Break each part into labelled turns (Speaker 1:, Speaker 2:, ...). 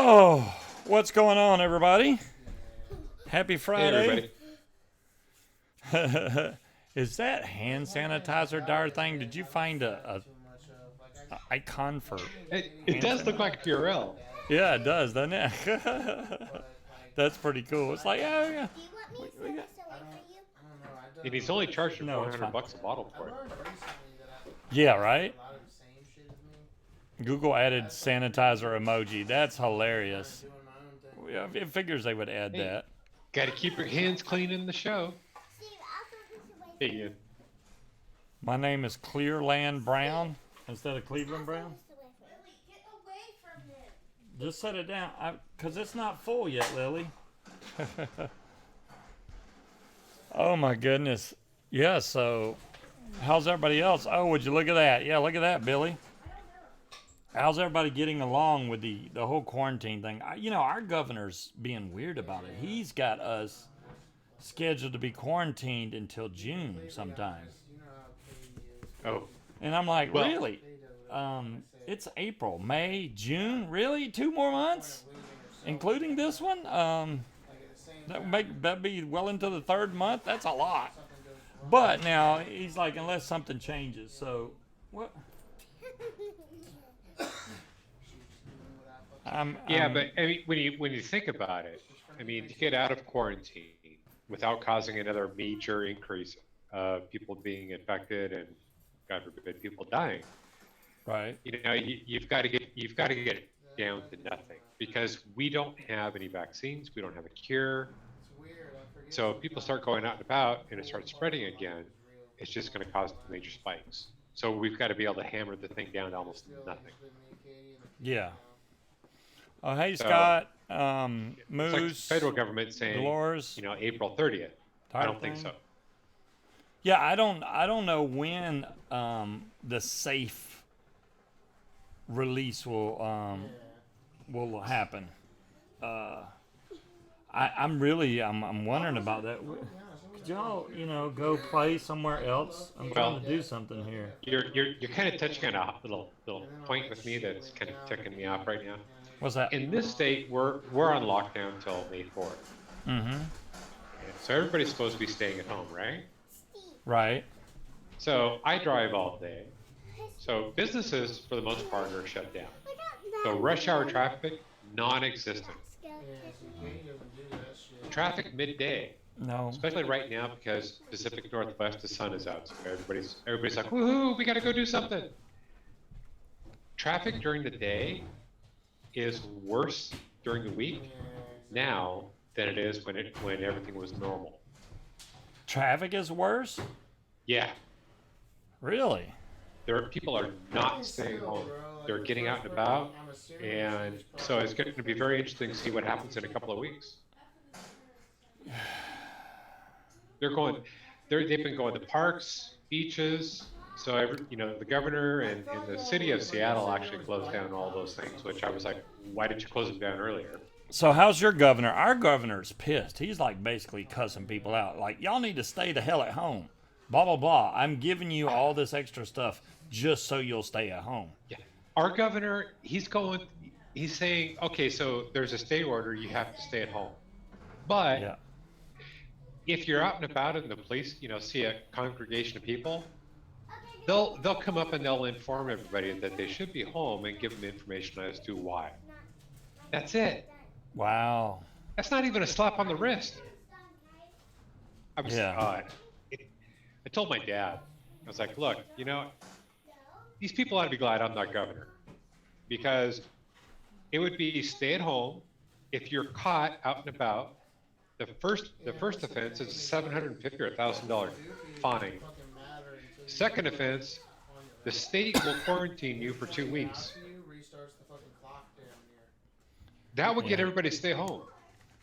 Speaker 1: Oh, what's going on, everybody? Happy Friday.
Speaker 2: Hey, everybody.
Speaker 1: Is that hand sanitizer dar thing? Did you find a icon for
Speaker 2: It
Speaker 1: hand
Speaker 2: does look
Speaker 1: sanitizer?
Speaker 2: like Purell.
Speaker 1: Yeah, it does, doesn't it? That's pretty cool. It's like, oh yeah.
Speaker 3: Do you want me to
Speaker 1: We
Speaker 3: send
Speaker 1: got,
Speaker 3: this away for you?
Speaker 2: And he's only charged you
Speaker 1: no, it's
Speaker 2: 400
Speaker 1: fine.
Speaker 2: bucks a bottle for it.
Speaker 1: Yeah, right. Google added sanitizer emoji. That's hilarious. Yeah, it figures they would add
Speaker 2: Hey,
Speaker 1: that.
Speaker 2: got to keep your hands clean in the show.
Speaker 3: Steve, I'll throw this away for
Speaker 2: Hey,
Speaker 3: you.
Speaker 2: Ian.
Speaker 1: My name is Clearland Brown instead of Cleveland Brown.
Speaker 3: This away for you. Lily, get away from him.
Speaker 1: Just set it down, cause it's not full yet, Lily. Oh my goodness. Yeah. So, how's everybody else? Oh, would you look at that? Yeah, look at that, Billy. How's everybody getting along with the whole quarantine thing? Our governor's being weird about it. He's got us scheduled to be quarantined until June sometime.
Speaker 2: Oh,
Speaker 1: And I'm like,
Speaker 2: well,
Speaker 1: really? It's April, May, June. Really? 2 more months, including this one. That'd be well into the third month. That's a lot. But now he's like, unless something changes. So what?
Speaker 2: yeah, but I mean, when you think about it, I mean, to get out of quarantine without causing another major increase of people being infected and, God forbid, people dying,
Speaker 1: Right.
Speaker 2: you've got to get it down to nothing because we don't have any vaccines, we don't have a cure. So if people start going out and about and it starts spreading again, it's just going to cause major spikes. So we've got to be able to hammer the thing down to almost nothing.
Speaker 1: Yeah. Oh, hey,
Speaker 2: So
Speaker 1: Scott.
Speaker 2: it's like the
Speaker 1: Moose.
Speaker 2: federal government saying,
Speaker 1: Dolores.
Speaker 2: April 30th. I
Speaker 1: Type
Speaker 2: don't think
Speaker 1: thing.
Speaker 2: so.
Speaker 1: Yeah, I don't know when the safe release will happen. I'm wondering about that. Could y'all go play somewhere else? I'm trying
Speaker 2: Well,
Speaker 1: to do something here.
Speaker 2: you're kind of touching on a little point with me that's kind of ticking me off right now.
Speaker 1: What's that?
Speaker 2: In this state, we're on lockdown till May 4th.
Speaker 1: Mm-hmm.
Speaker 2: So everybody's supposed to be staying at home, right?
Speaker 1: Right.
Speaker 2: So I drive all day. So businesses, for the most part, are shut down. So rush hour traffic, non-existent. Traffic midday,
Speaker 1: No.
Speaker 2: especially right now because Pacific Northwest, the sun is out. So everybody's like, woohoo, we got to go do something. Traffic during the day is worse during the week now than it is when everything was normal.
Speaker 1: Traffic is worse?
Speaker 2: Yeah,
Speaker 1: Really?
Speaker 2: people are not staying home. They're getting out and about, and so it's going to be very interesting to see what happens in a couple of weeks. They've been going to parks, beaches. So the governor and the city of Seattle actually closed down all those things, which I was like, why did you close them down earlier?
Speaker 1: So how's your governor? Our governor's pissed. He's like basically cussing people out. Like, y'all need to stay the hell at home. Blah, blah, blah. I'm giving you all this extra stuff just so you'll stay at home.
Speaker 2: Yeah, our governor, he's saying, okay, so there's a state order, you have to stay at home, but
Speaker 1: Yeah.
Speaker 2: if you're out and about and the police, see a congregation of people, they'll come up and they'll inform everybody that they should be home and give them information as to why. That's it.
Speaker 1: Wow.
Speaker 2: That's not even a slap on the wrist.
Speaker 1: Yeah.
Speaker 2: I told my dad, I was like, look, these people ought to be glad I'm not governor, because it would be stay at home. If you're caught out and about, the first offense is a $750 or $1,000 fine. Second offense, the state will quarantine you for 2 weeks. That would get everybody to stay home.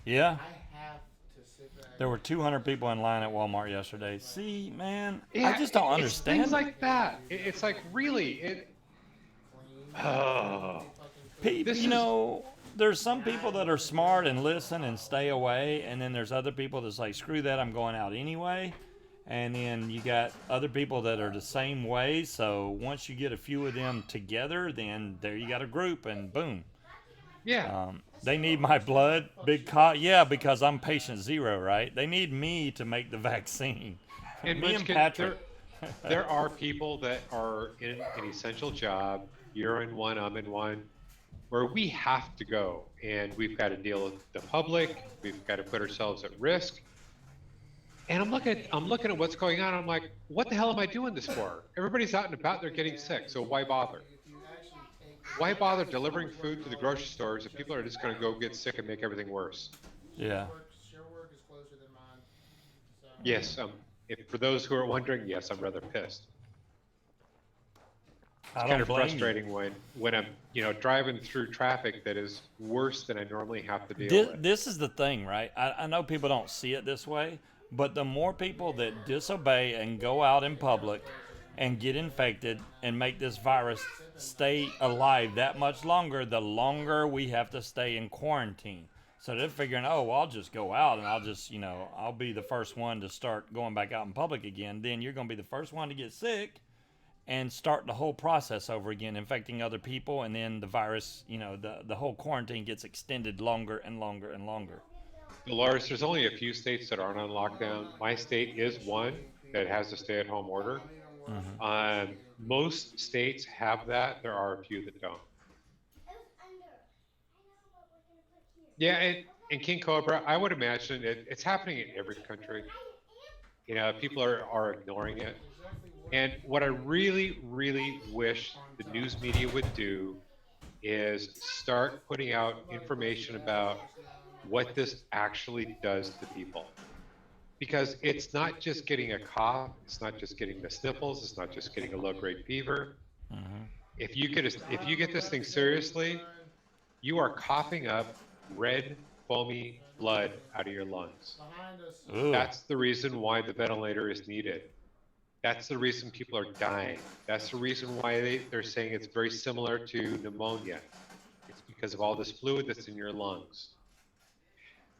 Speaker 1: Yeah. There were 200 people in line at Walmart yesterday. See, man, I just don't understand.
Speaker 2: It's things like that. It's like, really,
Speaker 1: there's some people that are smart and listen and stay away, and then there's other people that's like, screw that, I'm going out anyway. And then you got other people that are the same way. So once you get a few of them together, then there you got a group, and boom.
Speaker 2: Yeah.
Speaker 1: They need my blood, big cot. Yeah, because I'm patient zero, right? They need me to make the vaccine.
Speaker 2: And
Speaker 1: Me and
Speaker 2: Munchkin,
Speaker 1: Patrick.
Speaker 2: there are people that are in an essential job. You're in one, I'm in one, where we have to go and we've got to deal with the public. We've got to put ourselves at risk. And I'm looking at what's going on. I'm like, what the hell am I doing this for? Everybody's out and about, they're getting sick. So why bother? Why bother delivering food to the grocery stores if people are just going to go get sick and make everything worse?
Speaker 1: Yeah.
Speaker 2: Yes, if for those who are wondering, yes, I'm rather pissed. It's
Speaker 1: I
Speaker 2: kind
Speaker 1: don't
Speaker 2: of
Speaker 1: blame you.
Speaker 2: frustrating when I'm, driving through traffic that is worse than I normally have to deal
Speaker 1: This,
Speaker 2: with.
Speaker 1: this is the thing, right? I know people don't see it this way, but the more people that disobey and go out in public and get infected and make this virus stay alive that much longer, the longer we have to stay in quarantine. So they're figuring, oh, well, I'll just go out and I'll just, I'll be the first one to start going back out in public again. Then you're going to be the first one to get sick and start the whole process over again, infecting other people, and then the virus, the whole quarantine gets extended longer and longer and longer.
Speaker 2: Dolores, there's only a few states that aren't on lockdown. My state is one that has a stay-at-home order. Most states have that. There are a few that don't.
Speaker 3: It was under. I know, but we're gonna put here.
Speaker 2: Yeah, and King Cobra, I would imagine it's happening in every country. People are ignoring it. And what I really, really wish the news media would do is start putting out information about what this actually does to people. Because it's not just getting a cough, it's not just getting the sniffles, it's not just getting a low-grade fever. If you get this thing seriously, you are coughing up red, foamy blood out of your lungs.
Speaker 1: Ooh.
Speaker 2: That's the reason why the ventilator is needed. That's the reason people are dying. That's the reason why they're saying it's very similar to pneumonia. It's because of all this fluid that's in your lungs.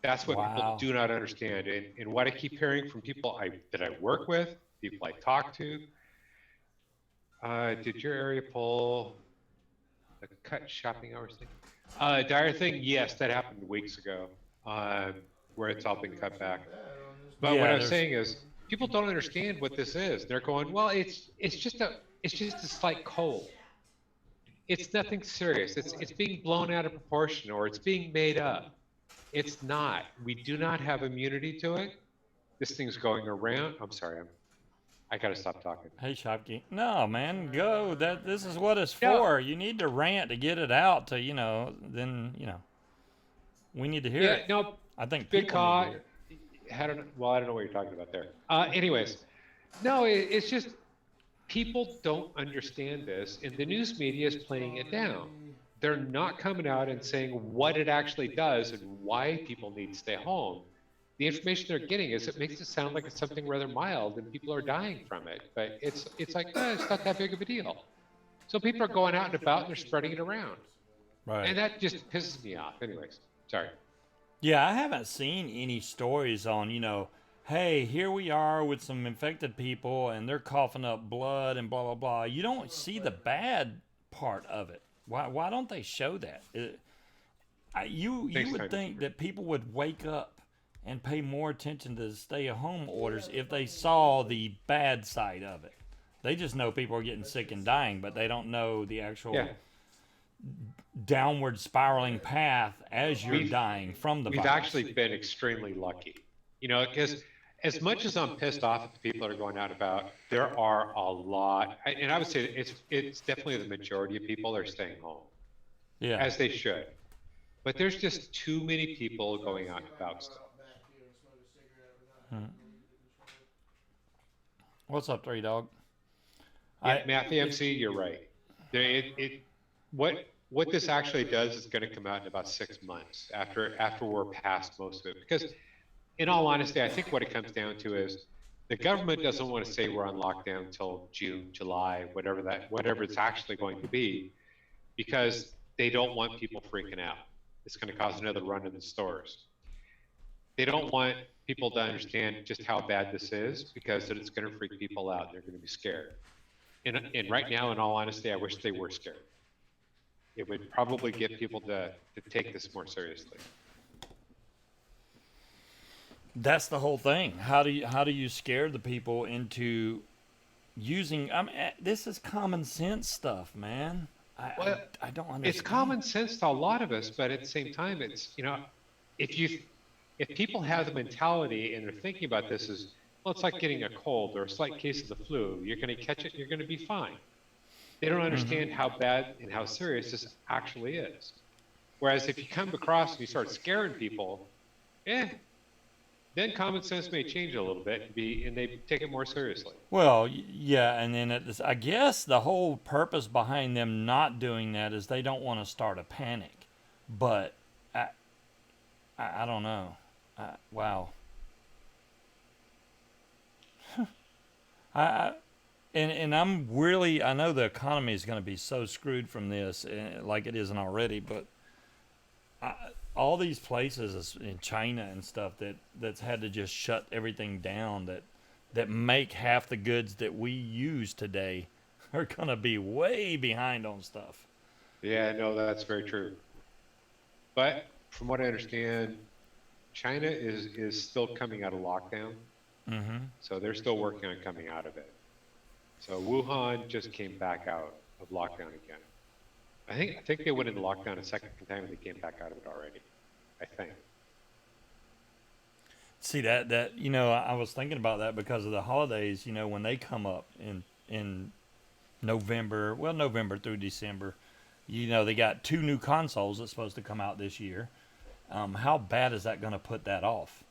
Speaker 2: That's what people
Speaker 1: Wow.
Speaker 2: do not understand. And what I keep hearing from people that I work with, people I talk to, did your area pull the cut shopping hours thing? Dire thing, yes, that happened weeks ago, where it's all been cut back. But what
Speaker 1: Yeah,
Speaker 2: I was
Speaker 1: there's
Speaker 2: saying is, people don't understand what this is. They're going, well, it's just a slight cold. It's nothing serious. It's being blown out of proportion or it's being made up. It's not. We do not have immunity to it. This thing's going around. I'm sorry. I gotta stop talking.
Speaker 1: Hey, Shopkeep. No, man, go. This is what it's
Speaker 2: No.
Speaker 1: for. You need to rant to get it out. Then we need to hear
Speaker 2: Yeah.
Speaker 1: it.
Speaker 2: No.
Speaker 1: I think
Speaker 2: Big
Speaker 1: people need to
Speaker 2: call.
Speaker 1: hear it.
Speaker 2: I don't know what you're talking about there. Anyways, no, it's just people don't understand this, and the news media is playing it down. They're not coming out and saying what it actually does and why people need to stay home. The information they're getting is it makes it sound like it's something rather mild and people are dying from it, but it's like it's not that big of a deal. So people are going out and about and they're spreading it around,
Speaker 1: Right.
Speaker 2: and that just pisses me off. Anyways, sorry.
Speaker 1: Yeah, I haven't seen any stories on, hey, here we are with some infected people and they're coughing up blood and blah, blah, blah. You don't see the bad part of it. Why don't they show that? You
Speaker 2: Thanks,
Speaker 1: would
Speaker 2: Tiny
Speaker 1: think
Speaker 2: Secret.
Speaker 1: that people would wake up and pay more attention to the stay-at-home orders if they saw the bad side of it. They just know people are getting sick and dying, but they don't know the actual
Speaker 2: Yeah.
Speaker 1: downward spiraling path as you're
Speaker 2: We've-
Speaker 1: dying from the
Speaker 2: We've
Speaker 1: virus.
Speaker 2: actually been extremely lucky, because as much as I'm pissed off at the people that are going out and about, there are a lot, and I would say it's definitely the majority of people are staying home,
Speaker 1: Yeah.
Speaker 2: as they should. But there's just too many people going out and about still.
Speaker 1: What's up, 3 Dog?
Speaker 2: Yeah, Matthew MC, you're right. What this actually does is going to come out in about 6 months after we're past most of it. Because, in all honesty, I think what it comes down to is the government doesn't want to say we're on lockdown until June, July, whatever it's actually going to be, because they don't want people freaking out. It's going to cause another run in the stores. They don't want people to understand just how bad this is, because it's going to freak people out. They're going to be scared. And right now, in all honesty, I wish they were scared. it would probably get people to take this more seriously.
Speaker 1: That's the whole thing. How do you scare the people into using? This is common sense stuff, man.
Speaker 2: Well,
Speaker 1: I don't understand.
Speaker 2: it's common sense to a lot of us, but at the same time, it's, if you if people have the mentality and they're thinking about this as, well, it's like getting a cold or a slight case of the flu. You're going to catch it, you're going to be fine. They don't understand how bad and how serious this actually is. Whereas if you come across and you start scaring people, then common sense may change a little bit and they take it more seriously.
Speaker 1: Well, yeah, and then I guess the whole purpose behind them not doing that is they don't want to start a panic. But I don't know. Wow. I and I'm really, I know the economy is going to be so screwed from this, like it isn't already. But all these places in China and stuff that's had to just shut everything down that make half the goods that we use today are going to be way behind on stuff.
Speaker 2: Yeah, no, that's very true. But from what I understand, China is still coming out of lockdown.
Speaker 1: Mm-hmm.
Speaker 2: So they're still working on coming out of it. So Wuhan just came back out of lockdown again. I think they went into lockdown a second time and they came back out of it already. I think.
Speaker 1: See that I was thinking about that because of the holidays. When they come up in November, well, November through December, they got 2 new consoles that's supposed to come out this year. How bad is that going to put that off?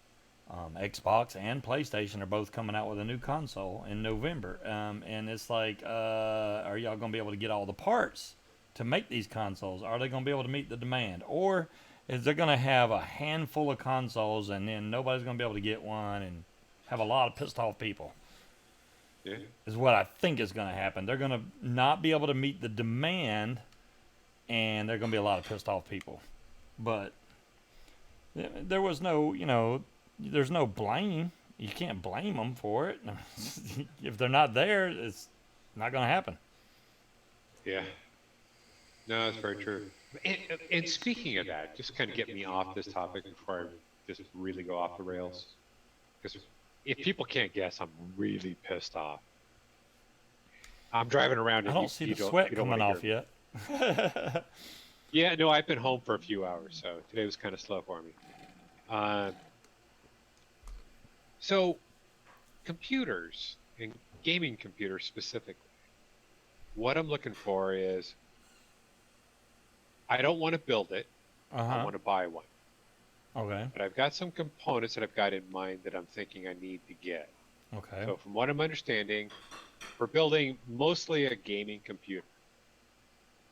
Speaker 1: Xbox and PlayStation are both coming out with a new console in November. And it's like, are y'all going to be able to get all the parts to make these consoles? Are they going to be able to meet the demand? Or is they're going to have a handful of consoles and then nobody's going to be able to get one and have a lot of pissed off people?
Speaker 2: Yeah.
Speaker 1: Is what I think is going to happen. They're going to not be able to meet the demand and there are going to be a lot of pissed off people. But there was no, there's no blame. You can't blame them for it. If they're not there, it's not going to happen.
Speaker 2: Yeah. No, that's very true. And speaking of that, just kind of get me off this topic before I just really go off the rails. Because if people can't guess, I'm really pissed off. I'm driving around.
Speaker 1: I don't see the sweat coming off yet.
Speaker 2: Yeah, no, I've been home for a few hours, so today was kind of slow for me. So, computers, and gaming computers specifically, what I'm looking for is, I don't want to build it, I want to buy one.
Speaker 1: Okay.
Speaker 2: But I've got some components that I've got in mind that I'm thinking I need to get.
Speaker 1: Okay.
Speaker 2: So from what I'm understanding, we're building mostly a gaming computer.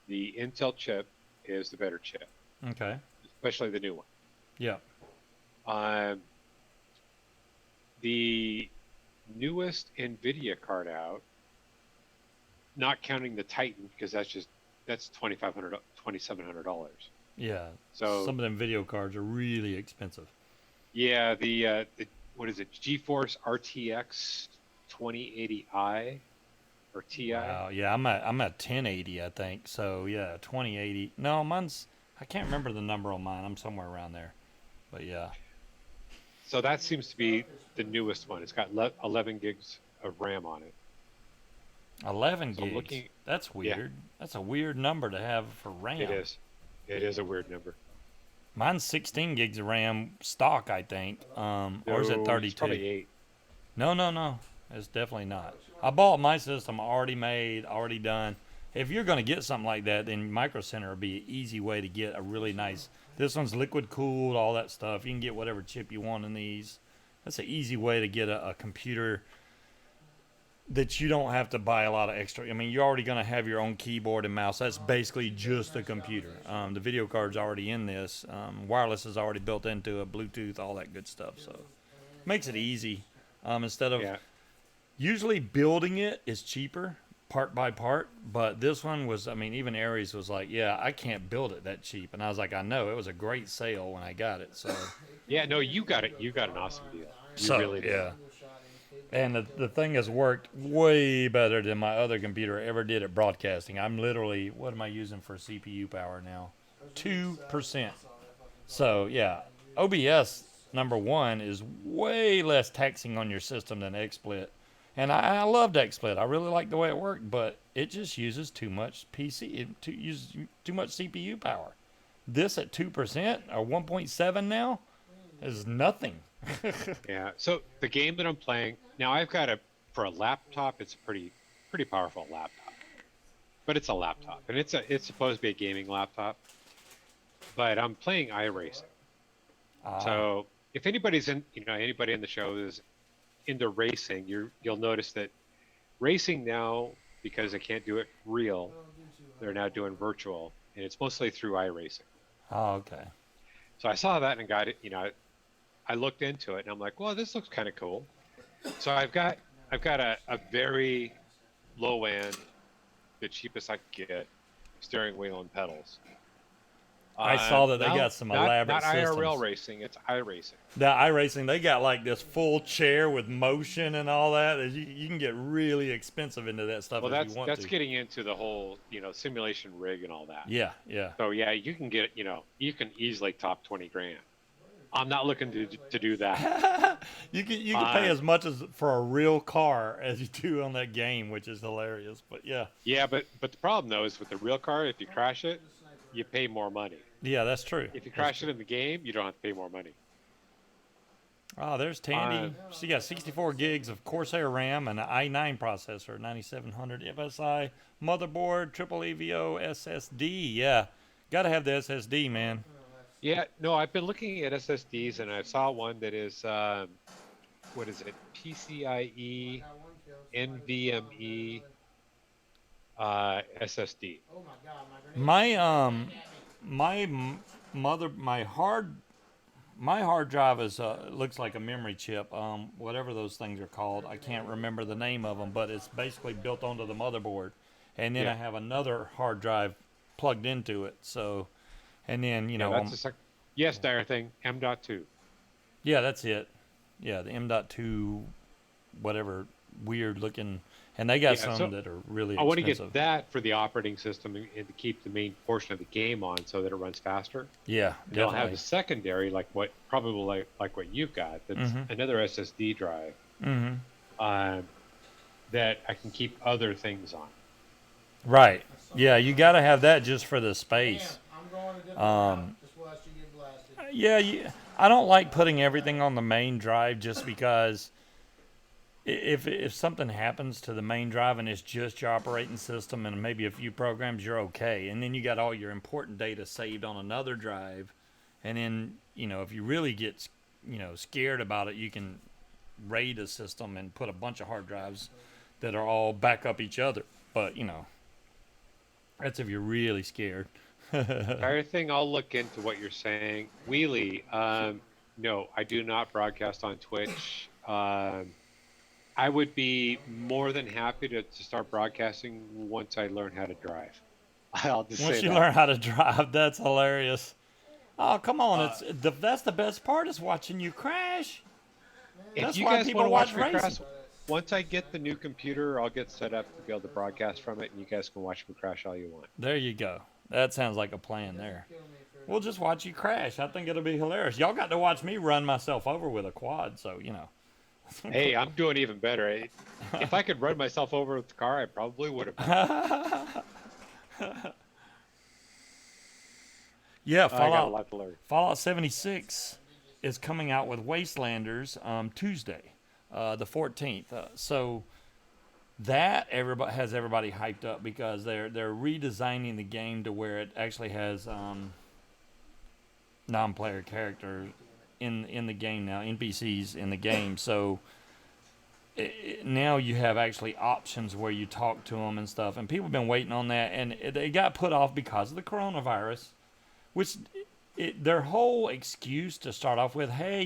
Speaker 2: The Intel chip is the better chip.
Speaker 1: Okay.
Speaker 2: Especially the new one.
Speaker 1: Yeah.
Speaker 2: The newest NVIDIA card out, not counting the Titan, because that's $2,700.
Speaker 1: Yeah.
Speaker 2: So
Speaker 1: some of them video cards are really expensive.
Speaker 2: Yeah, the what is it? GeForce RTX 2080i or Ti.
Speaker 1: Wow. Yeah, I'm at 1080, I think. So yeah, 2080. No, I can't remember the number on mine. I'm somewhere around there. But yeah.
Speaker 2: So that seems to be the newest one. It's got 11 gigs of RAM on it.
Speaker 1: 11 gigs. That's weird. Yeah. That's a weird number to have for RAM.
Speaker 2: It is. It is a weird number.
Speaker 1: Mine's 16 gigs of RAM stock, I think. Or is it 32?
Speaker 2: It's probably 8.
Speaker 1: No. It's definitely not. I bought my system already made, already done. If you're going to get something like that, then Micro Center would be an easy way to get a really nice. This one's liquid cooled, all that stuff. You can get whatever chip you want in these. That's an easy way to get a computer that you don't have to buy a lot of extra. I mean, you're already going to have your own keyboard and mouse. That's basically just a computer. The video card's already in this. Wireless is already built into it, Bluetooth, all that good stuff. So makes it easy. Instead of usually building it is cheaper part by part, but this one was, I mean, even Aries was like, yeah, I can't build it that cheap. And I was like, I know, it was a great sale when I got it. So
Speaker 2: yeah, no, you got it. You got an awesome deal. You
Speaker 1: so,
Speaker 2: really did.
Speaker 1: Yeah. And the thing has worked way better than my other computer ever did at broadcasting. I'm literally, what am I using for CPU power now? 2%. So, yeah, OBS, number one, is way less taxing on your system than XSplit. And I loved XSplit. I really liked the way it worked, but it just uses too much uses too much CPU power. This at 2% or 1.7 now is nothing.
Speaker 2: Yeah. So the game that I'm playing now, for a laptop, it's a pretty powerful laptop, but it's a laptop, and it's supposed to be a gaming laptop. But I'm playing iRacing. So if anybody in the show is into racing, you'll notice that racing now, because they can't do it real, they're now doing virtual, and it's mostly through iRacing.
Speaker 1: Oh, okay.
Speaker 2: So I saw that and got it. I looked into it and I'm like, well, this looks kind of cool. So I've got a very low end, the cheapest I could get, steering wheel and pedals.
Speaker 1: I saw that they got some elaborate
Speaker 2: not
Speaker 1: systems.
Speaker 2: IRL racing, it's iRacing.
Speaker 1: The iRacing, they got like this full chair with motion and all that. You can get really expensive into that stuff
Speaker 2: Well,
Speaker 1: if you want
Speaker 2: that's
Speaker 1: to.
Speaker 2: getting into the whole, simulation rig and all that.
Speaker 1: Yeah, yeah.
Speaker 2: So yeah, you can get, you can easily top 20 grand. I'm not looking to do that.
Speaker 1: You can pay as much as for a real car as you do on that game, which is hilarious. But yeah.
Speaker 2: Yeah, but the problem though is with the real car, if you crash it, you pay more money.
Speaker 1: Yeah, that's true.
Speaker 2: If you crash it in the game, you don't have to pay more money.
Speaker 1: Oh, there's Tandy. She got 64 gigs of Corsair RAM and an i9 processor, 9700 FSI, motherboard, triple EVO SSD. Yeah, got to have the SSD, man.
Speaker 2: Yeah, no, I've been looking at SSDs and I saw one that is, what is it? PCIe NVMe SSD.
Speaker 1: My hard drive is looks like a memory chip, whatever those things are called. I can't remember the name of them, but it's basically built onto the motherboard, and then
Speaker 2: Yeah.
Speaker 1: I have another hard drive plugged into it. So, and then
Speaker 2: That's yes, dire thing, M.2.
Speaker 1: yeah, that's it. Yeah, the M.2, whatever weird looking, and they got
Speaker 2: Yeah,
Speaker 1: some
Speaker 2: so
Speaker 1: that are really
Speaker 2: I want to
Speaker 1: expensive.
Speaker 2: get that for the operating system and to keep the main portion of the game on so that it runs faster.
Speaker 1: Yeah,
Speaker 2: And I'll have
Speaker 1: definitely.
Speaker 2: the secondary, like what you've got. That's another SSD drive that I can keep other things on.
Speaker 1: Right. Yeah, you got to have that just for the space. Yeah, I don't like putting everything on the main drive just because if something happens to the main drive and it's just your operating system and maybe a few programs, you're okay. And then you got all your important data saved on another drive. And then, if you really get, scared about it, you can raid a system and put a bunch of hard drives that are all back up each other. But, that's if you're really scared.
Speaker 2: Entire thing, I'll look into what you're saying. Wheelie, no, I do not broadcast on Twitch. I would be more than happy to start broadcasting once I learn how to drive. I'll just
Speaker 1: Once
Speaker 2: say
Speaker 1: you
Speaker 2: that.
Speaker 1: learn how to drive, that's hilarious. Oh, come on. That's the best part is watching you crash.
Speaker 2: If
Speaker 1: That's
Speaker 2: you
Speaker 1: why
Speaker 2: guys
Speaker 1: people
Speaker 2: want to watch
Speaker 1: watch
Speaker 2: me crash,
Speaker 1: racing.
Speaker 2: once I get the new computer, I'll get set up to be able to broadcast from it, and you guys can watch me crash all you want.
Speaker 1: There you go. That sounds like a plan there. We'll just watch you crash. I think it'll be hilarious. Y'all got to watch me run myself over with a quad, so,
Speaker 2: Hey, I'm doing even better. If I could run myself over with the car, I probably would have.
Speaker 1: Yeah,
Speaker 2: I got a lot to learn.
Speaker 1: Fallout 76 is coming out with Wastelanders Tuesday, the 14th. So that has everybody hyped up because they're redesigning the game to where it actually has non-player characters in the game now, NPCs in the game. So now you have actually options where you talk to them and stuff, and people have been waiting on that, and they got put off because of the coronavirus, which their whole excuse to start off with, hey,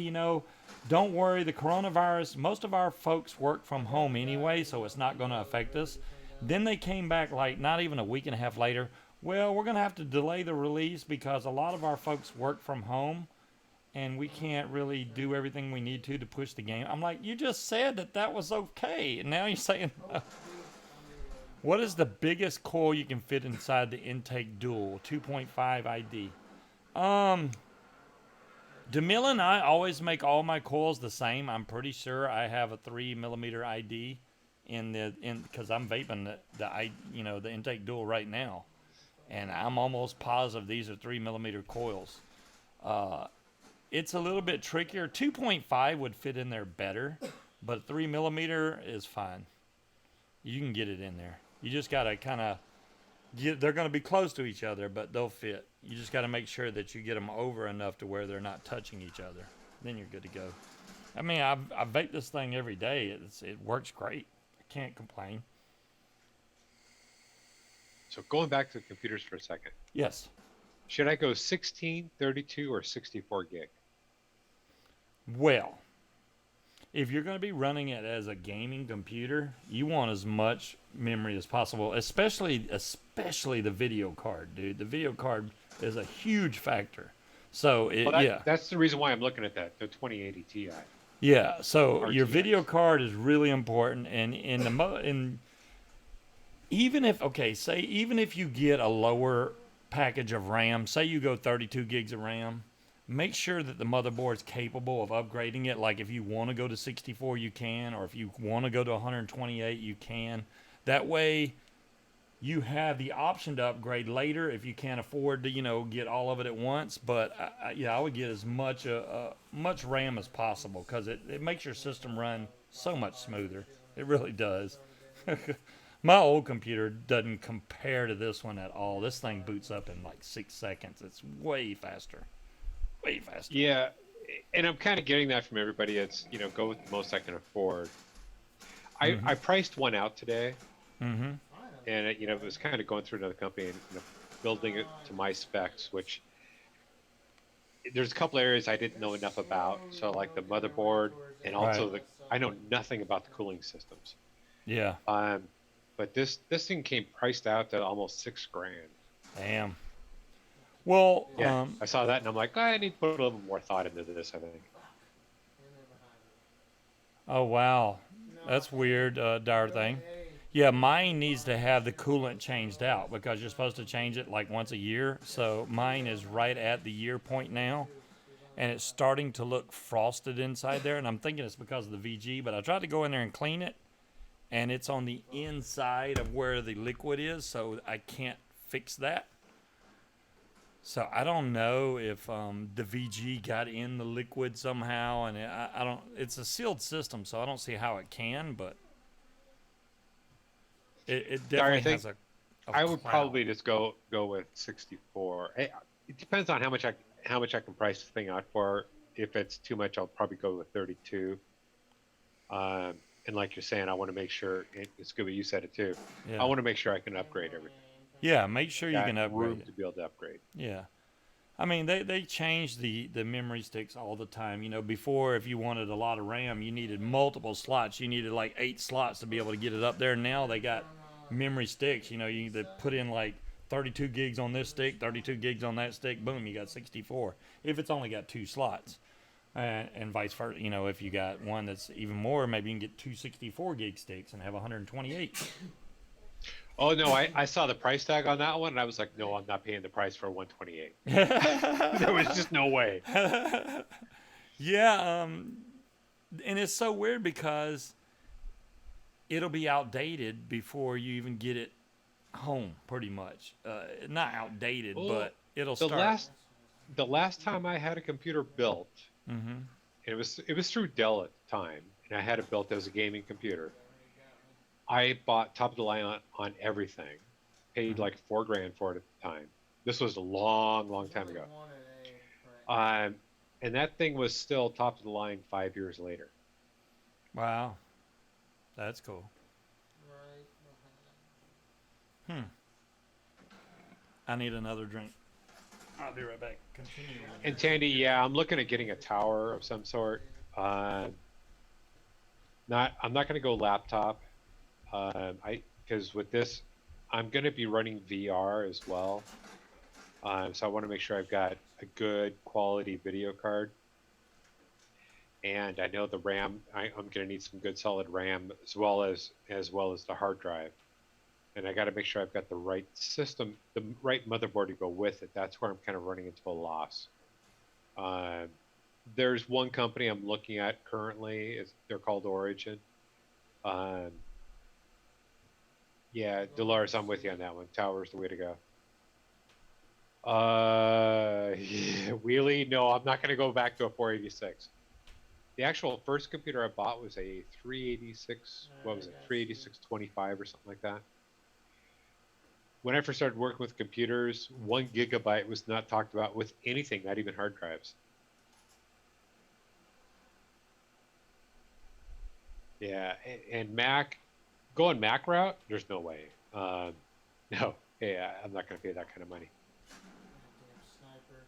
Speaker 1: don't worry, the coronavirus, most of our folks work from home anyway, so it's not going to affect us. Then they came back like not even a week and a half later, well, we're going to have to delay the release because a lot of our folks work from home, and we can't really do everything we need to push the game. I'm like, you just said that that was okay, and now you're saying no. What is the biggest coil you can fit inside the intake dual 2.5 ID? DeMille and I always make all my coils the same. I'm pretty sure I have a 3mm ID because I'm vaping the intake dual right now, and I'm almost positive these are 3mm coils. It's a little bit trickier. 2.5 would fit in there better, but 3mm is fine. You can get it in there. You just gotta kind of they're going to be close to each other, but they'll fit. You just got to make sure that you get them over enough to where they're not touching each other. Then you're good to go. I mean, I vape this thing every day. It works great. I can't complain.
Speaker 2: So going back to the computers for a second,
Speaker 1: Yes.
Speaker 2: should I go 16, 32, or 64 gig?
Speaker 1: Well, if you're going to be running it as a gaming computer, you want as much memory as possible, especially the video card, dude. The video card is a huge factor. So
Speaker 2: That's the reason why I'm looking at that, the 2080 Ti.
Speaker 1: Yeah, so your
Speaker 2: RTX.
Speaker 1: video card is really important, and even if you get a lower package of RAM, say you go 32 gigs of RAM, make sure that the motherboard's capable of upgrading it. Like if you want to go to 64, you can, or if you want to go to 128, you can. That way, you have the option to upgrade later if you can't afford to, get all of it at once. But I would get as much RAM as possible because it makes your system run so much smoother. It really does. My old computer doesn't compare to this one at all. This thing boots up in like 6 seconds. It's way faster. Way faster.
Speaker 2: Yeah, and I'm kind of getting that from everybody. It's, go with the most I can afford. I priced one out today,
Speaker 1: Mm-hmm.
Speaker 2: and it was kind of going through another company and building it to my specs, which there's a couple areas I didn't know enough about. So like the motherboard, and also I know nothing about the cooling systems.
Speaker 1: Yeah.
Speaker 2: But this thing came priced out to almost $6,000.
Speaker 1: Damn. Well,
Speaker 2: Yeah, I saw that and I'm like, I need to put a little more thought into this, I think.
Speaker 1: oh wow, that's weird, dire thing. Yeah, mine needs to have the coolant changed out because you're supposed to change it like once a year. So mine is right at the year point now, and it's starting to look frosted inside there. And I'm thinking it's because of the VG, but I tried to go in there and clean it, and it's on the inside of where the liquid is, so I can't fix that. So I don't know if the VG got in the liquid somehow, and I don't. It's a sealed system, so I don't see how it can, but it definitely has a
Speaker 2: I would
Speaker 1: cloud.
Speaker 2: probably just go with 64. It depends on how much I can price the thing out for. If it's too much, I'll probably go with 32. And like you're saying, I want to make sure. It's good, you said it too.
Speaker 1: Yeah.
Speaker 2: I want to make sure I can upgrade everything.
Speaker 1: Yeah, make sure you can upgrade
Speaker 2: room
Speaker 1: it.
Speaker 2: to be able to upgrade.
Speaker 1: Yeah. I mean, they change the memory sticks all the time. Before, if you wanted a lot of RAM, you needed multiple slots. You needed like 8 slots to be able to get it up there. Now they got memory sticks. You need to put in like 32 gigs on this stick, 32 gigs on that stick. Boom, you got 64. If it's only got 2 slots. And vice versa. If you got one that's even more, maybe you can get 2 64 gig sticks and have 128.
Speaker 2: Oh no, I saw the price tag on that one and I was like, no, I'm not paying the price for 128. There was just no way.
Speaker 1: Yeah, and it's so weird because it'll be outdated before you even get it home, pretty much. Not outdated, but it'll start.
Speaker 2: The last time I had a computer built,
Speaker 1: Mm-hmm.
Speaker 2: and it was through Dell at the time, and I had it built as a gaming computer. I bought top of the line on everything, paid like $4,000 for it at the time. This was a long time ago. And that thing was still top of the line 5 years later.
Speaker 1: Wow, that's cool. I need another drink. I'll be right back. Continue.
Speaker 2: And Tandy, yeah, I'm looking at getting a tower of some sort. I'm not going to go laptop. Because with this, I'm going to be running VR as well. So I want to make sure I've got a good quality video card. and I know the RAM. I'm going to need some good solid RAM as well as the hard drive, and I got to make sure I've got the right system, the right motherboard to go with it. That's where I'm kind of running into a loss. Um, there's one company I'm looking at currently. They're called Origin. Um, yeah, Dolores, I'm with you on that one. Tower's the way to go. Yeah, Wheelie, no, I'm not going to go back to a 486. The actual first computer I bought was a 386. What was it? 38625 or something like that. When I first started working with computers, 1 gigabyte was not talked about with anything, not even hard drives. Yeah, and Mac, going Mac route, there's no way. No, yeah, I'm not going to pay that kind of money.
Speaker 4: Damn sniper.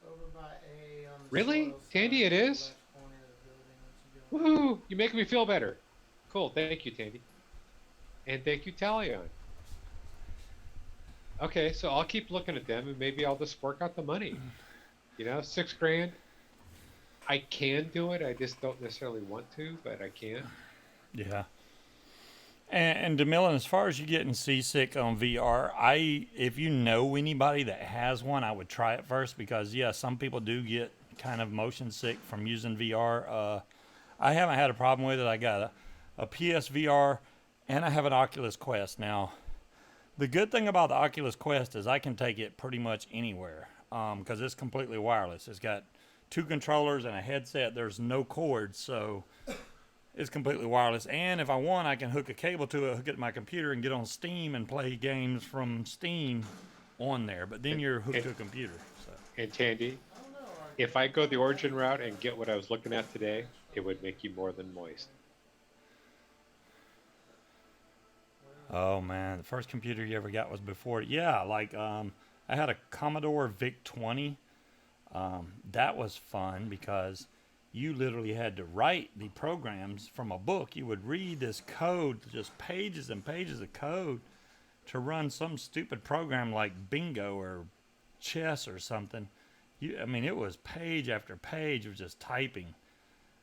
Speaker 4: Over by A on the
Speaker 2: Really?
Speaker 4: soil
Speaker 2: Tandy,
Speaker 4: side,
Speaker 2: it is?
Speaker 4: left corner of the building once you go in.
Speaker 2: Woohoo! You're making me feel better. Cool, thank you, Tandy. And thank you, Talion. Okay, so I'll keep looking at them and maybe I'll just work out the money. You know, $6 grand. I can do it. I just don't necessarily want to, but I can.
Speaker 1: Yeah. And DeMillan, as far as you getting seasick on VR, if you know anybody that has one, I would try it first because yeah, some people do get kind of motion sick from using VR. I haven't had a problem with it. I got a PSVR and I have an Oculus Quest. Now, the good thing about the Oculus Quest is I can take it pretty much anywhere because it's completely wireless. It's got 2 controllers and a headset. There's no cord, so it's completely wireless. And if I want, I can hook a cable to it, hook it to my computer, and get on Steam and play games from Steam on there. But then you're hooked to a computer. So.
Speaker 2: And Tandy, if I go the Origin route and get what I was looking at today, it would make you more than moist.
Speaker 1: Oh man, the first computer you ever got was before. Yeah, like I had a Commodore VIC-20. That was fun because you literally had to write the programs from a book. You would read this code, just pages and pages of code, to run some stupid program like bingo or chess or something. I mean, it was page after page of just typing.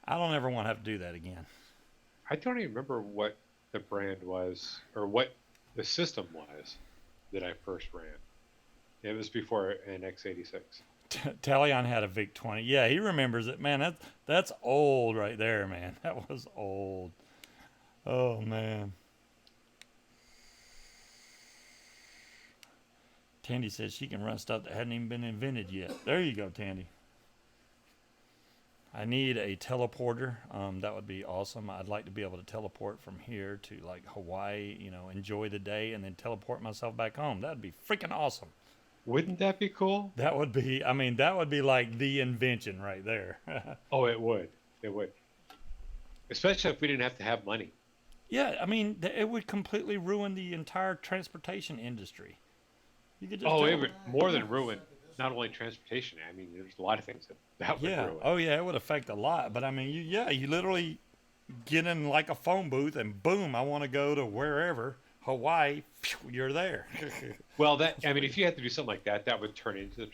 Speaker 1: I don't ever want to have to do that again.
Speaker 2: I don't even remember what the brand was or what the system was that I first ran. It was before an x86.
Speaker 1: Talion had a VIC-20. Yeah, he remembers it. Man, that's old right there, man. That was old. Oh, man. Tandy says she can run stuff that hadn't even been invented yet. There you go, Tandy. I need a teleporter. That would be awesome. I'd like to be able to teleport from here to like Hawaii, enjoy the day and then teleport myself back home. That'd be freaking awesome.
Speaker 2: Wouldn't that be cool?
Speaker 1: That would be, that would be like the invention right there.
Speaker 2: Oh, it would. It would. Especially if we didn't have to have money.
Speaker 1: Yeah, it would completely ruin the entire transportation industry. You could just
Speaker 2: It would more than ruin not only transportation. I mean, there's a lot of things that would ruin.
Speaker 1: Oh yeah, it would affect a lot. But you literally get in like a phone booth and boom, I want to go to wherever, Hawaii, you're there.
Speaker 2: Well, if you had to do something like that, that would turn into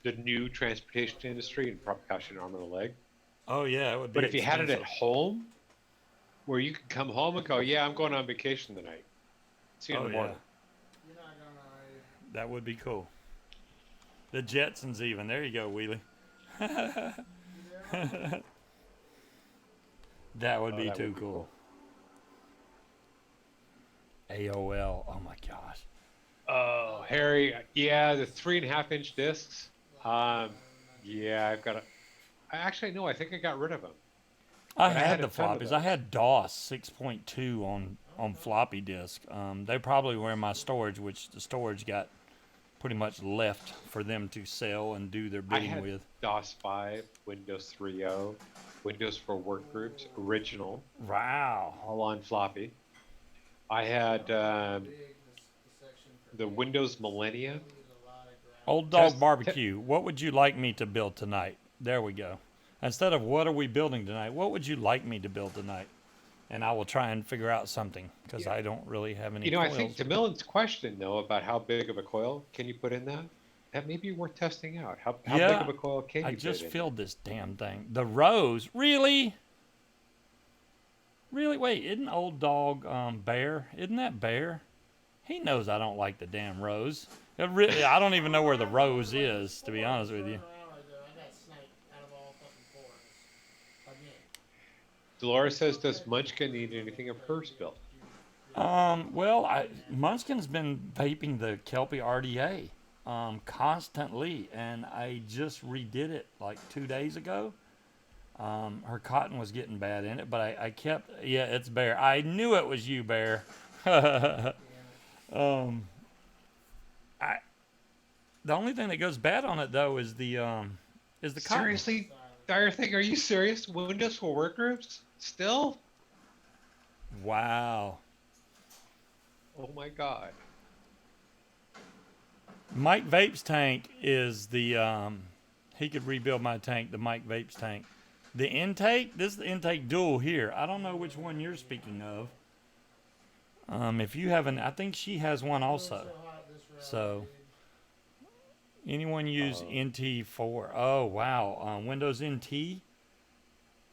Speaker 2: the new transportation industry and probably cost you an arm and a leg.
Speaker 1: Oh yeah, it would be.
Speaker 2: But if you had it
Speaker 1: expensive.
Speaker 2: at home, where you could come home and go, yeah, I'm going on vacation tonight. See you in the morning.
Speaker 4: You're not gonna, are you?
Speaker 1: That would be cool. The Jetsons even. There you go, Wheelie. That would be too cool. AOL. Oh my gosh.
Speaker 2: Oh, Harry. Yeah, the 3.5-inch discs. Yeah, I've got no, I think I got rid of them.
Speaker 1: I
Speaker 2: But I
Speaker 1: had
Speaker 2: had
Speaker 1: the
Speaker 2: a ton of
Speaker 1: floppies. I
Speaker 2: those.
Speaker 1: had DOS 6.2 on floppy disk. They probably were in my storage, which the storage got pretty much left for them to sell and do their
Speaker 2: I
Speaker 1: bidding
Speaker 2: had
Speaker 1: with.
Speaker 2: DOS 5, Windows 3.0, Windows for Workgroups, original,
Speaker 1: Wow.
Speaker 2: all on floppy. I had
Speaker 4: Big, the section for
Speaker 2: the
Speaker 4: big.
Speaker 2: Windows Millennium.
Speaker 4: Use a lot of ground.
Speaker 1: Old Dog
Speaker 2: Test-
Speaker 1: Barbecue. What would you like me to build tonight? There we go. Instead of what are we building tonight, what would you like me to build tonight? And I will try and figure out something because I don't really have any
Speaker 2: I
Speaker 1: coils.
Speaker 2: think to Millen's question, though, about how big of a coil can you put in that? That may be worth testing out. How
Speaker 1: Yeah,
Speaker 2: big of a coil can you
Speaker 1: I
Speaker 2: fit
Speaker 1: just
Speaker 2: in?
Speaker 1: filled this damn thing. The rose, really? Really? Wait, isn't old dog Bear? Isn't that Bear? He knows I don't like the damn rose. I don't even know where the rose is, to be honest with you.
Speaker 4: I got sniped out of all fucking forests. Again.
Speaker 2: Dolores says, does Munchkin need anything of hers built?
Speaker 1: Well, Munchkin's been vaping the Kelpie RDA constantly, and I just redid it like 2 days ago. Her cotton was getting bad in it, but I kept, yeah, it's Bear. I knew it was you, Bear. The only thing that goes bad on it though is the cotton.
Speaker 2: Seriously, Dire Thing, are you serious? Windows for workgroups? Still?
Speaker 1: Wow.
Speaker 2: Oh my god.
Speaker 1: Mike Vape's tank is the he could rebuild my tank, the Mike Vape's tank. The intake, this is the intake dual here. I don't know which one you're speaking of. If you haven't, I think she has one also. So anyone use NT4? Oh wow, Windows NT.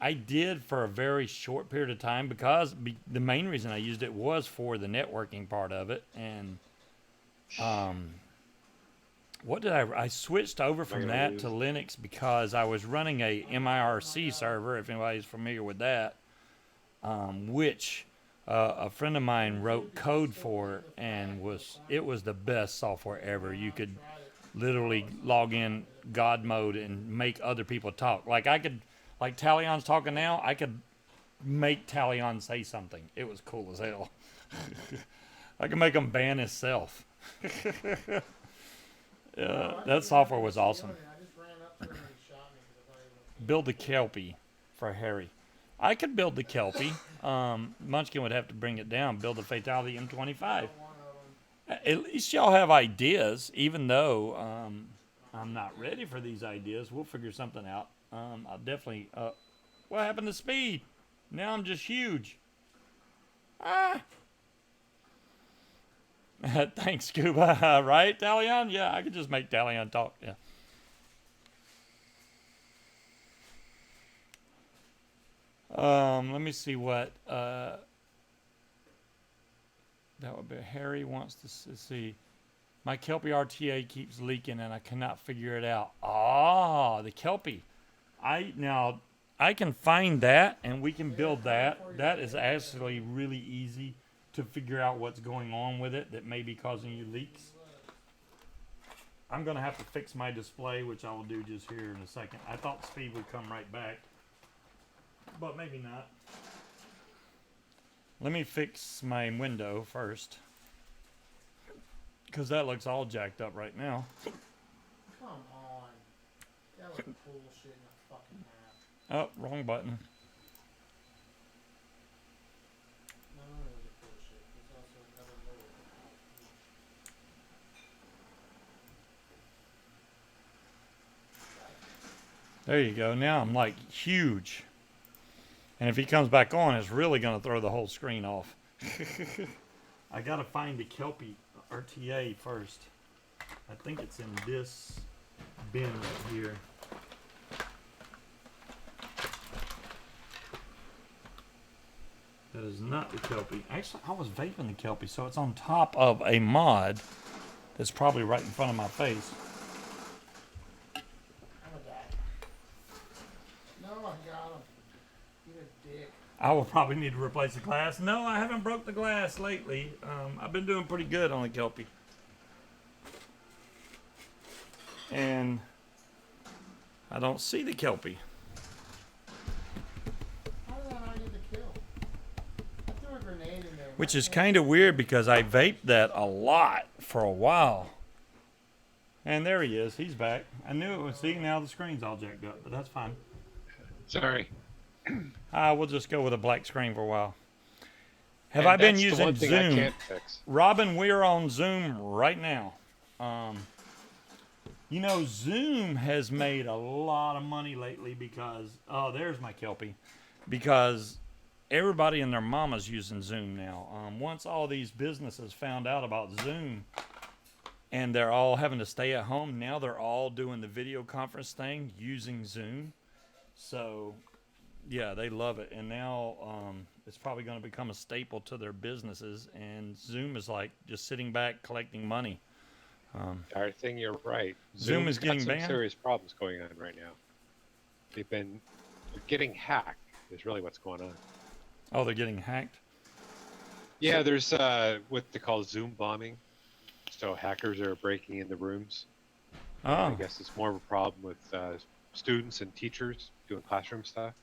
Speaker 1: I did for a very short period of time because the main reason I used it was for the networking part of it. And what did I switched over from that to Linux because I was running a MIRC server, if anybody's familiar with that, which a friend of mine wrote code for, and it was the best software ever. You could literally log in God mode and make other people talk. Like Talion's talking now, I could make Talion say something. It was cool as hell. I could make him ban himself. That software was awesome. Build the Kelpie for Harry. I could build the Kelpie. Munchkin would have to bring it down. Build the Fatality M25. At least y'all have ideas, even though I'm not ready for these ideas. We'll figure something out. I'll definitely. What happened to speed? Now I'm just huge. Thanks, Scuba. Right, Talion? Yeah, I could just make Talion talk. Yeah. Let me see what. That would be. Harry wants to see. My Kelpie RTA keeps leaking and I cannot figure it out. Ah, the Kelpie. I can find that and we can build that. That is actually really easy to figure out what's going on with it that may be causing you leaks. I'm going to have to fix my display, which I will do just here in a second. I thought speed would come right back, but maybe not. Let me fix my window first, because that looks all jacked up right now.
Speaker 4: Come on. That was bullshit in a fucking map.
Speaker 1: Oh, wrong button.
Speaker 4: No, it was bullshit. There's also another lower.
Speaker 1: There you go. Now I'm like huge. And if he comes back on, it's really going to throw the whole screen off. I got to find the Kelpie RTA first. I think it's in this bin right here. That is not the Kelpie. Actually, I was vaping the Kelpie, so it's on top of a mod that's probably right in front of my face.
Speaker 4: I'm a guy. No, I got him. You're a dick.
Speaker 1: I will probably need to replace the glass. No, I haven't broke the glass lately. I've been doing pretty good on the Kelpie. And I don't see the Kelpie.
Speaker 4: How did I not get the kill? I threw a grenade in there.
Speaker 1: Which is kind of weird because I vaped that a lot for a while. And there he is. He's back. I knew it was. See, now the screen's all jacked up, but that's fine.
Speaker 2: Sorry.
Speaker 1: We'll just go with a black screen for a while. Have I been using
Speaker 2: one thing
Speaker 1: Zoom?
Speaker 2: I can't fix.
Speaker 1: Robin, we're on Zoom right now. You know, Zoom has made a lot of money lately because, oh, there's my Kelpie. Because everybody and their mama's using Zoom now. Once all these businesses found out about Zoom, and they're all having to stay at home. Now they're all doing the video conference thing using Zoom. So, yeah, they love it. And now it's probably going to become a staple to their businesses. And Zoom is like just sitting back collecting money.
Speaker 2: I think you're right.
Speaker 1: Zoom is
Speaker 2: Zoom's got
Speaker 1: getting
Speaker 2: some
Speaker 1: banned?
Speaker 2: serious problems going on right now. They're getting hacked. Is really what's going on.
Speaker 1: Oh, they're getting hacked?
Speaker 2: Yeah, there's what they call Zoom bombing. So hackers are breaking in the rooms. I
Speaker 1: Oh.
Speaker 2: guess it's more of a problem with students and teachers doing classroom stuff.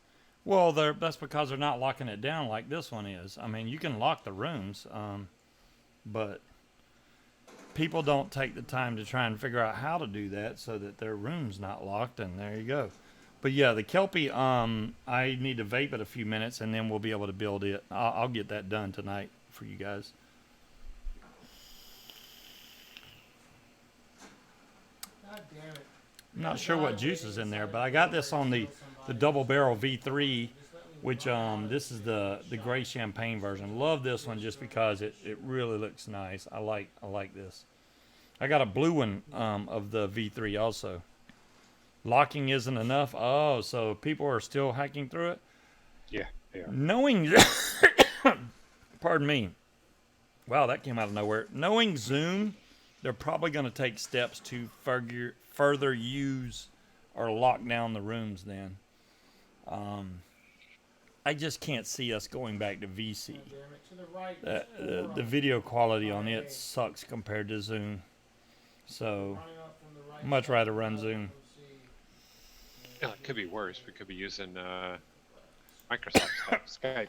Speaker 1: Well, that's because they're not locking it down like this one is. I mean, you can lock the rooms, but people don't take the time to try and figure out how to do that so that their room's not locked, and there you go. But yeah, the Kelpie, I need to vape it a few minutes, and then we'll be able to build it. I'll get that done tonight for you guys.
Speaker 4: God damn it.
Speaker 1: I'm not sure what juice is in there, but I got this on the double barrel V3, which this is the gray champagne version. Love this one just because it really looks nice. I like this. I got a blue one of the V3 also. Locking isn't enough. Oh, so people are still hacking through it?
Speaker 2: Yeah, they are.
Speaker 1: Knowing, pardon me. Wow, that came out of nowhere. Knowing Zoom, they're probably going to take steps to further use or lock down the rooms then. I just can't see us going back to VC.
Speaker 4: God damn it. To the right. there's four
Speaker 1: The
Speaker 4: on
Speaker 1: video quality on
Speaker 4: Right.
Speaker 1: it sucks compared to Zoom. So,
Speaker 4: running up from the right
Speaker 1: much
Speaker 4: side.
Speaker 1: rather run Zoom.
Speaker 2: Yeah, it could be worse. We could be using Microsoft stuff, Skype.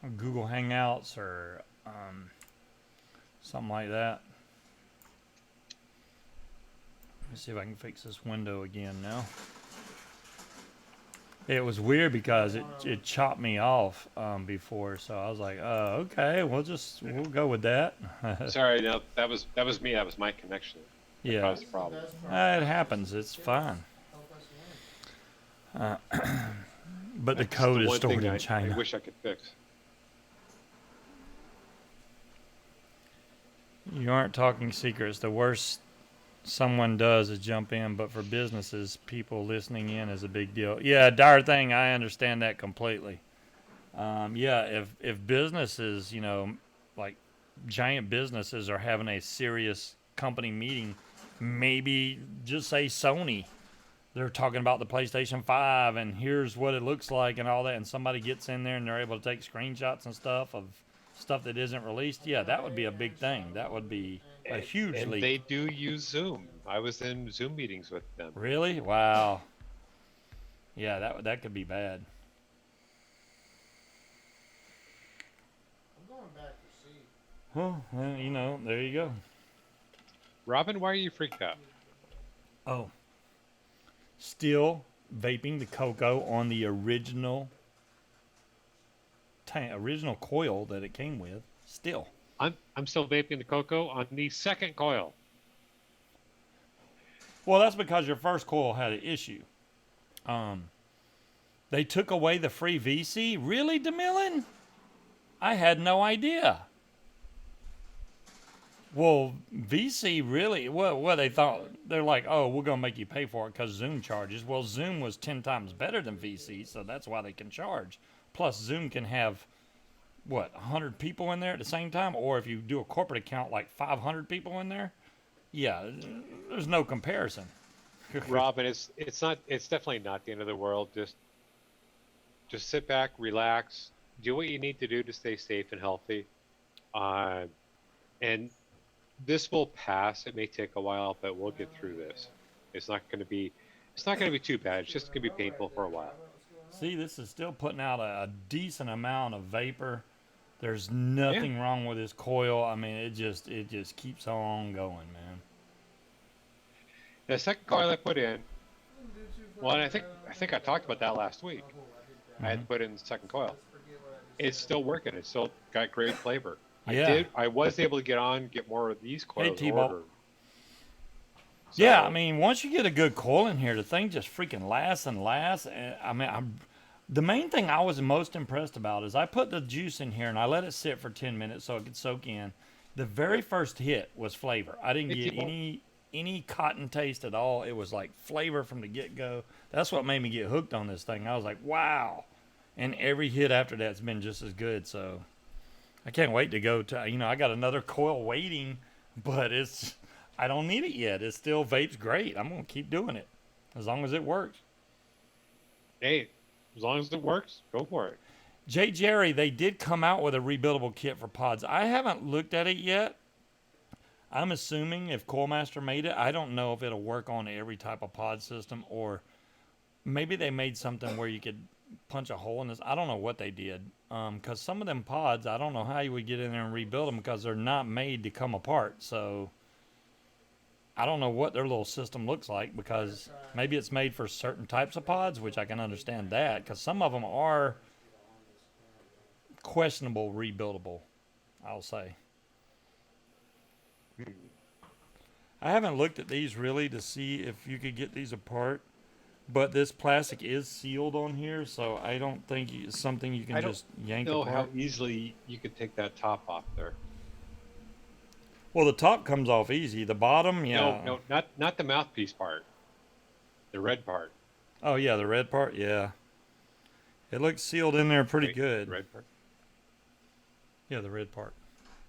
Speaker 1: Or Google Hangouts or something like that. Let's see if I can fix this window again now. It was weird because it chopped me off before, so I was like, okay, we'll go with that.
Speaker 2: Sorry, no, that was me. That was my connection. That
Speaker 1: Yeah,
Speaker 2: caused the problem.
Speaker 1: it happens. It's fine.
Speaker 4: Help us win.
Speaker 1: But the
Speaker 2: That's
Speaker 1: code is
Speaker 2: one
Speaker 1: stored
Speaker 2: thing
Speaker 1: in
Speaker 2: I
Speaker 1: China.
Speaker 2: wish I could fix.
Speaker 1: You aren't talking secrets. The worst someone does is jump in, but for businesses, people listening in is a big deal. Yeah, dire thing. I understand that completely. Yeah, if businesses, like giant businesses are having a serious company meeting, maybe just say Sony. They're talking about the PlayStation 5 and here's what it looks like and all that, and somebody gets in there and they're able to take screenshots and stuff of stuff that isn't released. Yeah, that would be a big thing. That would be a huge
Speaker 2: And
Speaker 1: leap.
Speaker 2: they do use Zoom. I was in Zoom meetings with them.
Speaker 1: Really? Wow. Yeah, that could be bad.
Speaker 4: I'm going back to C.
Speaker 1: Well, there you go.
Speaker 2: Robin, why are you freaked out?
Speaker 1: Oh. Still vaping the cocoa on the original coil that it came with. Still.
Speaker 2: I'm still vaping the cocoa on the second coil.
Speaker 1: Well, that's because your first coil had an issue. They took away the free VC? Really, DeMillan? I had no idea. Well, VC really, what they thought, they're like, oh, we're going to make you pay for it because Zoom charges. Well, Zoom was 10 times better than VC, so that's why they can charge. Plus, Zoom can have, 100 people in there at the same time? Or if you do a corporate account, like 500 people in there? Yeah, there's no comparison.
Speaker 2: Robin, it's definitely not the end of the world. Just sit back, relax, do what you need to do to stay safe and healthy. And this will pass. It may take a while, but we'll get through this. It's not going to be too bad. It's just going to be painful for a while.
Speaker 1: See, this is still putting out a decent amount of vapor. There's nothing wrong with this coil. I mean, it just keeps on going, man.
Speaker 2: The second coil I put in, well, and I think I talked about that last week. I had to put in the second coil. It's still working. It's still got great flavor.
Speaker 1: Yeah.
Speaker 2: I was able to get more of these coils
Speaker 1: T-Ball.
Speaker 2: ordered.
Speaker 1: Yeah,
Speaker 2: So-
Speaker 1: I mean, once you get a good coil in here, the thing just freaking lasts and lasts. The main thing I was most impressed about is I put the juice in here and I let it sit for 10 minutes so it could soak in. The very first hit was flavor. I didn't
Speaker 2: If
Speaker 1: get
Speaker 2: you want-
Speaker 1: any cotton taste at all. It was like flavor from the get go. That's what made me get hooked on this thing. I was like, wow. And every hit after that's been just as good. So I can't wait to go to, I got another coil waiting, but I don't need it yet. It's still vape's great. I'm going to keep doing it as long as it works.
Speaker 2: Hey, as long as it works, go for it.
Speaker 1: J. Jerry, they did come out with a rebuildable kit for pods. I haven't looked at it yet. I'm assuming if Coilmaster made it, I don't know if it'll work on every type of pod system, or maybe they made something where you could punch a hole in this. I don't know what they did. Because some of them pods, I don't know how you would get in there and rebuild them because they're not made to come apart. So I don't know what their little system looks like, because maybe it's made for certain types of pods, which I can understand that, because some of them are questionable rebuildable, I'll say. I haven't looked at these really to see if you could get these apart, but this plastic is sealed on here, so I don't think it's something you can
Speaker 2: I don't
Speaker 1: just yank
Speaker 2: know
Speaker 1: apart.
Speaker 2: how easily you could take that top off there.
Speaker 1: Well, the top comes off easy. The bottom, yeah.
Speaker 2: No, not the mouthpiece part. The red part.
Speaker 1: Oh, yeah, the red part, yeah. It looks sealed in there pretty
Speaker 2: Right,
Speaker 1: good.
Speaker 2: The red part.
Speaker 1: Yeah, the red part.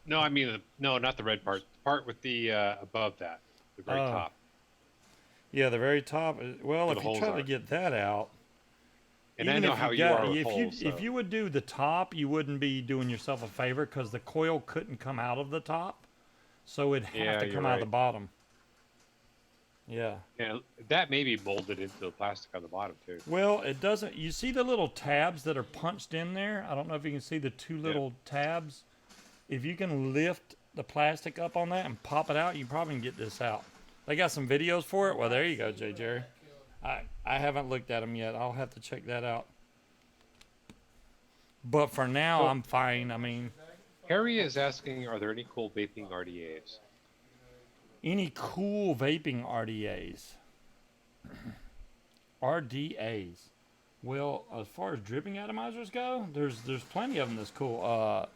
Speaker 2: No, I mean no, not the red part. The part with the above that, the very
Speaker 1: Oh.
Speaker 2: top.
Speaker 1: Yeah, the very top. Well,
Speaker 2: Where
Speaker 1: if
Speaker 2: the
Speaker 1: you
Speaker 2: holes
Speaker 1: try to
Speaker 2: are.
Speaker 1: get that out,
Speaker 2: And I
Speaker 1: even
Speaker 2: know
Speaker 1: if
Speaker 2: how
Speaker 1: you
Speaker 2: you
Speaker 1: got,
Speaker 2: are with
Speaker 1: if
Speaker 2: holes.
Speaker 1: if you would do the top, you wouldn't be doing yourself a favor, because the coil couldn't come out of the top, so it'd have
Speaker 2: Yeah,
Speaker 1: to
Speaker 2: you're
Speaker 1: come out of the
Speaker 2: right.
Speaker 1: bottom. Yeah.
Speaker 2: Yeah, that may be molded into the plastic on the bottom too.
Speaker 1: Well, it doesn't. You see the little tabs that are punched in there? I don't know if you can see the two little tabs. If you can lift the plastic up on that and pop it out, you probably can get this out. They got some videos for it. Well, there you go, J. Jerry. I haven't looked at them yet. I'll have to check that out. But for now,
Speaker 2: So-
Speaker 1: I'm fine. I mean,
Speaker 2: Harry is asking, are there any cool vaping RDAs?
Speaker 1: any cool vaping RDAs? RDAs. Well, as far as dripping atomizers go, there's plenty of them that's cool.
Speaker 4: They're on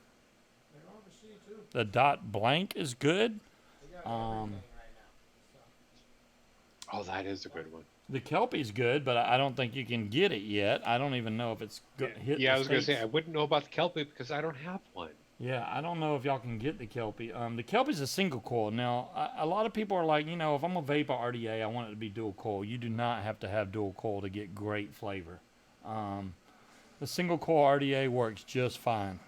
Speaker 4: the sea too.
Speaker 1: The dot blank is good.
Speaker 4: They got
Speaker 1: Um,
Speaker 4: everything right now.
Speaker 2: Oh, that is a good one.
Speaker 1: The Kelpie's good, but I don't think you can get it yet. I don't even know if it's hit.
Speaker 2: Yeah,
Speaker 1: the
Speaker 2: I was going to say,
Speaker 1: States.
Speaker 2: I wouldn't know about the Kelpie because I don't have one.
Speaker 1: Yeah, I don't know if y'all can get the Kelpie. The Kelpie's a single coil. Now, a lot of people are like, if I'm a vape RDA, I want it to be dual coil. You do not have to have dual coil to get great flavor. The single coil RDA works just fine,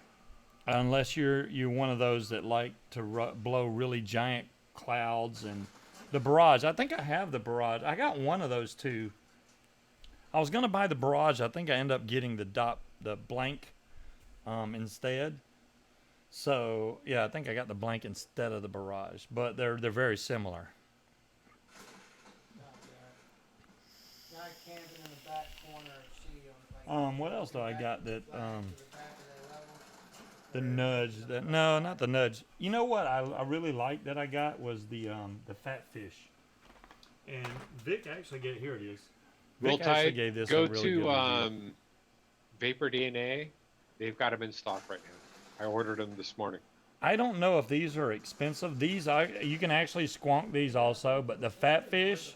Speaker 1: unless you're one of those that like to blow really giant clouds. And the Barrage, I think I have the Barrage. I got one of those too. I was gonna buy the Barrage. I think I ended up getting the blank instead. So yeah, I think I got the blank instead of the Barrage, but they're very similar.
Speaker 4: Not bad. Guy camping in the back corner of sea on like.
Speaker 1: What else do I got that
Speaker 4: to the back of their level.
Speaker 1: the nudge that no, not the nudge. You know what I really liked that I got was the fat fish. And Vic actually gave, here it is.
Speaker 2: Roll
Speaker 1: Vic actually
Speaker 2: Tide,
Speaker 1: gave this
Speaker 2: go
Speaker 1: a really good
Speaker 2: to
Speaker 1: review.
Speaker 2: Vapor DNA. They've got them in stock right now. I ordered them this morning.
Speaker 1: I don't know if these are expensive. These you can actually squonk these also, but the fat fish,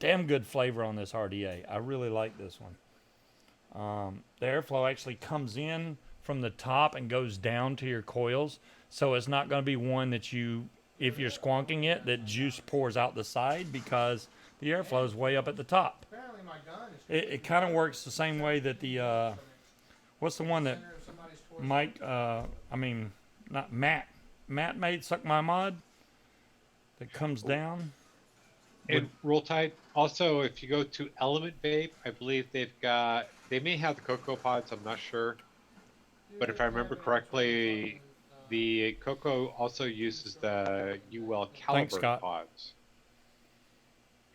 Speaker 1: damn good flavor on this RDA. I really like this one. The airflow actually comes in from the top and goes down to your coils, so it's not going to be one that if you're squonking it, that juice pours out the side, because the airflow is way up at the top.
Speaker 4: Apparently my gun is.
Speaker 1: It kind of works the same way that the what's the one that
Speaker 4: center of somebody's torso.
Speaker 1: Mike, not Matt made Suck My Mod that comes down.
Speaker 2: And Roll Tide, also, if you go to Element Vape, I believe they may have the Cocoa Pods, I'm not sure. But if I remember correctly, the Cocoa also uses the UL
Speaker 1: Thanks,
Speaker 2: Caliber
Speaker 1: Scott.
Speaker 2: pods.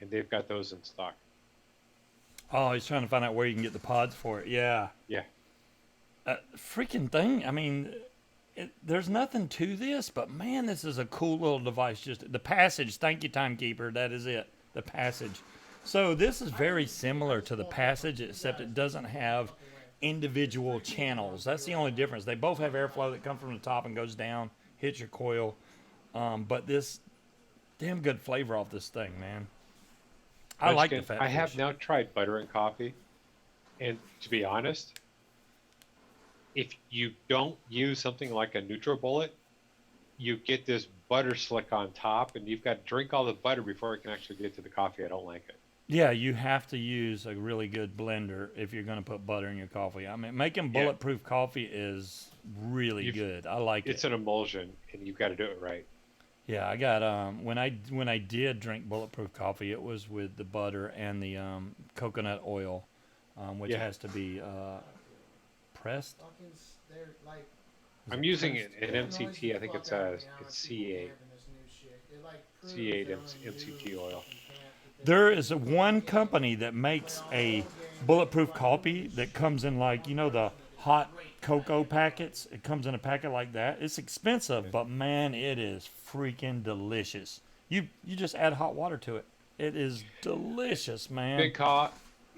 Speaker 2: And they've got those in stock.
Speaker 1: Oh, he's trying to find out where you can get the pods for it. Yeah.
Speaker 2: Yeah.
Speaker 1: Freaking thing. I mean, there's nothing to this, but man, this is a cool little device. Just the Passage. Thank you, Timekeeper. That is it. The Passage. So this is very similar to the Passage, except it doesn't have individual channels. That's the only difference. They both have airflow that comes from the top and goes down, hits your coil. But this damn good flavor off this thing, man. I like the
Speaker 2: Munchkin,
Speaker 1: fat
Speaker 2: I have
Speaker 1: fish.
Speaker 2: now tried butter and coffee, and to be honest, if you don't use something like a NutriBullet, you get this butter slick on top, and you've got to drink all the butter before it can actually get to the coffee. I don't like it.
Speaker 1: Yeah, you have to use a really good blender if you're going to put butter in your coffee. I mean, making
Speaker 2: Yeah,
Speaker 1: bulletproof coffee is really
Speaker 2: you've
Speaker 1: good. I like it.
Speaker 2: it's an emulsion, and you've got to do it right.
Speaker 1: Yeah, I got when I did drink bulletproof coffee, it was with the butter and the coconut oil, which
Speaker 2: Yeah,
Speaker 1: has to be pressed.
Speaker 4: Fucking, they're like,
Speaker 1: Is
Speaker 2: I'm
Speaker 1: it
Speaker 2: using
Speaker 1: pressed?
Speaker 2: an
Speaker 4: it annoys
Speaker 2: MCT.
Speaker 4: the
Speaker 2: I think
Speaker 4: fuck
Speaker 2: it's
Speaker 4: out of me how
Speaker 2: it's
Speaker 4: much people
Speaker 2: C8
Speaker 4: camp in this new shit. It like proves
Speaker 2: C8
Speaker 4: they're only new
Speaker 2: MCT oil.
Speaker 4: and can't that
Speaker 1: There
Speaker 4: they
Speaker 1: is
Speaker 4: fucking
Speaker 1: one
Speaker 4: get it.
Speaker 1: company that makes a bulletproof coffee that comes in like the hot cocoa packets. It comes in a packet like that. It's expensive, but man, it is freaking delicious. You just add hot water to it. It is delicious, man.
Speaker 2: Big co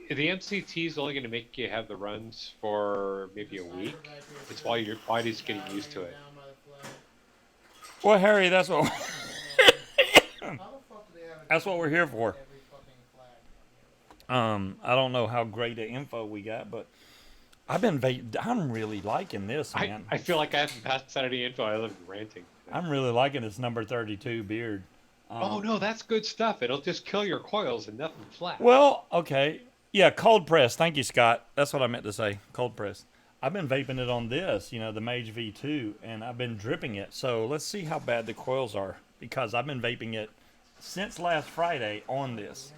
Speaker 2: The MCT is only going to make you have the runs for maybe a week. It's while your body's getting used to it.
Speaker 1: Well, Harry, that's what
Speaker 4: How the fuck do they have
Speaker 1: that's what we're here for.
Speaker 4: every fucking flag?
Speaker 1: I don't know how great the info we got, but I'm really liking this, man.
Speaker 2: I feel like I haven't passed out any info. I love ranting.
Speaker 1: I'm really liking this number 32 beard.
Speaker 2: Oh no, that's good stuff. It'll just kill your coils and nothing flat.
Speaker 1: Well, okay. Yeah, cold press. Thank you, Scott. That's what I meant to say. Cold press. I've been vaping it on this, the Mage V2, and I've been dripping it. So let's see how bad the coils are, because I've been vaping it since last Friday on this.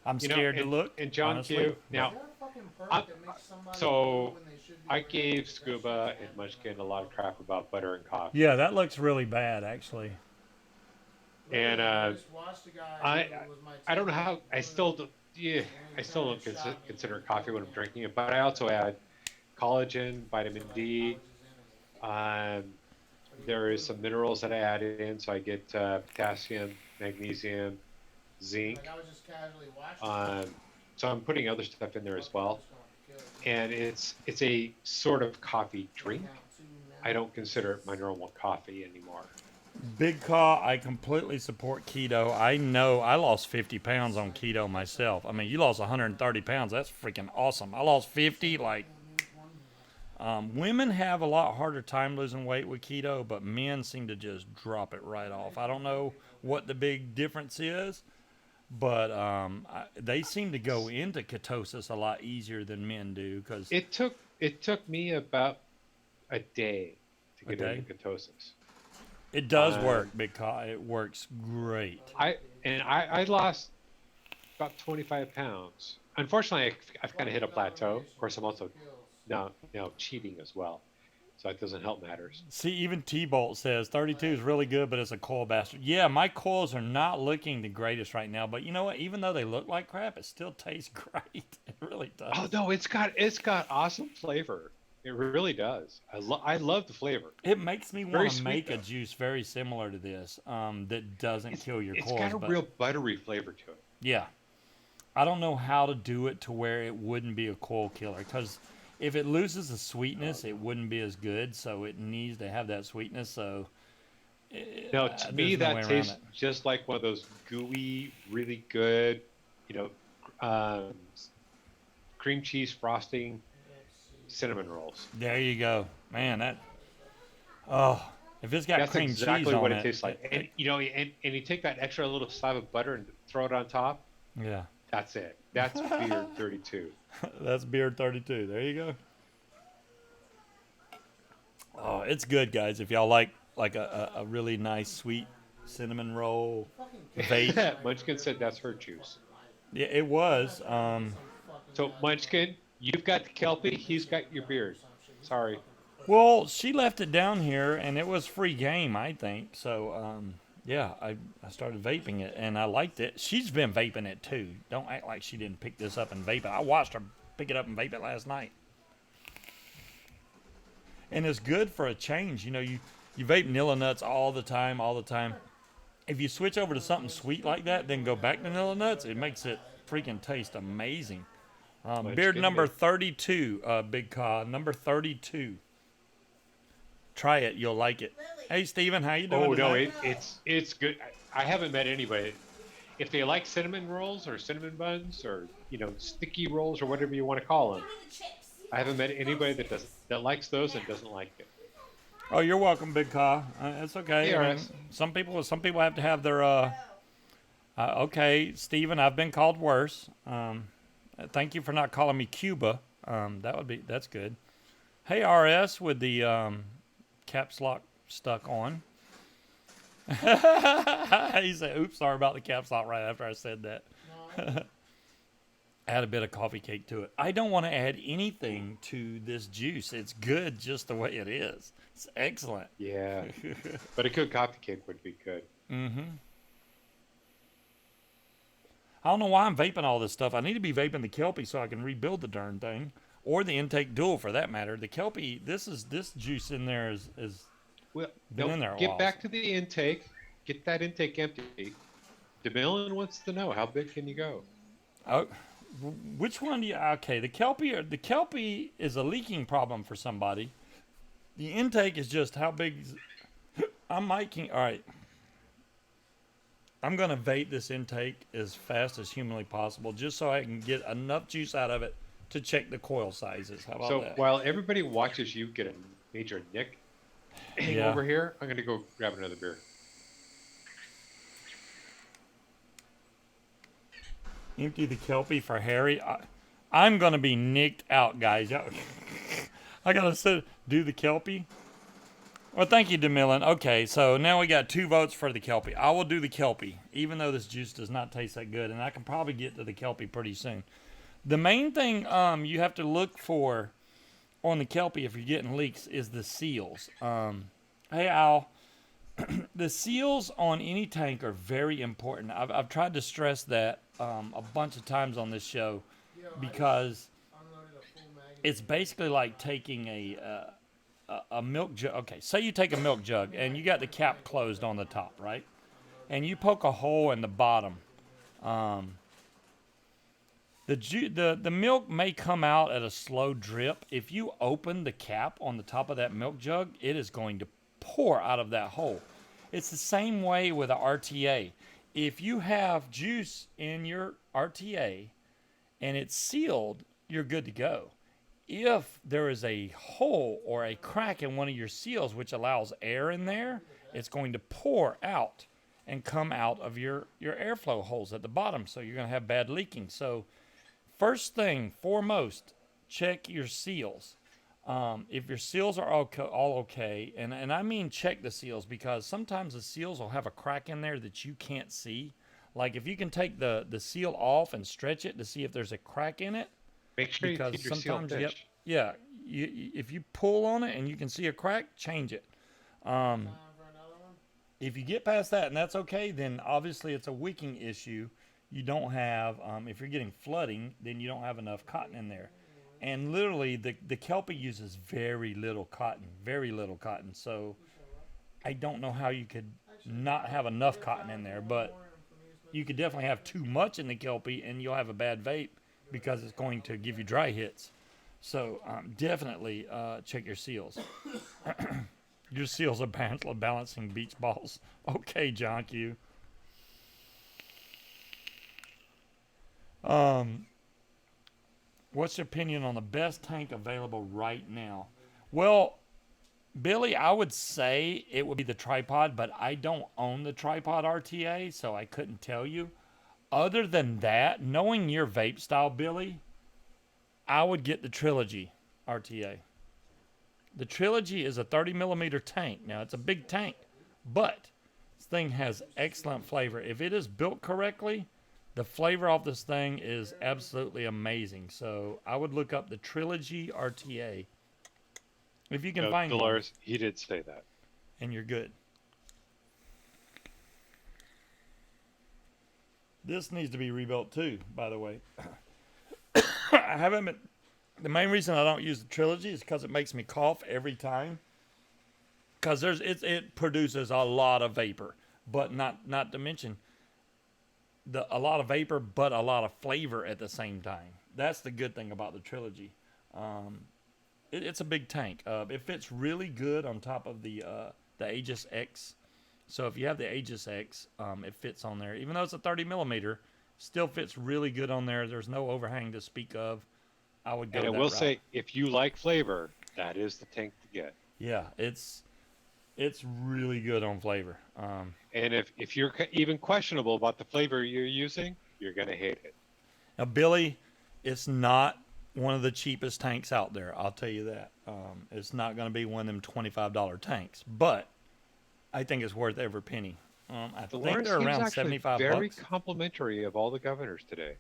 Speaker 1: I'm scared to look.
Speaker 2: And John
Speaker 1: honestly,
Speaker 2: Q.
Speaker 1: but-
Speaker 2: Now,
Speaker 4: Is there a fucking perk
Speaker 2: I'm-
Speaker 4: that makes somebody
Speaker 2: so
Speaker 4: blue when they should be
Speaker 2: I
Speaker 4: green?
Speaker 2: gave
Speaker 4: That
Speaker 2: Scuba
Speaker 4: shit
Speaker 2: and Munchkin a lot of crap about butter and coffee.
Speaker 1: Yeah, that looks really bad, actually.
Speaker 2: And
Speaker 4: I just watched a guy who was my
Speaker 2: I don't know how.
Speaker 4: teammate
Speaker 2: I still don't. Yeah, I still don't consider coffee when I'm drinking it. But I also add collagen, vitamin D. There is some minerals that I add in, so I get potassium, magnesium, zinc.
Speaker 4: Like I was just casually watching.
Speaker 2: So I'm putting other stuff in there as well.
Speaker 4: Just gonna kill it.
Speaker 2: And it's a sort of coffee drink. I don't consider it my normal coffee anymore.
Speaker 1: Big Caw, I completely support keto. I know I lost 50 pounds on keto myself. I mean, you lost 130 pounds. That's freaking awesome. I lost 50. Women have a lot harder time losing weight with keto, but men seem to just drop it right off. I don't know what the big difference is, but they seem to go into ketosis a lot easier than men do. Because
Speaker 2: It took me about a day to
Speaker 1: A
Speaker 2: get
Speaker 1: day?
Speaker 2: into ketosis.
Speaker 1: it does work, Big Caw. It works great.
Speaker 2: I lost about 25 pounds. Unfortunately, I've kind of hit a plateau. Of course, I'm also now cheating as well, so it doesn't help matters.
Speaker 1: See, even T-Bolt says 32 is really good, but it's a coil bastard. Yeah, my coils are not looking the greatest right now, but you know what? Even though they look like crap, it still tastes great. It really does.
Speaker 2: Oh no, it's got awesome flavor. It really does. I love the flavor.
Speaker 1: It makes me
Speaker 2: Very
Speaker 1: want to
Speaker 2: sweet,
Speaker 1: make a
Speaker 2: though.
Speaker 1: juice very similar to this that doesn't kill your
Speaker 2: It's
Speaker 1: coils.
Speaker 2: got a
Speaker 1: but
Speaker 2: real buttery flavor to it.
Speaker 1: yeah, I don't know how to do it to where it wouldn't be a coil killer, because if it loses the sweetness, it wouldn't be as good. So it needs to have that sweetness. So
Speaker 2: No, to me
Speaker 1: there's no way
Speaker 2: that
Speaker 1: around
Speaker 2: tastes
Speaker 1: it.
Speaker 2: just like one of those gooey, really good, um, cream cheese frosting cinnamon rolls.
Speaker 1: There you go, man. If it's got
Speaker 2: That's
Speaker 1: cream
Speaker 2: exactly
Speaker 1: cheese on
Speaker 2: what
Speaker 1: it,
Speaker 2: it tastes like. And and you take that extra little slab of butter and throw it on top.
Speaker 1: yeah,
Speaker 2: That's it. That's beer 32.
Speaker 1: that's Beard 32. There you go. Oh, it's good, guys. If y'all like a really nice sweet cinnamon roll vape,
Speaker 2: Munchkin said that's her juice.
Speaker 1: yeah, it was.
Speaker 2: So Munchkin, you've got the Kelpie, he's got your beard. Sorry.
Speaker 1: Well, she left it down here, and it was free game, I think. So, yeah, I started vaping it, and I liked it. She's been vaping it, too. Don't act like she didn't pick this up and vape it. I watched her pick it up and vape it last night. And it's good for a change. You vape Nilla Nuts all the time. If you switch over to something sweet like that, then go back to Nilla Nuts, it makes it freaking taste amazing. Beard number 32, Big Caw, number 32. Try it. You'll like it. Hey, Steven, how you doing
Speaker 2: Oh no,
Speaker 1: tonight?
Speaker 2: it's good. I haven't met anybody. If they like cinnamon rolls or cinnamon buns or sticky rolls or whatever you want to call them, I haven't met anybody that likes those and doesn't like it.
Speaker 1: Oh, you're welcome, Big Car. It's okay. I mean,
Speaker 2: ARS.
Speaker 1: some people have to have their. Okay, Steven, I've been called worse. Thank you for not calling me Cuba. That's good. Hey, RS, with the caps lock stuck on. He said, "Oops, sorry about the caps lock." Right after I said that.
Speaker 4: No,
Speaker 1: Add a bit of coffee cake to it. I don't want to add anything to this juice. It's good just the way it is. It's excellent.
Speaker 2: Yeah, but a good coffee cake would be good.
Speaker 1: Mm-hmm. I don't know why I'm vaping all this stuff. I need to be vaping the Kelpie so I can rebuild the darn thing, or the intake dual for that matter. The Kelpie, this juice in there is
Speaker 2: Well,
Speaker 1: been
Speaker 2: no,
Speaker 1: in there a
Speaker 2: get
Speaker 1: while.
Speaker 2: back to the intake. Get that intake empty. DeMillan wants to know, how big can you go?
Speaker 1: Oh, which one do you? Okay, the Kelpie is a leaking problem for somebody. The intake is just how big. I'm making. All right. I'm gonna vape this intake as fast as humanly possible, just so I can get enough juice out of it to check the coil sizes. How about
Speaker 2: So
Speaker 1: that?
Speaker 2: while everybody watches you get a major nick
Speaker 1: Yeah.
Speaker 2: over here, I'm gonna go grab another beer.
Speaker 1: Empty the Kelpie for Harry. I'm gonna be nicked out, guys. I gotta do the Kelpie. Well, thank you, DeMillan. Okay, so now we got 2 votes for the Kelpie. I will do the Kelpie, even though this juice does not taste that good, and I can probably get to the Kelpie pretty soon. The main thing you have to look for on the Kelpie if you're getting leaks is the seals. Hey, Al. The seals on any tank are very important. I've tried to stress that a bunch of times on this show because
Speaker 4: unloaded a full magazine.
Speaker 1: it's basically like taking a milk jug. Okay, say you take a milk jug and you got the cap closed on the top, right? And you poke a hole in the bottom. The milk may come out at a slow drip. If you open the cap on the top of that milk jug, it is going to pour out of that hole. It's the same way with a RTA. If you have juice in your RTA and it's sealed, you're good to go. If there is a hole or a crack in one of your seals which allows air in there, it's going to pour out and come out of your airflow holes at the bottom. So you're going to have bad leaking. So first thing, foremost, check your seals. If your seals are all okay, and I mean check the seals, because sometimes the seals will have a crack in there that you can't see. Like if you can take the seal off and stretch it to see if there's a crack in it,
Speaker 2: Make sure you
Speaker 1: because
Speaker 2: keep your seal
Speaker 1: sometimes
Speaker 2: fish.
Speaker 1: if you pull on it and you can see a crack, change it.
Speaker 4: Time for another one.
Speaker 1: If you get past that and that's okay, then obviously it's a wicking issue. You don't have, if you're getting flooding, then you don't have enough cotton in there. And literally, the Kelpie uses very little cotton. So I don't know how you could not have enough cotton in there, but you could definitely have too much in the Kelpie and you'll have a bad vape because it's going to give you dry hits. So definitely check your seals. Your seals are balancing beach balls. Okay, John Q. What's your opinion on the best tank available right now? Well, Billy, I would say it would be the tripod, but I don't own the tripod RTA, so I couldn't tell you. Other than that, knowing your vape style, Billy, I would get the Trilogy RTA. The Trilogy is a 30 millimeter tank. Now, it's a big tank, but this thing has excellent flavor. If it is built correctly, the flavor of this thing is absolutely amazing. So I would look up the Trilogy RTA if you can find one,
Speaker 2: Dolores, he did say that.
Speaker 1: and you're good. This needs to be rebuilt too, by the way. I haven't been. The main reason I don't use the Trilogy is because it makes me cough every time. Because it produces a lot of vapor, but not to mention a lot of vapor, but a lot of flavor at the same time. That's the good thing about the Trilogy. it's a big tank. It fits really good on top of the Aegis X. So if you have the Aegis X, it fits on there. Even though it's a 30 millimeter, still fits really good on there. There's no overhang to speak of. I would go
Speaker 2: And I
Speaker 1: that
Speaker 2: will
Speaker 1: route.
Speaker 2: say, if you like flavor, that is the tank to get.
Speaker 1: Yeah, it's really good on flavor.
Speaker 2: And if you're even questionable about the flavor you're using, you're gonna hate it.
Speaker 1: Now, Billy, it's not one of the cheapest tanks out there. I'll tell you that. It's not going to be one of them $25 tanks, but I think it's worth every penny. I think
Speaker 2: Lawrence,
Speaker 1: they're
Speaker 2: he was
Speaker 1: around
Speaker 2: actually
Speaker 1: 75
Speaker 2: very
Speaker 1: bucks.
Speaker 2: complimentary of all the governors today.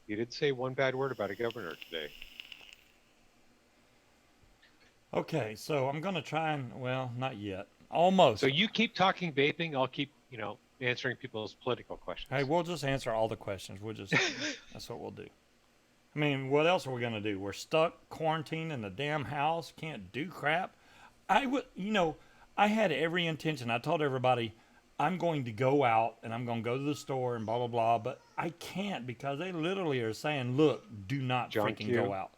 Speaker 2: He didn't say one bad word about a governor today.
Speaker 1: Okay, so I'm going to try and, well, not yet. Almost.
Speaker 2: So you keep talking vaping, I'll keep, answering people's political questions.
Speaker 1: Hey, we'll just answer all the questions. That's what we'll do. I mean, what else are we going to do? We're stuck quarantined in the damn house, can't do crap. I had every intention. I told everybody I'm going to go out and I'm going to go to the store and blah, blah, blah, but I can't because they literally are saying, look, do not
Speaker 2: John
Speaker 1: freaking
Speaker 2: Q.
Speaker 1: go out.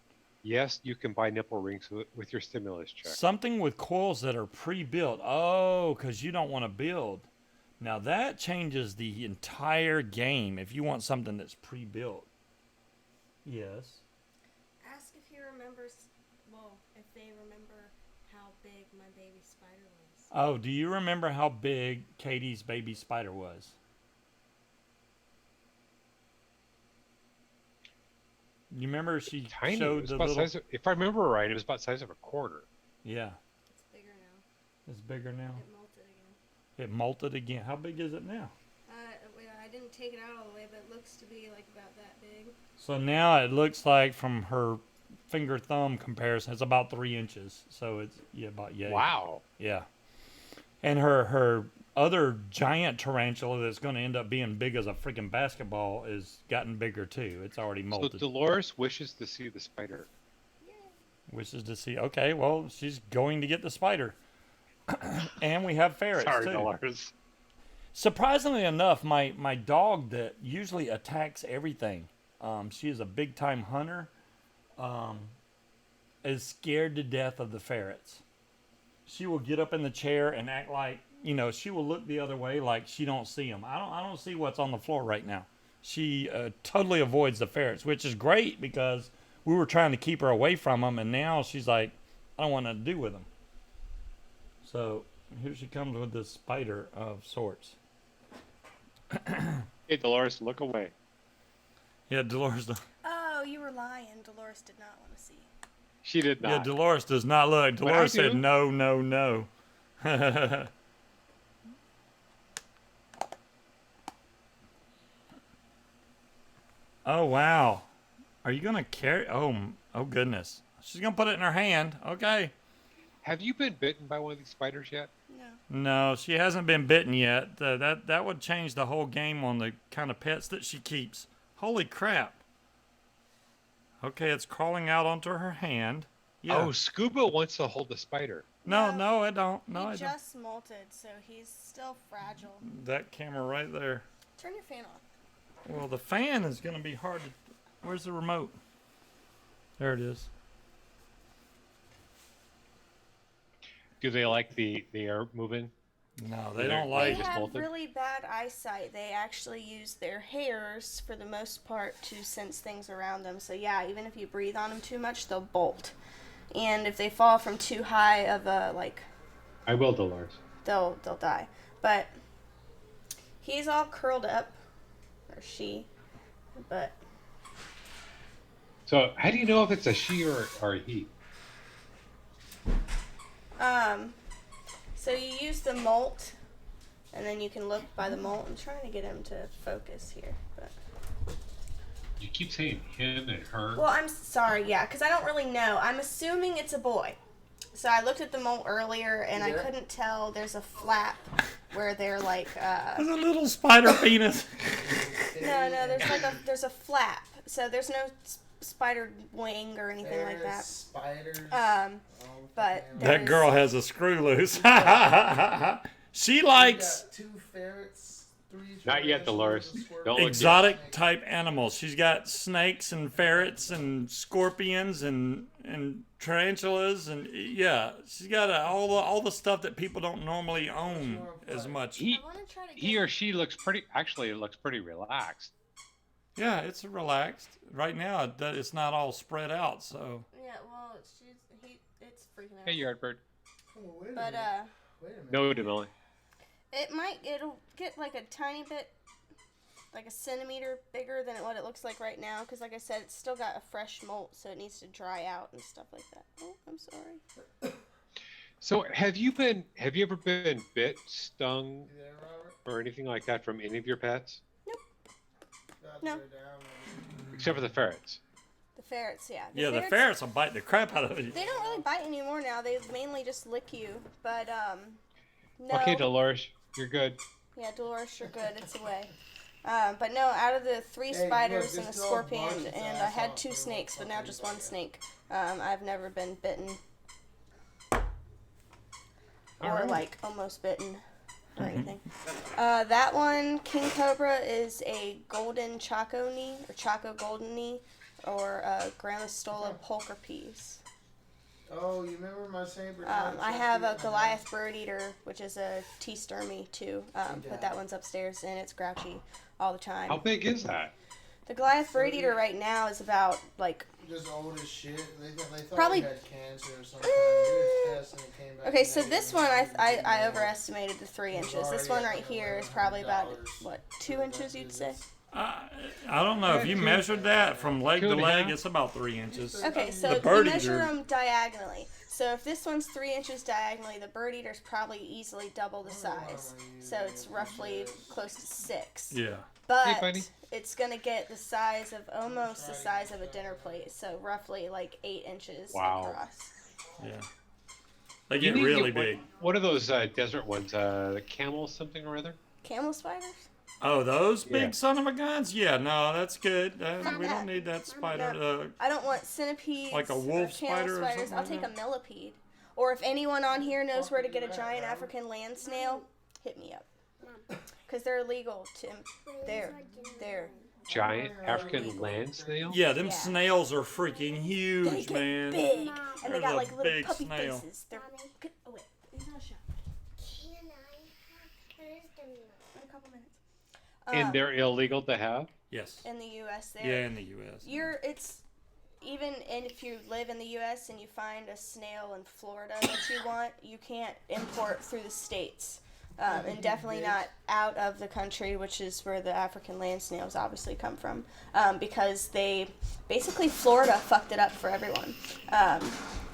Speaker 2: Yes, you can buy nipple rings with your stimulus check.
Speaker 1: Something with coils that are pre-built. Oh, because you don't want to build. Now that changes the entire game if you want something that's pre-built. Yes.
Speaker 5: Ask if he remembers, if they remember how big my baby spider was.
Speaker 1: Oh, do you remember how big Katie's baby spider was? You remember she
Speaker 2: Tiny. It
Speaker 1: showed
Speaker 2: was
Speaker 1: the
Speaker 2: about
Speaker 1: little...
Speaker 2: if I remember right, it was about the size of a quarter.
Speaker 1: Yeah.
Speaker 5: It's bigger now.
Speaker 1: It's bigger now.
Speaker 5: It molted again.
Speaker 1: It molted again. How big is it now?
Speaker 5: I didn't take it out all the way, but it looks to be like about that big.
Speaker 1: So now it looks like from her finger thumb comparison, it's about 3 inches. So it's about yay.
Speaker 2: Wow.
Speaker 1: Yeah. And her other giant tarantula that's going to end up being big as a freaking basketball is gotten bigger too. It's already
Speaker 2: So
Speaker 1: molted.
Speaker 2: Dolores wishes to see the spider.
Speaker 1: Wishes to see. Okay, well, she's going to get the spider. And we have ferrets
Speaker 2: Sorry,
Speaker 1: too.
Speaker 2: Dolores.
Speaker 1: Surprisingly enough, my dog that usually attacks everything, she is a big time hunter, is scared to death of the ferrets. She will get up in the chair and act like, she will look the other way like she don't see them. I don't see what's on the floor right now. She totally avoids the ferrets, which is great because we were trying to keep her away from them, and now she's like, I don't want nothing to do with them. So here she comes with this spider of sorts.
Speaker 2: Hey, Dolores, look away.
Speaker 1: Yeah, Dolores.
Speaker 5: Oh, you were lying. Dolores did not want to see.
Speaker 2: She did not.
Speaker 1: Yeah, Dolores does not look.
Speaker 2: But I
Speaker 1: Dolores said
Speaker 2: do.
Speaker 1: no, no, no. Oh wow, are you gonna carry? Oh goodness, she's gonna put it in her hand. Okay.
Speaker 2: Have you been bitten by one of these spiders yet?
Speaker 5: No.
Speaker 1: No, she hasn't been bitten yet. That would change the whole game on the kind of pets that she keeps. Holy crap. Okay, it's crawling out onto her hand. Yeah.
Speaker 2: Oh, Scuba wants to hold the spider.
Speaker 1: No, I don't. No, I
Speaker 5: He
Speaker 1: don't.
Speaker 5: just molted, so he's still fragile.
Speaker 1: That camera right there.
Speaker 5: Turn your fan on.
Speaker 1: Well, the fan is going to be hard to... Where's the remote? There it is.
Speaker 2: Do they like the air moving?
Speaker 1: No, they
Speaker 2: They-
Speaker 1: don't
Speaker 5: They
Speaker 1: like
Speaker 2: just
Speaker 1: it.
Speaker 5: have
Speaker 2: molted?
Speaker 5: really bad eyesight. They actually use their hairs for the most part to sense things around them. So yeah, even if you breathe on them too much, they'll bolt. And if they fall from too high of a
Speaker 2: I will, Dolores.
Speaker 5: they'll die. But he's all curled up, or she. But
Speaker 2: So, how do you know if it's a she or a he?
Speaker 5: so you use the molt, and then you can look by the molt. I'm trying to get him to focus here, but.
Speaker 2: You keep saying him and her.
Speaker 5: Well, I'm sorry, yeah, because I don't really know. I'm assuming it's a boy. So I looked at the molt earlier, and I
Speaker 4: Yeah.
Speaker 5: couldn't tell. There's a flap where they're like,
Speaker 1: There's a little spider penis.
Speaker 5: no, there's a flap. So there's no spider wing or anything like that.
Speaker 4: Spiders.
Speaker 5: But
Speaker 1: That girl has a screw loose. She
Speaker 4: We
Speaker 1: likes...
Speaker 4: got 2 ferrets,
Speaker 2: Not yet, Dolores. Don't look yet.
Speaker 1: Exotic type animals. She's got snakes and ferrets and scorpions and tarantulas and yeah, she's got all the stuff that people don't normally own as much.
Speaker 2: He,
Speaker 5: I want to try to
Speaker 2: he or she looks pretty. Actually, it looks pretty relaxed.
Speaker 1: Yeah, it's relaxed. Right now, it's not all spread out, so.
Speaker 5: Yeah, well, it's freaking out.
Speaker 2: Hey, Yardbird.
Speaker 4: Oh, wait a
Speaker 5: But
Speaker 4: minute. Wait a minute.
Speaker 2: No, Demilly.
Speaker 5: it'll get like a tiny bit, like a centimeter bigger than what it looks like right now. Because like I said, it's still got a fresh molt, so it needs to dry out and stuff like that. Oh, I'm sorry.
Speaker 2: So, have you ever been bit, stung,
Speaker 4: You there, Robert?
Speaker 2: or anything like that from any of your pets,
Speaker 4: Got
Speaker 5: No.
Speaker 4: to go down.
Speaker 2: except for the ferrets?
Speaker 5: The ferrets, yeah.
Speaker 1: The ferrets will bite the crap out of you.
Speaker 5: They don't really bite anymore now. They mainly just lick you. But no.
Speaker 2: Okay, Dolores, you're good.
Speaker 5: Yeah, Dolores, you're good. It's away. But no, out of the 3
Speaker 4: Hey,
Speaker 5: spiders
Speaker 4: look,
Speaker 5: and a
Speaker 4: this dog
Speaker 5: scorpion,
Speaker 4: barks its
Speaker 5: and I
Speaker 4: ass
Speaker 5: had
Speaker 4: off,
Speaker 5: 2
Speaker 4: so
Speaker 5: snakes, but now
Speaker 4: fucking
Speaker 5: just 1
Speaker 4: bite.
Speaker 5: snake. I've never been bitten. Or
Speaker 2: Alright.
Speaker 5: like almost bitten or anything. That one, King Cobra, is a golden choco knee or choco golden knee or Granistola pulcher piece.
Speaker 4: Oh, you remember my saber?
Speaker 5: I have a Goliath bird eater, which is a T sturmy too. But that one's upstairs and it's grouchy all the time.
Speaker 2: How big is that?
Speaker 5: The Goliath bird eater right now is about like.
Speaker 4: Just old as shit. They thought
Speaker 5: Probably-
Speaker 4: he had cancer or something. He was testing, it came back
Speaker 5: Okay, so
Speaker 4: negative,
Speaker 5: this
Speaker 4: and
Speaker 5: one
Speaker 4: he
Speaker 5: I
Speaker 4: didn't know.
Speaker 5: overestimated the 3 inches. This one right here is probably about what 2 inches you'd say.
Speaker 1: I don't know if you measured that from leg to
Speaker 2: 2.5.
Speaker 1: leg. It's about 3 inches.
Speaker 5: Okay, so
Speaker 1: The
Speaker 5: you
Speaker 1: bird
Speaker 5: measure
Speaker 1: eater-
Speaker 5: them diagonally. So if this one's 3 inches diagonally, the bird eater's probably easily double the size. So it's roughly close to 6.
Speaker 1: Yeah.
Speaker 5: But
Speaker 2: buddy.
Speaker 5: it's gonna get the size of almost the size of a dinner plate. So roughly like 8 inches
Speaker 2: Wow.
Speaker 5: across.
Speaker 1: Yeah. They
Speaker 2: You
Speaker 1: get
Speaker 2: need to
Speaker 1: really
Speaker 2: get
Speaker 1: big.
Speaker 2: What are those desert ones? The camel something or other?
Speaker 5: Camel spiders?
Speaker 1: Oh, those big
Speaker 2: Yeah.
Speaker 1: son of a guns? Yeah, no, that's good.
Speaker 5: Not
Speaker 1: We
Speaker 5: that.
Speaker 1: don't need that spider.
Speaker 5: I don't want centipedes.
Speaker 1: Like a
Speaker 5: or
Speaker 1: wolf
Speaker 5: camel
Speaker 1: spider or
Speaker 5: spiders.
Speaker 1: something
Speaker 5: I'll
Speaker 1: like
Speaker 5: take
Speaker 1: that?
Speaker 5: a millipede. Or if anyone on here knows where to get a giant African land snail, hit me up. Because they're illegal to. They're.
Speaker 2: Giant African land snail?
Speaker 1: Yeah, them
Speaker 5: Yeah.
Speaker 1: snails are freaking
Speaker 5: They
Speaker 1: huge,
Speaker 5: get
Speaker 1: man.
Speaker 5: big, and they
Speaker 1: There's
Speaker 5: got
Speaker 1: a
Speaker 5: like little
Speaker 1: big
Speaker 5: puppy
Speaker 1: snail.
Speaker 5: faces. They're. Oh wait, he's not shot.
Speaker 3: Can I have first or not?
Speaker 5: In a couple minutes.
Speaker 2: And they're illegal to have?
Speaker 1: Yes.
Speaker 5: in the U.S. There.
Speaker 1: Yeah, in the U.S.
Speaker 5: It's even and if you live in the U.S. and you find a snail in Florida that you want, you can't import through the states, and definitely not out of the country, which is where the African land snails obviously come from, because they basically Florida fucked it up for everyone.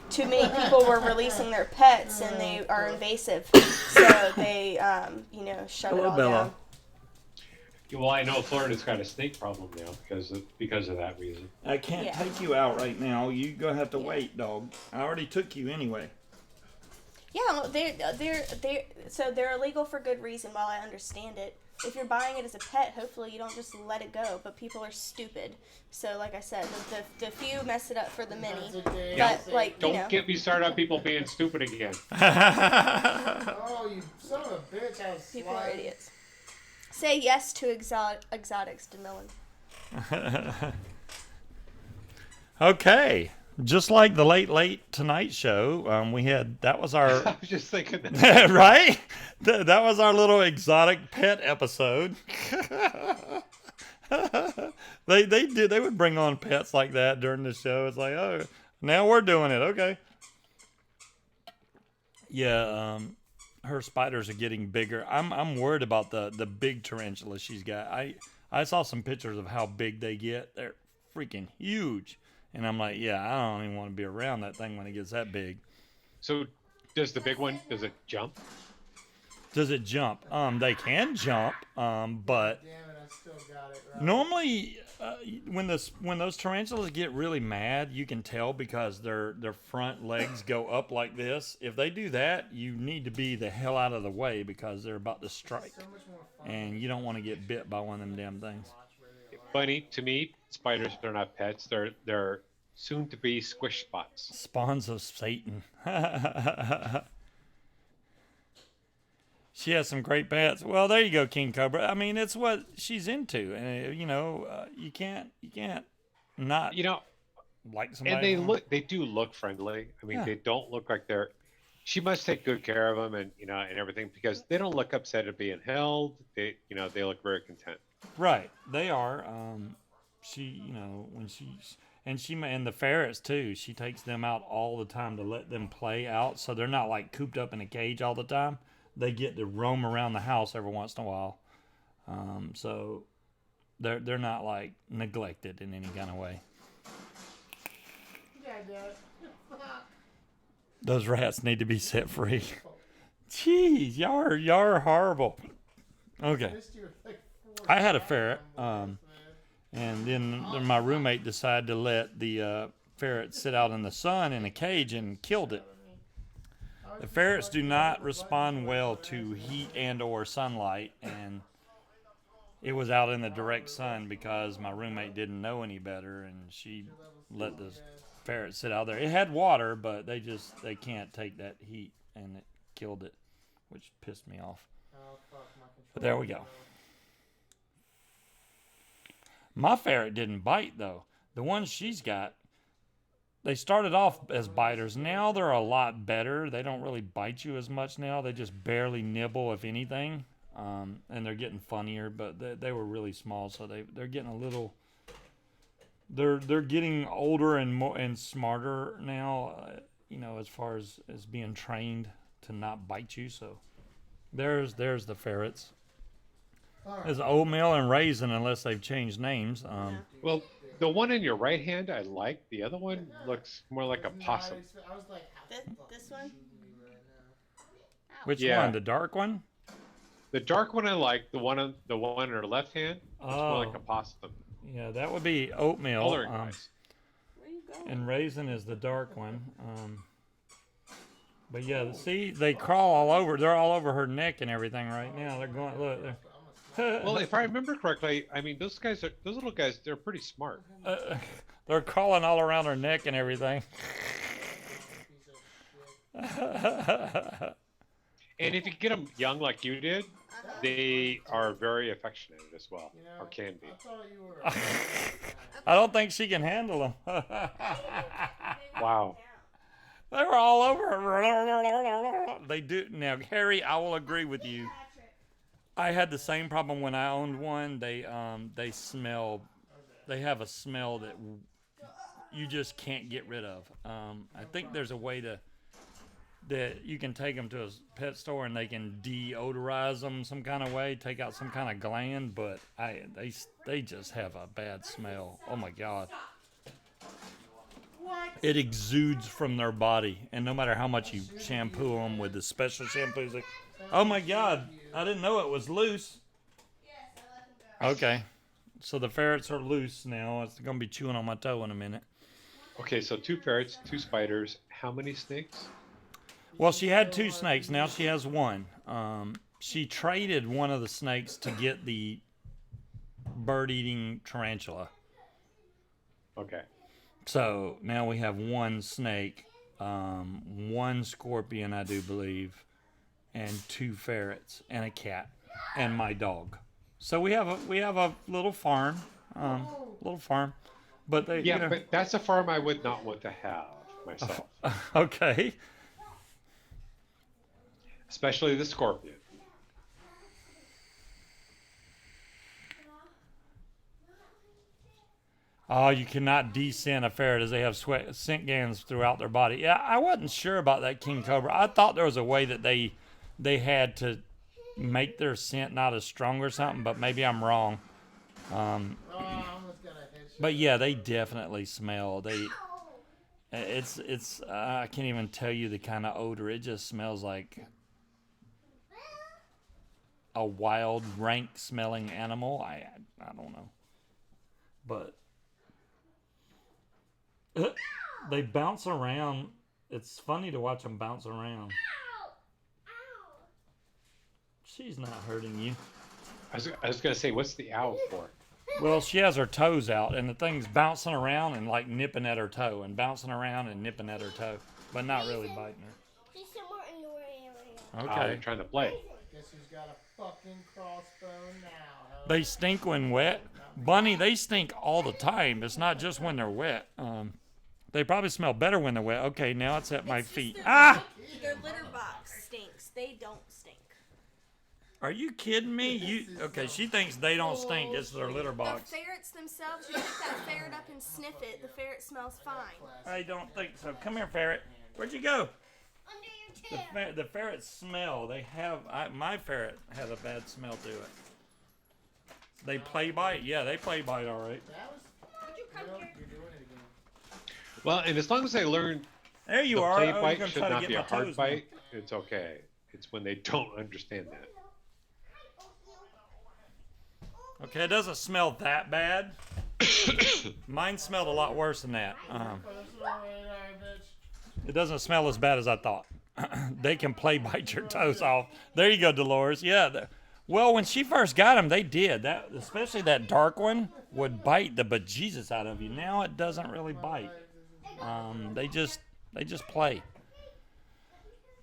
Speaker 5: Too many people were releasing their pets and they are invasive, so they shut it
Speaker 1: Hello,
Speaker 5: all
Speaker 1: Bella.
Speaker 5: down.
Speaker 2: Well, I know Florida's got a snake problem now because of that reason.
Speaker 1: I can't
Speaker 5: Yeah.
Speaker 1: take you out right now. You're going to have to wait, dog. I already took you anyway.
Speaker 5: Yeah, well, they're illegal for good reason. While I understand it, if you're buying it as a pet, hopefully you don't just let it go. But people are stupid. So, like I said, the few mess it up for the many. But like
Speaker 2: Don't get me started on people being stupid again.
Speaker 4: Oh, you son of a bitch! I was
Speaker 5: people are
Speaker 4: sliding.
Speaker 5: idiots. Say yes to exotics, DeMillan.
Speaker 1: Okay. Just like the Late Tonight Show, we had, that was our,
Speaker 2: I was just thinking that.
Speaker 1: right? That was our little exotic pet episode. They would bring on pets like that during the show. It's like, oh, now we're doing it. Okay. Yeah, her spiders are getting bigger. I'm worried about the big tarantula she's got. I saw some pictures of how big they get. They're freaking huge. And I'm like, yeah, I don't even want to be around that thing when it gets that big.
Speaker 2: So, does the big one, does it jump?
Speaker 1: Does it jump? They can jump, but
Speaker 4: Damn it! I still got it. Right.
Speaker 1: normally when those tarantulas get really mad, you can tell because their front legs go up like this. If they do that, you need to be the hell out of the way because they're about to strike,
Speaker 4: So much more fun.
Speaker 1: and you don't want to get bit by one of them damn things.
Speaker 2: Funny, to me, spiders are not pets. They're soon-to-be squish spots.
Speaker 1: Spawns of Satan. She has some great pets. Well, there you go, King Cobra. I mean, it's what she's into, and you can't not
Speaker 2: You know,
Speaker 1: like
Speaker 2: and
Speaker 1: somebody.
Speaker 2: they do look friendly. I mean,
Speaker 1: Yeah.
Speaker 2: they don't look like they're. She must take good care of them, and and everything, because they don't look upset at being held. They look very content.
Speaker 1: Right, they are. She, when and the ferrets too. She takes them out all the time to let them play out, so they're not like cooped up in a cage all the time. They get to roam around the house every once in a while. So they're not like neglected in any kind of way.
Speaker 4: Yeah, Dad.
Speaker 1: Those rats need to be set free. Jeez, y'all are horrible. Okay.
Speaker 4: Missed you like 4
Speaker 1: I had a ferret,
Speaker 4: times,
Speaker 1: and then my roommate decided to let the ferret sit out in the sun in a cage and killed it.
Speaker 4: man.
Speaker 1: The ferrets do not respond well to heat and or sunlight, and it was out in the direct sun because my roommate didn't know any better, and she let the ferret sit out there. It had water, but they can't take that heat, and it killed it, which pissed me off.
Speaker 4: Oh, fuck, my
Speaker 1: But there we go. My ferret didn't bite though. The ones she's got, they started off as biters. Now they're a lot better. They don't really bite you as much now. They just barely nibble, if anything. And they're getting funnier, but they were really small, so they're getting a little. They're getting older and more and smarter now. As far as being trained to not bite you. So there's the ferrets. There's oatmeal and raisin, unless they've changed names.
Speaker 2: Well, the one in your right hand, I like. The other one looks more like a possum.
Speaker 4: I was like, how
Speaker 5: This one?
Speaker 1: Which
Speaker 2: Yeah.
Speaker 1: one? The dark one?
Speaker 2: The dark one I like. The one on her left hand looks more like a possum.
Speaker 1: Yeah, that would be oatmeal.
Speaker 2: Coloring wise.
Speaker 5: Where you going?
Speaker 1: And raisin is the dark one. But yeah, see, they crawl all over. They're all over her neck and everything right now. They're going. Look.
Speaker 2: Well, if I remember correctly, I mean those little guys, they're pretty smart.
Speaker 1: They're crawling all around her neck and everything.
Speaker 2: And if you get them young like you did, they are very affectionate as well, or can be.
Speaker 4: I thought you were.
Speaker 1: I don't think she can handle them.
Speaker 2: Wow.
Speaker 1: They were all over her. They do now, Harry. I will agree with you. I had the same problem when I owned one. They smell. They have a smell that you just can't get rid of. I think there's a way that you can take them to a pet store and they can deodorize them some kind of way, take out some kind of gland. But they just have a bad smell. Oh my God. It exudes from their body, and no matter how much you shampoo them with the special shampoos, like, oh my God, I didn't know it was loose. Okay, so the ferrets are loose now. It's gonna be chewing on my toe in a minute.
Speaker 2: Okay, so 2 ferrets, 2 spiders. How many snakes?
Speaker 1: Well, she had 2 snakes. Now she has 1. She traded one of the snakes to get the bird-eating tarantula.
Speaker 2: Okay.
Speaker 1: So now we have 1 snake, 1 scorpion, I do believe, and 2 ferrets and a cat and my dog. So we have a little farm, but they
Speaker 2: Yeah, but that's a farm I would not want to have myself,
Speaker 1: okay.
Speaker 2: especially the scorpion.
Speaker 1: Oh, you cannot descent a ferret as they have scent glands throughout their body. Yeah, I wasn't sure about that king cobra. I thought there was a way that they had to make their scent not as strong or something, but maybe I'm wrong.
Speaker 4: Oh, I almost got a headshot.
Speaker 1: But yeah, they definitely smell. It's I can't even tell you the kind of odor. It just smells like a wild, rank smelling animal. I don't know, but they bounce around. It's funny to watch them bounce around. She's not hurting you.
Speaker 2: I was gonna say, what's the owl for?
Speaker 1: Well, she has her toes out, and the thing's bouncing around and like nipping at her toe, and bouncing around and nipping at her toe, but not really biting her.
Speaker 3: She's somewhere in your area.
Speaker 2: They're
Speaker 1: Okay.
Speaker 2: trying to play.
Speaker 4: Guess who's got a fucking crossbow now? Huh?
Speaker 1: They stink when wet. Bunny, they stink all the time. It's not just when they're wet. They probably smell better when they're wet. Okay, now it's at my
Speaker 5: It's just
Speaker 1: feet.
Speaker 5: their
Speaker 1: Ah!
Speaker 5: Their litter box stinks. They don't stink.
Speaker 1: Are you kidding me? Okay, she thinks they don't stink. It's their litter
Speaker 5: The
Speaker 1: box.
Speaker 5: ferrets themselves, you pick that ferret up and sniff it. The ferret smells fine.
Speaker 1: I don't think so. Come here, ferret. Where'd you go?
Speaker 3: Under your tail.
Speaker 1: The ferrets smell. They have. My ferret has a bad smell to it. They play bite. Yeah, they play bite all right.
Speaker 4: That was.
Speaker 5: Would you come
Speaker 4: Well,
Speaker 5: here?
Speaker 4: you're doing it again.
Speaker 2: Well, and as long as they learn
Speaker 1: There you
Speaker 2: the
Speaker 1: are.
Speaker 2: play
Speaker 1: Oh, you're
Speaker 2: bite
Speaker 1: gonna
Speaker 2: should
Speaker 1: try to
Speaker 2: not
Speaker 1: get
Speaker 2: be
Speaker 1: my
Speaker 2: a hard
Speaker 1: toes now.
Speaker 2: bite, it's okay. It's when they don't understand that.
Speaker 1: Okay, it doesn't smell that bad. Mine smelled a lot worse than that. It doesn't smell as bad as I thought. They can play bite your toes off. There you go, Dolores. Yeah. Well, when she first got them, they did that. Especially that dark one would bite the bejesus out of you. Now it doesn't really bite. They just play.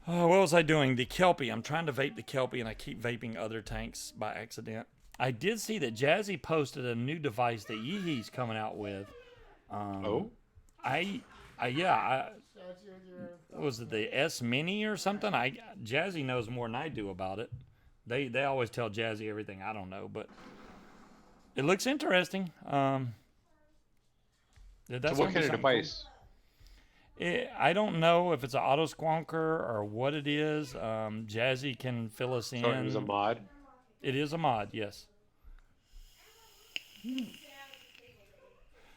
Speaker 1: Oh, what was I doing? The Kelpie. I'm trying to vape the Kelpie, and I keep vaping other tanks by accident. I did see that Jazzy posted a new device that Yeehee's coming out with.
Speaker 2: Oh?
Speaker 1: Was it the S Mini or something? Jazzy knows more than I do about it. They always tell Jazzy everything I don't know, but it looks interesting.
Speaker 2: So what kind of device?
Speaker 1: I don't know if it's an auto squonker or what it is. Jazzy can fill us in.
Speaker 2: So it was a mod?
Speaker 1: It is a mod, yes.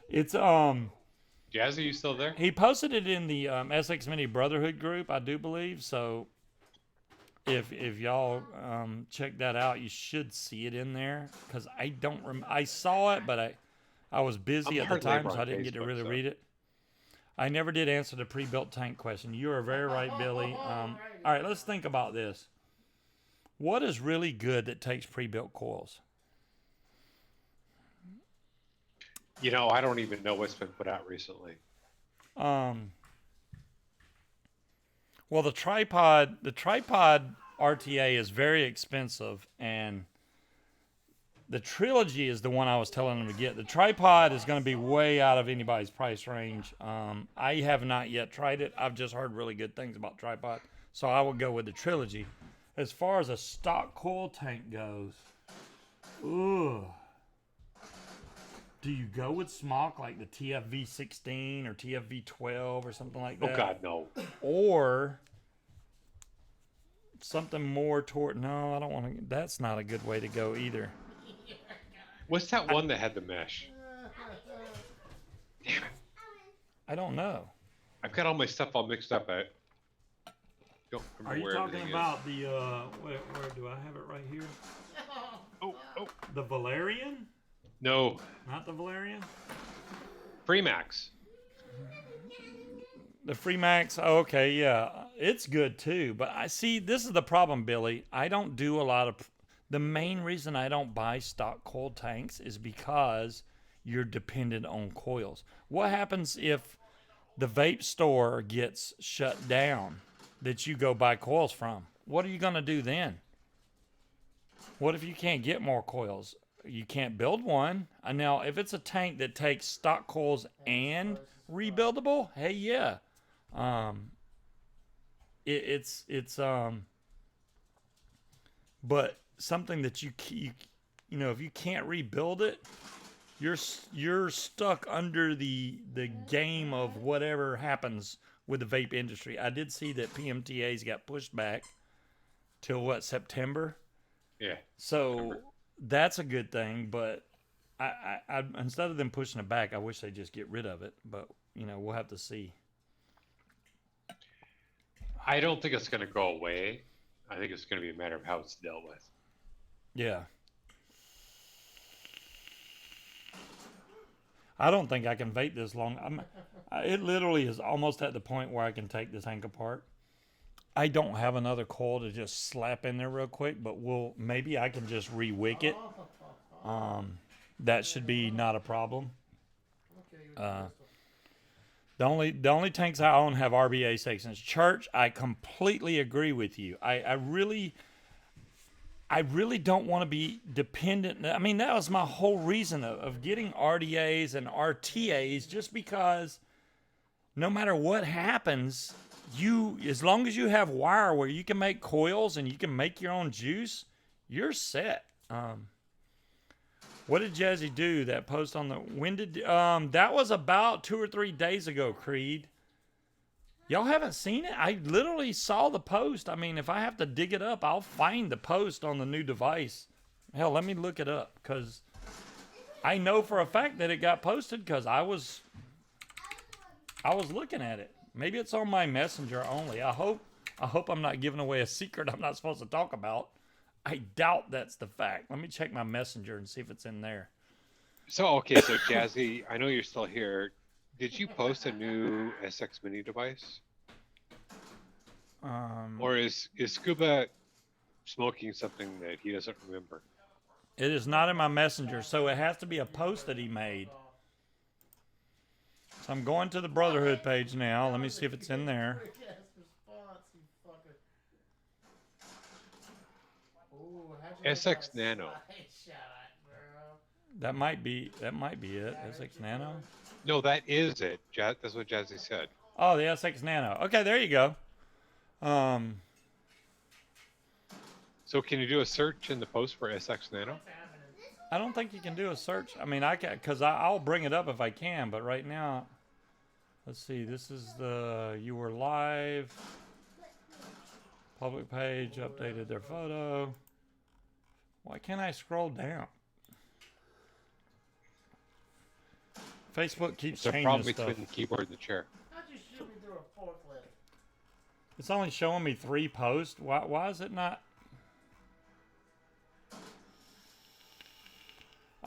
Speaker 1: It's
Speaker 2: Jazzy, you still there?
Speaker 1: he posted it in the SX Mini Brotherhood group, I do believe. So if y'all check that out, you should see it in there because I don't I saw it, but I was busy
Speaker 2: I'm
Speaker 1: at the
Speaker 2: hardly
Speaker 1: time,
Speaker 2: ever
Speaker 1: so I
Speaker 2: on
Speaker 1: didn't get to
Speaker 2: Facebook,
Speaker 1: really
Speaker 2: so.
Speaker 1: read it. I never did answer the pre-built tank question. You are very right, Billy. All right, let's think about this. What is really good that takes pre-built coils?
Speaker 2: You know, I don't even know what's been put out recently.
Speaker 1: Well, the tripod RTA is very expensive, and the Trilogy is the one I was telling them to get. The tripod is going to be way out of anybody's price range. I have not yet tried it. I've just heard really good things about tripod, so I would go with the Trilogy. As far as a stock coil tank goes, ooh. Do you go with smock like the TFV16 or TFV12 or something like that?
Speaker 2: Oh God, no.
Speaker 1: Or something more toward, no, I don't want to, that's not a good way to go either.
Speaker 2: What's that one that had the mesh? Damn it.
Speaker 1: I don't know.
Speaker 2: I've got all my stuff all mixed up. I don't remember
Speaker 1: Are you
Speaker 2: where
Speaker 1: talking
Speaker 2: everything
Speaker 1: about the, where do I have it right here?
Speaker 2: is. Oh,
Speaker 1: The Valerian?
Speaker 2: no.
Speaker 1: Not the Valerian?
Speaker 2: Freemax.
Speaker 1: The Freemax, oh, okay, yeah. It's good too, but I see, this is the problem, Billy. I don't do a lot of, the main reason I don't buy stock coil tanks is because you're dependent on coils. What happens if the vape store gets shut down that you go buy coils from? What are you going to do then? What if you can't get more coils? You can't build one. Now, if it's a tank that takes stock coils and rebuildable, hey, yeah. But something that you know, if you can't rebuild it, you're stuck under the game of whatever happens with the vape industry. I did see that PMTA's got pushed back till what, September?
Speaker 2: Yeah.
Speaker 1: So
Speaker 2: September.
Speaker 1: that's a good thing, but I instead of them pushing it back, I wish they'd just get rid of it. But you know, we'll have to see.
Speaker 2: I don't think it's going to go away. I think it's going to be a matter of how it's dealt with.
Speaker 1: Yeah. I don't think I can vape this long. It literally is almost at the point where I can take this tank apart. I don't have another coil to just slap in there real quick, but maybe I can just re-wick it. That should be not a problem. The only tanks I own have RBA sections. Church, I completely agree with you. I really, I really don't want to be dependent. I mean, that was my whole reason of getting RDAs and RTAs, just because no matter what happens, as long as you have wire where you can make coils and you can make your own juice, you're set. What did Jazzy do? That post on the that was about 2 or 3 days ago, Creed. Y'all haven't seen it? I literally saw the post. I mean, if I have to dig it up, I'll find the post on the new device. Hell, let me look it up, because I know for a fact that it got posted, because I was looking at it. Maybe it's on my messenger only. I hope I'm not giving away a secret I'm not supposed to talk about. I doubt that's the fact. Let me check my messenger and see if it's in there.
Speaker 2: So, okay, so Jazzy, I know you're still here. Did you post a new SX Mini device? Or is Scuba smoking something that he doesn't remember?
Speaker 1: It is not in my messenger, so it has to be a post that he made. So I'm going to the Brotherhood page now. Let me see if it's in there.
Speaker 2: SX Nano.
Speaker 1: That might be it. SX Nano.
Speaker 2: No, that is it. That's what Jazzy said.
Speaker 1: Oh, the SX Nano. Okay, there you go.
Speaker 2: So can you do a search in the post for SX Nano?
Speaker 1: I don't think you can do a search. I mean, I can, because I'll bring it up if I can. But right now, let's see. This is the You Were Live public page. Updated their photo. Why can't I scroll down? Facebook keeps
Speaker 2: It's a
Speaker 1: changing
Speaker 2: problem
Speaker 1: stuff.
Speaker 2: between the keyboard and the chair.
Speaker 4: How'd you shoot me through a forklift?
Speaker 1: It's only showing me 3 posts. Why is it not?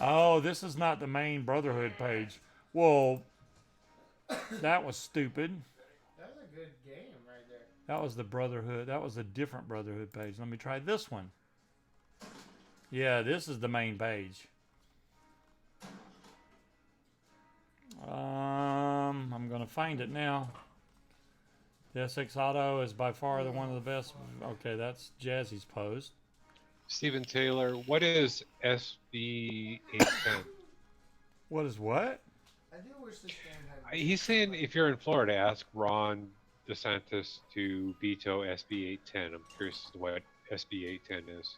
Speaker 1: Oh, this is not the main Brotherhood page. Well, that was stupid.
Speaker 4: That was a good game right there.
Speaker 1: That was the Brotherhood. That was a different Brotherhood page. Let me try this one. Yeah, this is the main page. I'm gonna find it now. The SX Auto is by far one of the best. Okay, that's Jazzy's post.
Speaker 2: Stephen Taylor, what is SB810?
Speaker 1: What is what?
Speaker 4: I do wish this game had.
Speaker 2: He's saying if you're in Florida, ask Ron DeSantis to veto SB810. I'm curious as to what SB810 is.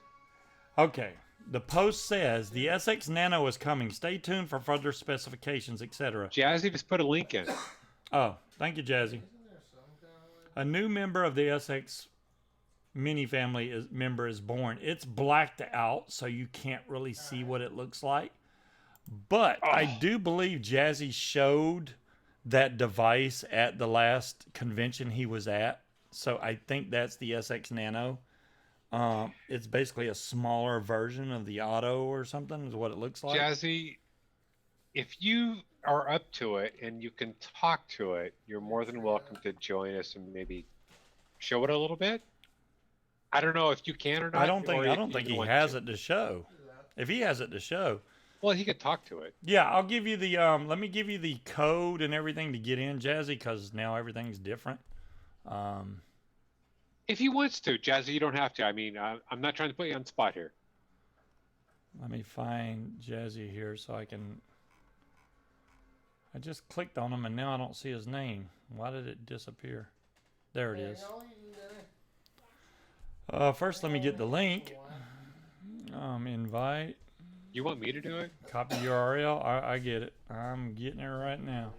Speaker 1: Okay. The post says the SX Nano is coming. Stay tuned for further specifications, etc.
Speaker 2: Jazzy just put a link in.
Speaker 1: Oh, thank you, Jazzy. A new member of the SX Mini family member is born. It's blacked out, so you can't really see what it looks like. But I do believe Jazzy showed that device at the last convention he was at. So I think that's the SX Nano. It's basically a smaller version of the Auto or something is what it looks like.
Speaker 2: Jazzy, if you are up to it and you can talk to it, you're more than welcome to join us and maybe show it a little bit. I don't know if you can or not.
Speaker 1: I don't think he has it to show. If he has it to show.
Speaker 2: Well, he could talk to it.
Speaker 1: Yeah, I'll give you the let me give you the code and everything to get in, Jazzy, because now everything's different.
Speaker 2: If he wants to, Jazzy, you don't have to. I mean, I'm not trying to put you on the spot here.
Speaker 1: Let me find Jazzy here so I can. I just clicked on him and now I don't see his name. Why did it disappear? There it is. First, let me get the link. Invite.
Speaker 2: You want me to do it?
Speaker 1: Copy URL. I get it. I'm getting it right now.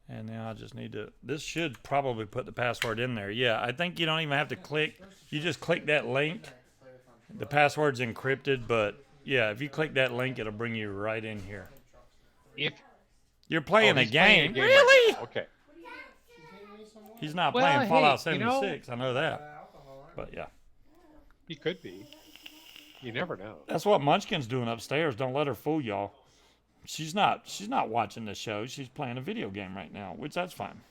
Speaker 1: And now I just need to. This should probably put the password in there. Yeah, I think you don't even have to click. You just click that link. The password's encrypted, but yeah, if you click that link, it'll bring you right in here.
Speaker 2: If
Speaker 1: You're playing a
Speaker 2: he's playing
Speaker 1: game.
Speaker 2: a game
Speaker 1: Really?
Speaker 2: right- Okay.
Speaker 1: He's not
Speaker 2: Well,
Speaker 1: playing
Speaker 2: hey,
Speaker 1: Fallout
Speaker 2: you know-
Speaker 1: 76. I know that. But yeah.
Speaker 2: He could be. You never know.
Speaker 1: That's what Munchkin's doing upstairs. Don't let her fool y'all. She's not watching the show. She's playing a video game right now, which that's fine.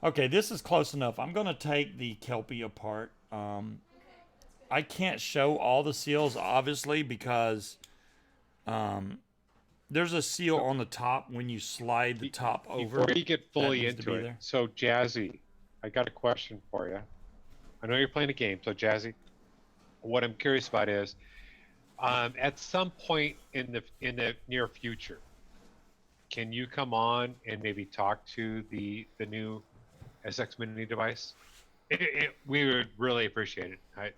Speaker 1: Okay, this is close enough. I'm going to take the Kelpie apart. I can't show all the seals, obviously, because there's a seal on the top when you slide the top over.
Speaker 2: Before you get fully
Speaker 1: needs to
Speaker 2: into
Speaker 1: be
Speaker 2: it,
Speaker 1: there.
Speaker 2: so Jazzy, I got a question for you. I know you're playing a game, so Jazzy, what I'm curious about is, at some point in the near future, can you come on and maybe talk to the new SX Mini device? We would really appreciate it. I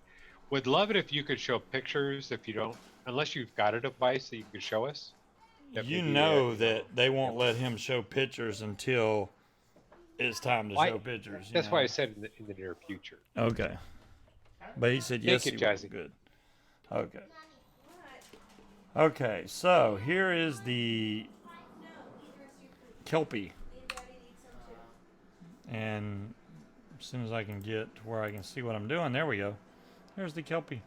Speaker 2: would love it if you could show pictures. If you don't, unless you've got a device that you could show us, that
Speaker 1: You
Speaker 2: maybe
Speaker 1: know
Speaker 2: you know.
Speaker 1: that they won't let him show pictures until it's time to
Speaker 2: Why?
Speaker 1: show pictures. You
Speaker 2: That's
Speaker 1: know?
Speaker 2: why I said in the near future.
Speaker 1: Okay. But he said yes,
Speaker 2: Thank you,
Speaker 1: he will.
Speaker 2: Jazzy.
Speaker 1: Good. Okay. Okay, so here is the Kelpie. And as soon as I can get to where I can see what I'm doing, there we go. There's the Kelpie.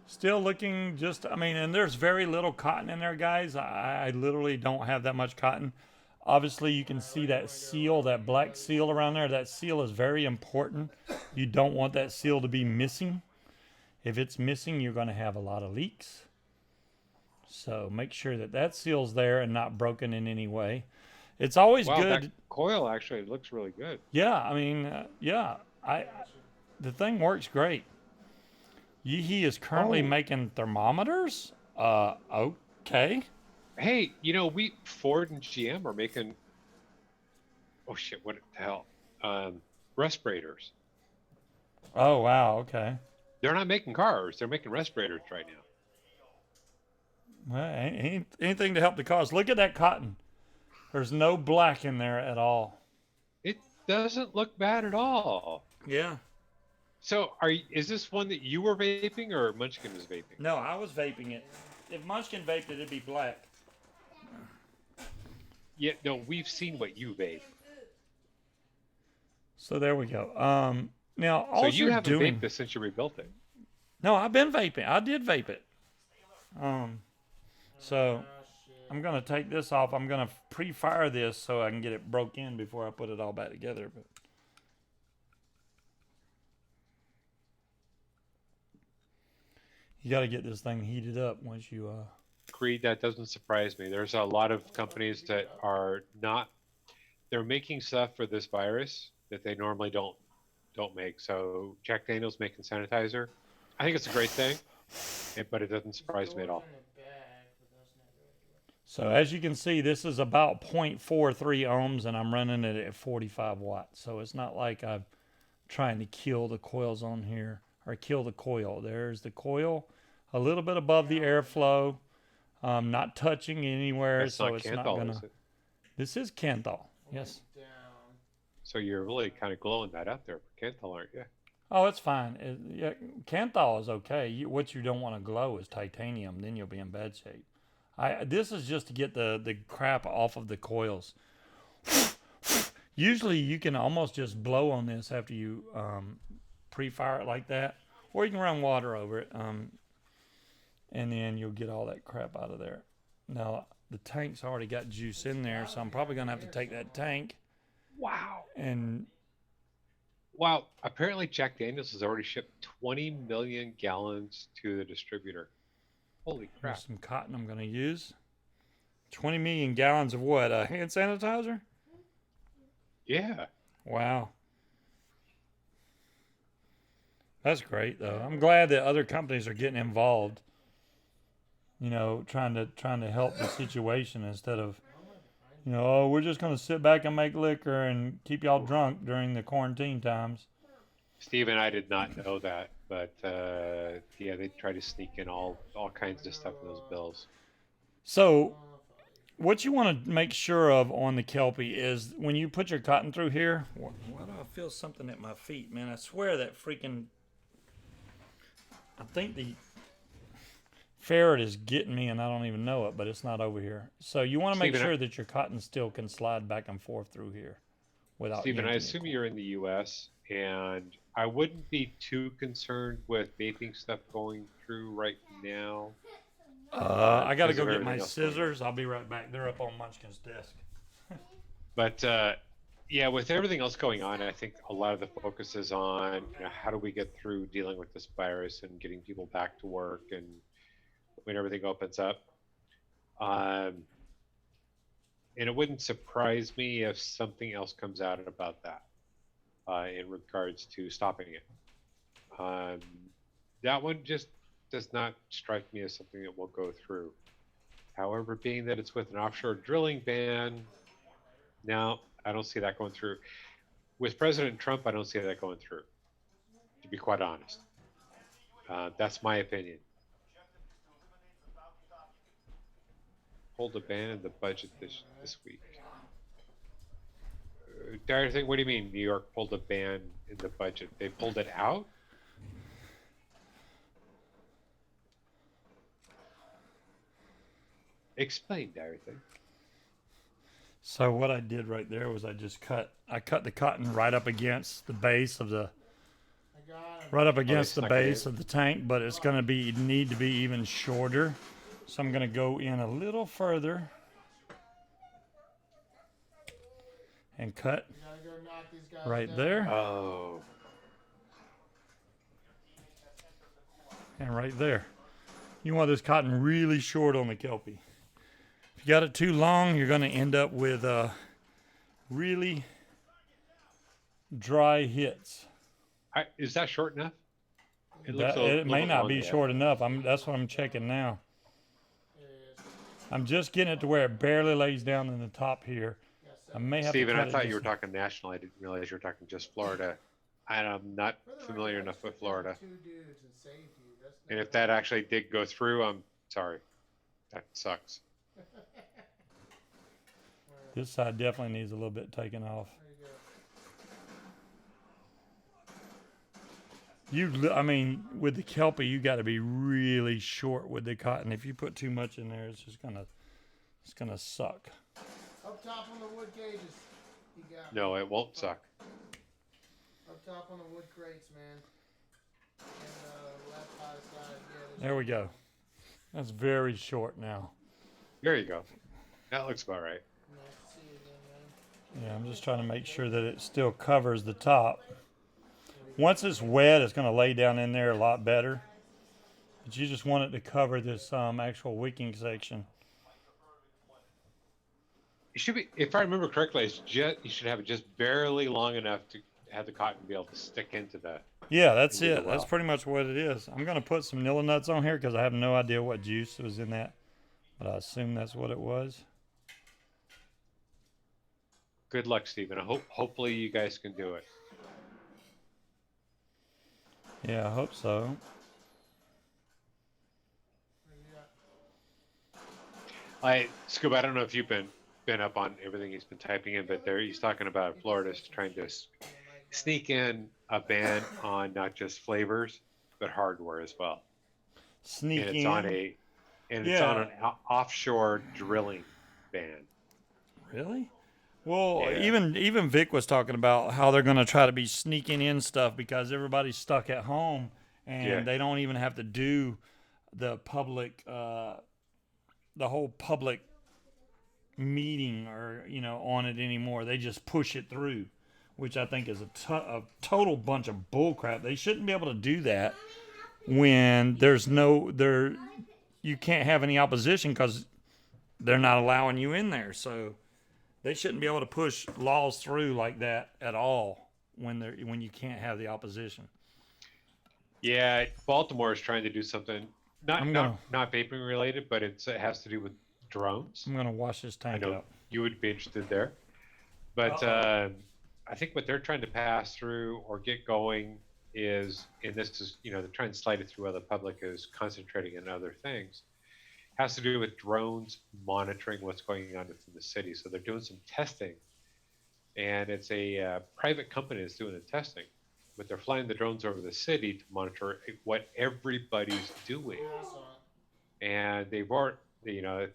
Speaker 1: Still looking just, I mean, and there's very little cotton in there, guys. I literally don't have that much cotton. Obviously, you can see that seal, that black seal around there. That seal is very important. You don't want that seal to be missing. If it's missing, you're going to have a lot of leaks. So make sure that that seal's there and not broken in any way. It's always
Speaker 2: Wow,
Speaker 1: good.
Speaker 2: that coil actually looks really good.
Speaker 1: Yeah, I mean, yeah, the thing works great. He is currently
Speaker 2: Oh.
Speaker 1: making thermometers. Okay.
Speaker 2: Hey, you know, we Ford and GM are making. Oh shit! What the hell? Respirators.
Speaker 1: Oh wow. Okay.
Speaker 2: They're not making cars. They're making respirators right now.
Speaker 1: Well, anything to help the cause. Look at that cotton. There's no black in there at all.
Speaker 2: It doesn't look bad at all.
Speaker 1: Yeah.
Speaker 2: So, is this one that you were vaping or Munchkin was vaping?
Speaker 1: No, I was vaping it. If Munchkin vaped it, it'd be black.
Speaker 2: Yeah, no, we've seen what you vape.
Speaker 1: So there we go. Now all
Speaker 2: So you
Speaker 1: you're
Speaker 2: haven't
Speaker 1: doing.
Speaker 2: vaped this since you rebuilt it.
Speaker 1: No, I've been vaping. I did vape it. So
Speaker 4: Oh, shit.
Speaker 1: I'm gonna take this off. I'm gonna pre-fire this so I can get it broke in before I put it all back together. But you got to get this thing heated up once you.
Speaker 2: Creed, that doesn't surprise me. There's a lot of companies that are not. They're making stuff for this virus that they normally don't make. So Jack Daniel's making sanitizer. I think it's a great thing, but it doesn't surprise me at all.
Speaker 4: In the bag, but that's not regular.
Speaker 1: So as you can see, this is about 0.43 ohms, and I'm running it at 45 watts. So it's not like I'm trying to kill the coils on here or kill the coil. There's the coil, a little bit above the airflow, not touching anywhere,
Speaker 2: That's
Speaker 1: so
Speaker 2: not
Speaker 1: it's not
Speaker 2: Kanthal,
Speaker 1: gonna.
Speaker 2: is it?
Speaker 1: This is Kanthal. Yes.
Speaker 4: Down.
Speaker 2: So you're really kind of glowing that out there for Kanthal, aren't you?
Speaker 1: Oh, it's fine. Yeah, Kanthal is okay. What you don't want to glow is titanium. Then you'll be in bad shape. This is just to get the crap off of the coils. Usually you can almost just blow on this after you pre-fire it like that, or you can run water over it, and then you'll get all that crap out of there. Now the tank's already got juice in there, so I'm probably gonna have to take that tank
Speaker 2: Wow.
Speaker 1: and.
Speaker 2: Wow. Apparently, Jack Daniels has already shipped 20 million gallons to the distributor. Holy crap.
Speaker 1: Here's some cotton I'm going to use. 20 million gallons of what? Hand sanitizer?
Speaker 2: Yeah.
Speaker 1: Wow. That's great, though. I'm glad that other companies are getting involved. You know, trying to help the situation instead of, you know, oh, we're just going to sit back and make liquor and keep y'all drunk during the quarantine times.
Speaker 2: Steve and I did not know that, but yeah, they try to sneak in all kinds of stuff in those bills.
Speaker 1: So, what you want to make sure of on the Kelpie is when you put your cotton through here. Why do I feel something at my feet, man? I swear that freaking. I think the ferret is getting me and I don't even know it, but it's not over here. So you want to make
Speaker 2: Stephen,
Speaker 1: sure that your cotton still can slide back and forth through here without.
Speaker 2: Stephen, I
Speaker 1: yanking it.
Speaker 2: assume you're in the U.S., and I wouldn't be too concerned with vaping stuff going through right now.
Speaker 1: I got to
Speaker 2: because
Speaker 1: go
Speaker 2: of
Speaker 1: get my
Speaker 2: everything else going on.
Speaker 1: scissors. I'll be right back. They're up on Munchkin's desk.
Speaker 2: But yeah, with everything else going on, I think a lot of the focus is on, you know, how do we get through dealing with this virus and getting people back to work and when everything opens up. And it wouldn't surprise me if something else comes out about that in regards to stopping it. That one just does not strike me as something that will go through. However, being that it's with an offshore drilling ban, no, I don't see that going through. With President Trump, I don't see that going through, to be quite honest. That's my opinion. Hold a ban in the budget this week. Dire thing. What do you mean? New York pulled a ban in the budget? They pulled it out? Explain, Dire thing.
Speaker 1: So what I did right there was I cut the cotton right up against the base of the
Speaker 4: I got him.
Speaker 1: right up against the
Speaker 2: snuck it
Speaker 1: base
Speaker 2: in.
Speaker 1: of the tank, but it's going to need to be even shorter. So I'm going to go in a little further and cut
Speaker 4: You gotta go knock these guys
Speaker 1: right
Speaker 4: down.
Speaker 1: there
Speaker 2: Oh,
Speaker 1: and right there. You want this cotton really short on the Kelpie. If you got it too long, you're going to end up with really dry hits.
Speaker 2: is that short enough?
Speaker 1: It
Speaker 2: little
Speaker 1: may
Speaker 2: bit
Speaker 1: not
Speaker 2: long,
Speaker 1: be
Speaker 2: yeah.
Speaker 1: short enough. That's what I'm checking now.
Speaker 4: It is.
Speaker 1: I'm just getting it to where it barely lays down in the top here.
Speaker 4: Yeah,
Speaker 1: I may have
Speaker 2: Steven,
Speaker 1: to
Speaker 2: I
Speaker 1: cut
Speaker 2: thought
Speaker 1: it
Speaker 2: you were
Speaker 1: just-
Speaker 2: talking national. I didn't realize you were talking just Florida. I'm not
Speaker 4: For the
Speaker 2: familiar
Speaker 4: record, I
Speaker 2: enough with
Speaker 4: stepped over
Speaker 2: Florida.
Speaker 4: 2 dudes and saved you. That's
Speaker 2: And
Speaker 4: not
Speaker 2: if that actually did go through, I'm sorry. That sucks.
Speaker 1: This side definitely needs a little bit taken off.
Speaker 4: There you go.
Speaker 1: I mean, with the Kelpie, you got to be really short with the cotton. If you put too much in there, it's gonna suck.
Speaker 4: Up top on the wood cages. You got
Speaker 2: No, it won't suck.
Speaker 4: Up top on the wood crates, man. And left high side. Yeah,
Speaker 1: There we go. That's very short now.
Speaker 2: There you go. That looks about right.
Speaker 4: Nice to see you again, man.
Speaker 1: Yeah, I'm just trying to make sure that it still covers the top. Once it's wet, it's going to lay down in there a lot better. But you just want it to cover this actual wicking section.
Speaker 2: It should be, if I remember correctly, it's just you should have it just barely long enough to have the cotton be able to stick into the.
Speaker 1: Yeah, that's
Speaker 2: Into the
Speaker 1: it. That's
Speaker 2: well.
Speaker 1: pretty much what it is. I'm going to put some Nilla nuts on here because I have no idea what juice was in that. But I assume that's what it was.
Speaker 2: Good luck, Stephen. Hopefully you guys can do it.
Speaker 1: Yeah, I hope so.
Speaker 2: Scuba, I don't know if you've been up on everything he's been typing in, but he's talking about Florida's trying to sneak in a ban on not just flavors but hardware as well.
Speaker 1: Sneak
Speaker 2: And
Speaker 1: in.
Speaker 2: it's on an offshore drilling ban.
Speaker 1: Really? Well,
Speaker 2: Yeah.
Speaker 1: even Vic was talking about how they're going to try to be sneaking in stuff because everybody's stuck at home and
Speaker 2: Yeah.
Speaker 1: they don't even have to do the public, the whole public meeting or on it anymore. They just push it through, which I think is a total bunch of bullcrap. They shouldn't be able to do that when you can't have any opposition because they're not allowing you in there. So they shouldn't be able to push laws through like that at all when you can't have the opposition.
Speaker 2: Yeah, Baltimore is trying to do something not
Speaker 1: I'm
Speaker 2: not vaping related, but it has to do with drones.
Speaker 1: I'm gonna wash this
Speaker 2: I
Speaker 1: tank
Speaker 2: know
Speaker 1: up.
Speaker 2: you would be interested there, but I think what they're trying to pass through or get going is, and this is they're trying to slide it through while the public is concentrating on other things, has to do with drones monitoring what's going on within the city. So they're doing some testing, and it's a private company that's doing the testing, but they're flying the drones over the city to monitor what everybody's doing.
Speaker 4: Yeah, I saw it.
Speaker 2: And they've already,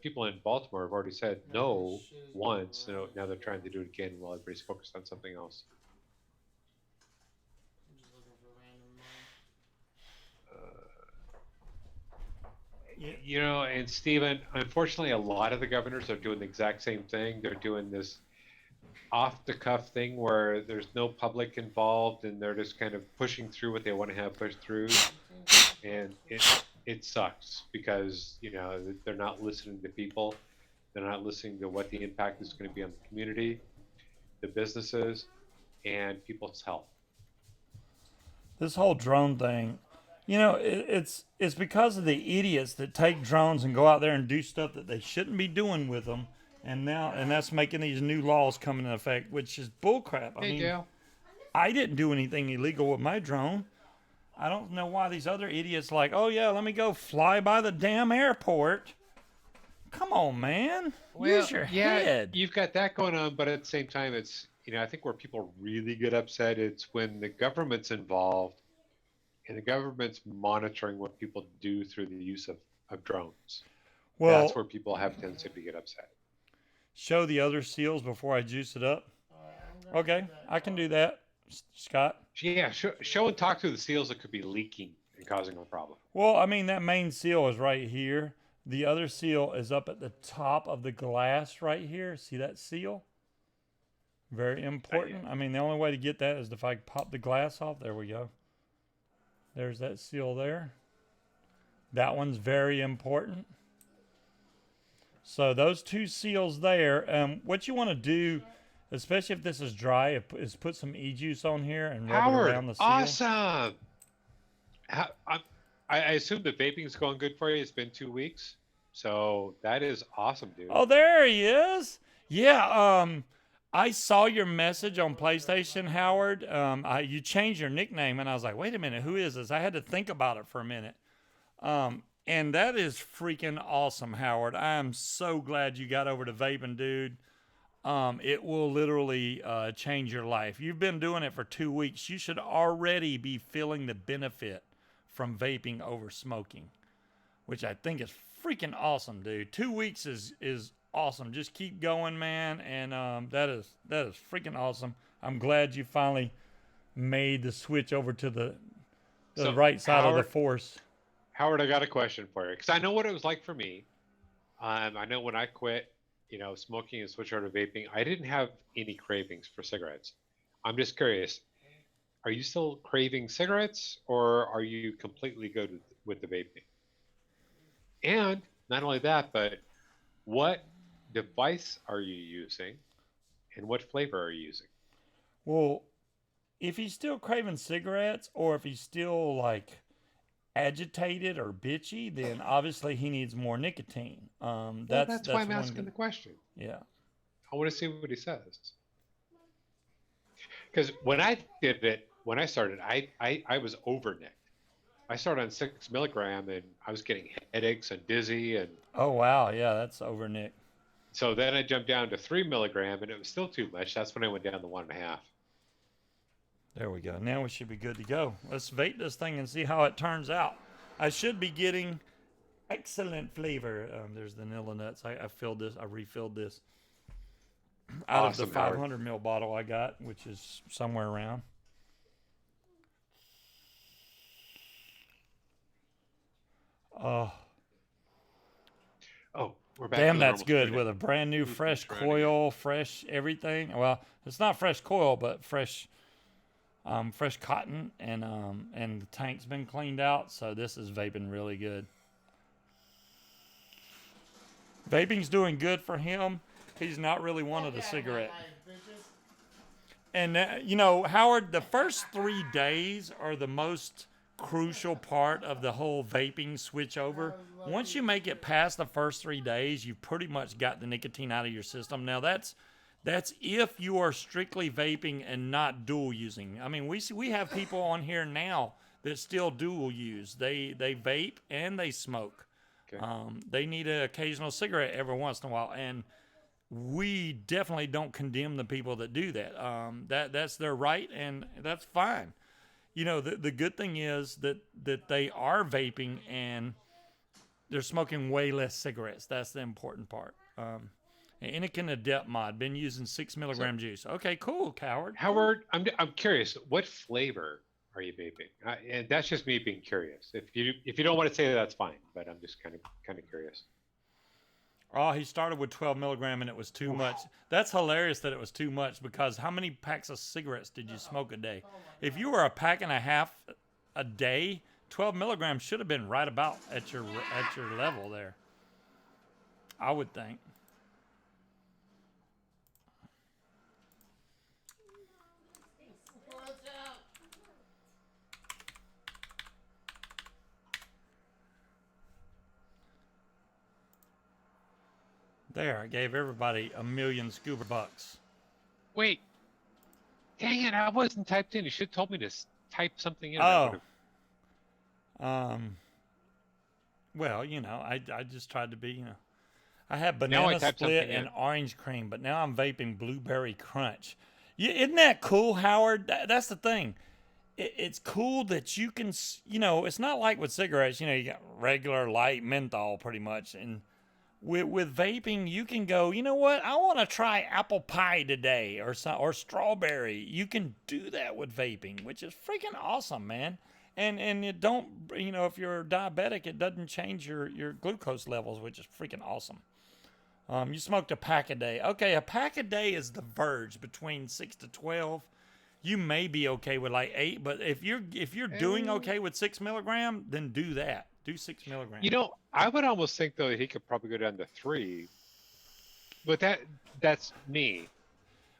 Speaker 2: people in Baltimore have already said no once. Now they're trying to do it again while everybody's focused on something else.
Speaker 4: I'm just looking for random money.
Speaker 2: And Stephen, unfortunately, a lot of the governors are doing the exact same thing. They're doing this off the cuff thing where there's no public involved and they're just kind of pushing through what they want to have pushed through. And it sucks because, they're not listening to people. They're not listening to what the impact is going to be on the community, the businesses, and people's health.
Speaker 1: This whole drone thing, You know, it's because of the idiots that take drones and go out there and do stuff that they shouldn't be doing with them, and that's making these new laws come into effect, which is bullcrap. I
Speaker 2: Hey,
Speaker 1: mean,
Speaker 2: Dale.
Speaker 1: I didn't do anything illegal with my drone. I don't know why these other idiots like, oh yeah, let me go fly by the damn airport. Come on, man.
Speaker 2: Well,
Speaker 1: Use your
Speaker 2: yeah,
Speaker 1: head.
Speaker 2: you've got that going on, but at the same time, it's, I think where people really get upset, it's when the government's involved and the government's monitoring what people do through the use of drones. That's
Speaker 1: Well,
Speaker 2: where people have a tendency to get upset.
Speaker 1: show the other seals before I juice it up.
Speaker 4: I'm gonna
Speaker 1: Okay,
Speaker 4: do that.
Speaker 1: I can do that, Scott.
Speaker 2: Yeah, show and talk through the seals that could be leaking and causing a problem.
Speaker 1: Well, I mean, that main seal is right here. The other seal is up at the top of the glass right here. See that seal? Very important. I mean, the only way to get that is if I pop the glass off. There we go. There's that seal there. That one's very important. So those two seals there. What you want to do, especially if this is dry, is put some e-juice on here and rub it around the seal.
Speaker 2: Awesome. I assume the vaping's going good for you. It's been 2 weeks. So that is awesome, dude.
Speaker 1: Oh, there he is. Yeah, I saw your message on PlayStation, Howard. You changed your nickname, and I was like, wait a minute, who is this? I had to think about it for a minute. And that is freaking awesome, Howard. I am so glad you got over to vaping, dude. It will literally change your life. You've been doing it for 2 weeks. You should already be feeling the benefit from vaping over smoking, which I think is freaking awesome, dude. 2 weeks is awesome. Just keep going, man. And that is freaking awesome. I'm glad you finally made the switch over to the
Speaker 2: So,
Speaker 1: right side of
Speaker 2: Howard,
Speaker 1: the force.
Speaker 2: Howard, I got a question for you because I know what it was like for me. I know when I quit, smoking and switched over to vaping, I didn't have any cravings for cigarettes. I'm just curious, are you still craving cigarettes or are you completely good with the vaping? And not only that, but what device are you using and what flavor are you using?
Speaker 1: Well, if he's still craving cigarettes or if he's still like agitated or bitchy, then obviously he needs more nicotine.
Speaker 2: That's why I'm
Speaker 1: one
Speaker 2: asking
Speaker 1: good-
Speaker 2: the question.
Speaker 1: Yeah.
Speaker 2: I want to see what he says. Because when I did it, when I started, I was overnicked. I started on 6 milligram and I was getting headaches and dizzy. And
Speaker 1: Oh wow, yeah, that's over, Nick.
Speaker 2: so then I jumped down to 3 milligram and it was still too much. That's when I went down to 1.5.
Speaker 1: There we go. Now we should be good to go. Let's vape this thing and see how it turns out. I should be getting excellent flavor. There's the vanilla nuts. I filled this. I refilled this out
Speaker 2: Awesome,
Speaker 1: of the
Speaker 2: Howard.
Speaker 1: 500 ml bottle I got, which is somewhere around. Oh,
Speaker 2: Oh, we're back.
Speaker 1: damn,
Speaker 2: to the
Speaker 1: that's
Speaker 2: normal
Speaker 1: good
Speaker 2: shooting.
Speaker 1: with a brand new fresh coil, fresh everything. Well, it's not fresh coil, but fresh cotton, and the tank's been cleaned out, so this is vaping really good. Vaping's doing good for him. He's not really one of the cigarette. And Howard, the first 3 days are the most crucial part of the whole vaping switch over. Once you make it past the first 3 days, you've pretty much got the nicotine out of your system. Now that's if you are strictly vaping and not dual using. I mean, we have people on here now that still dual use. They vape and they smoke.
Speaker 2: Okay.
Speaker 1: They need an occasional cigarette every once in a while, and we definitely don't condemn the people that do that. That's their right, and that's fine. The good thing is that they are vaping and they're smoking way less cigarettes. That's the important part. Anakin Adept mod, been using 6 milligram juice. Okay, cool, Coward.
Speaker 2: Howard, I'm curious. What flavor are you vaping? And that's just me being curious. If you don't want to say that, that's fine. But I'm just kind of curious.
Speaker 1: Oh, he started with 12 milligram and it was too much. That's hilarious that it was too much, because how many packs of cigarettes did you smoke a day? If you were a pack and a half a day, 12 milligrams should have been right about at your level there, I would think. There, I gave everybody $1,000,000 scuba bucks.
Speaker 2: Wait, dang it! I wasn't typed in. You should have told me to type something in. I would
Speaker 1: Oh,
Speaker 2: have.
Speaker 1: well, I just tried to be, I had
Speaker 2: Now I
Speaker 1: banana
Speaker 2: typed
Speaker 1: split
Speaker 2: something
Speaker 1: and
Speaker 2: in.
Speaker 1: orange cream, but now I'm vaping blueberry crunch. Yeah, isn't that cool, Howard? That's the thing. It's cool that you can, it's not like with cigarettes, you got regular light menthol pretty much. And with vaping, you can go, you know what? I want to try apple pie today or strawberry. You can do that with vaping, which is freaking awesome, man. And it don't, if you're diabetic, it doesn't change your glucose levels, which is freaking awesome. You smoked a pack a day. Okay, a pack a day is the verge between 6 to 12. You may be okay with like 8, but if you're doing okay with 6 milligram, then do that. Do 6 milligrams.
Speaker 2: I would almost think though that he could probably go down to 3, but that's me.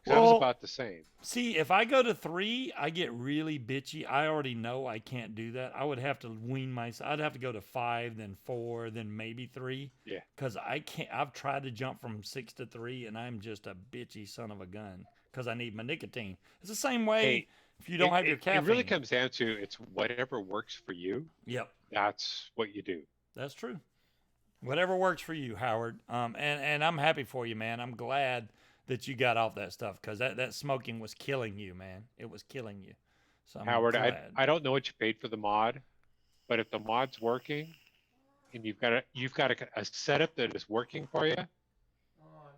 Speaker 2: 'Cause I was
Speaker 1: Well,
Speaker 2: about the same.
Speaker 1: see, if I go to 3, I get really bitchy. I already know I can't do that. I would have to wean myself. I'd have to go to 5, then 4, then maybe 3.
Speaker 2: Yeah.
Speaker 1: Because I can't. I've tried to jump from 6 to 3, and I'm just a bitchy son of a gun. Because I need my nicotine. It's the same way
Speaker 2: Hey,
Speaker 1: if you don't have your
Speaker 2: it
Speaker 1: caffeine.
Speaker 2: really comes down to it's whatever works for you.
Speaker 1: Yep,
Speaker 2: That's what you do.
Speaker 1: that's true. Whatever works for you, Howard. And I'm happy for you, man. I'm glad that you got off that stuff because that smoking was killing you, man. It was killing you. So I'm
Speaker 2: Howard,
Speaker 1: glad.
Speaker 2: I don't know what you paid for the mod, but if the mod's working and you've got a setup that is working for you,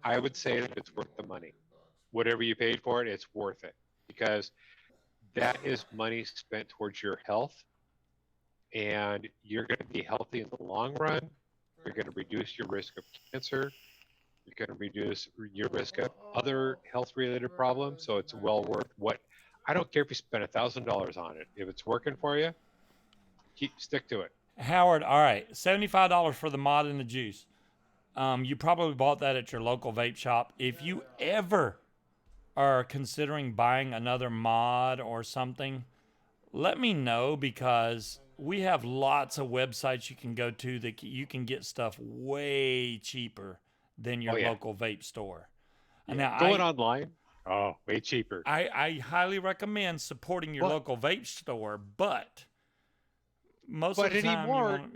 Speaker 2: I would say that it's worth the money. Whatever you paid for it, it's worth it because that is money spent towards your health, and you're going to be healthy in the long run. You're going to reduce your risk of cancer. You're going to reduce your risk of other health-related problems. So it's well worth what. I don't care if you spend $1,000 on it. If it's working for you, stick to it.
Speaker 1: Howard, all right, $75 for the mod and the juice. You probably bought that at your local vape shop. If you ever are considering buying another mod or something, let me know because we have lots of websites you can go to that you can get stuff way cheaper than your local vape store. And now
Speaker 2: Going online, way cheaper.
Speaker 1: I highly recommend supporting your local vape store, but most of the time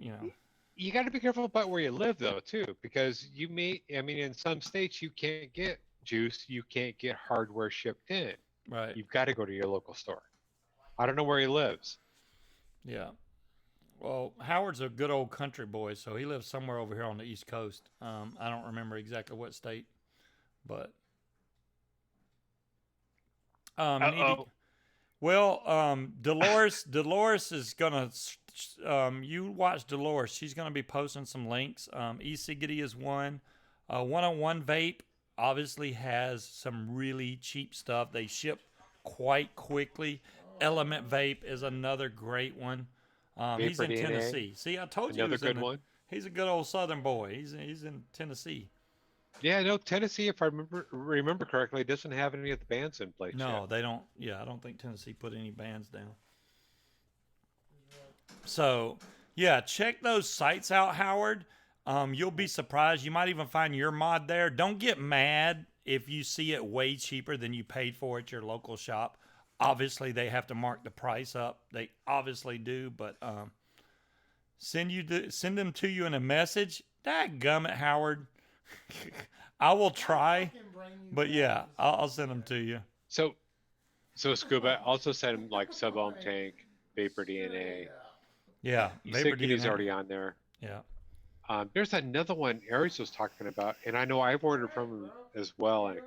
Speaker 2: you got to be careful about where you live though too, because in some states you can't get juice, you can't get hardware shipped in.
Speaker 1: Right.
Speaker 2: You've got to go to your local store. I don't know where he lives.
Speaker 1: Yeah. Well, Howard's a good old country boy, so he lives somewhere over here on the East Coast. I don't remember exactly what state, but Dolores is gonna. You watch Dolores. She's gonna be posting some links. E-cig is one. 101 Vape obviously has some really cheap stuff. They ship quite quickly. Element Vape is another great one. He's in Tennessee. See, I told you
Speaker 2: another good one.
Speaker 1: He's a good old Southern boy. He's in Tennessee.
Speaker 2: Yeah, no, Tennessee, if I remember correctly, doesn't have any of the bands in place.
Speaker 1: No,
Speaker 2: yet.
Speaker 1: they don't. Yeah, I don't think Tennessee put any bands down. So, yeah, check those sites out, Howard. You'll be surprised. You might even find your mod there. Don't get mad if you see it way cheaper than you paid for at your local shop. Obviously, they have to mark the price up. They obviously do, but send them to you in a message. Dadgummit, Howard. I will try, but yeah, I'll send them to you.
Speaker 2: So Scuba also sent him like Sub-Ohm Tank, Vapor DNA.
Speaker 1: Yeah, Vapor DNA
Speaker 2: is already on there.
Speaker 1: Yeah.
Speaker 2: There's another one Aries was talking about, and I know I've ordered from him as well. And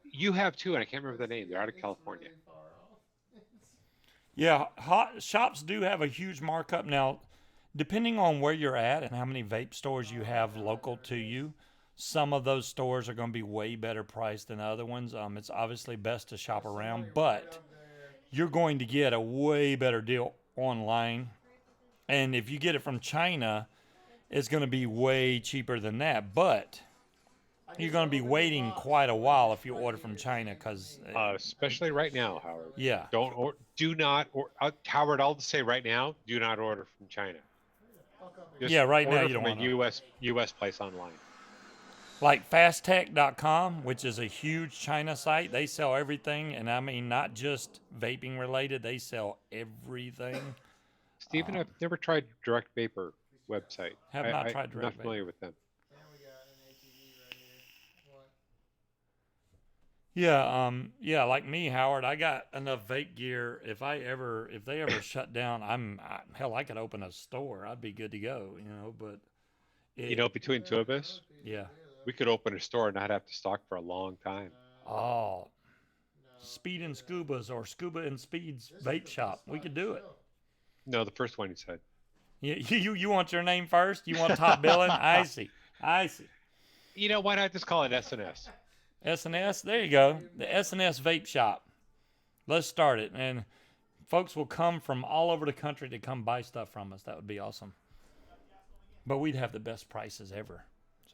Speaker 2: you have too, and I can't remember the name. They're out of California.
Speaker 1: Yeah, shops do have a huge markup now. Depending on where you're at and how many vape stores you have local to you, some of those stores are going to be way better priced than other ones. It's obviously best to shop around, but you're going to get a way better deal online. And if you get it from China, it's going to be way cheaper than that. But you're going to be waiting quite a while if you order from China, because
Speaker 2: especially right now, Howard.
Speaker 1: Yeah.
Speaker 2: Howard, I'll say right now, do not order from China. Just
Speaker 1: right now
Speaker 2: order
Speaker 1: you don't
Speaker 2: from
Speaker 1: want
Speaker 2: a U.S. place online.
Speaker 1: Like fasttech.com, which is a huge China site. They sell everything, and I mean not just vaping related. They sell everything.
Speaker 2: Stephen, I've never tried Direct Vapor website.
Speaker 1: Have not tried
Speaker 2: I'm not
Speaker 1: Direct
Speaker 2: familiar
Speaker 1: Vapor.
Speaker 2: with them.
Speaker 4: And we got an ATV right here. What?
Speaker 1: Yeah, like me, Howard, I got enough vape gear. If they ever shut down, hell, I could open a store. I'd be good to go, but
Speaker 2: You know, between two of us,
Speaker 1: yeah.
Speaker 2: we could open a store and not have to stock for a long time.
Speaker 1: Oh,
Speaker 4: No,
Speaker 1: Speed and
Speaker 4: yeah.
Speaker 1: Scubas or Scuba and Speed's
Speaker 4: This is
Speaker 1: vape
Speaker 4: the
Speaker 1: shop.
Speaker 4: best
Speaker 1: We
Speaker 4: spot
Speaker 1: could
Speaker 4: to
Speaker 1: do it.
Speaker 4: chill.
Speaker 2: No, the first one you said.
Speaker 1: You want your name first? You want top billing? I see.
Speaker 2: You know, why not just call it SNS?
Speaker 1: SNS, there you go. The SNS vape shop. Let's start it. And folks will come from all over the country to come buy stuff from us. That would be awesome. But we'd have the best prices ever.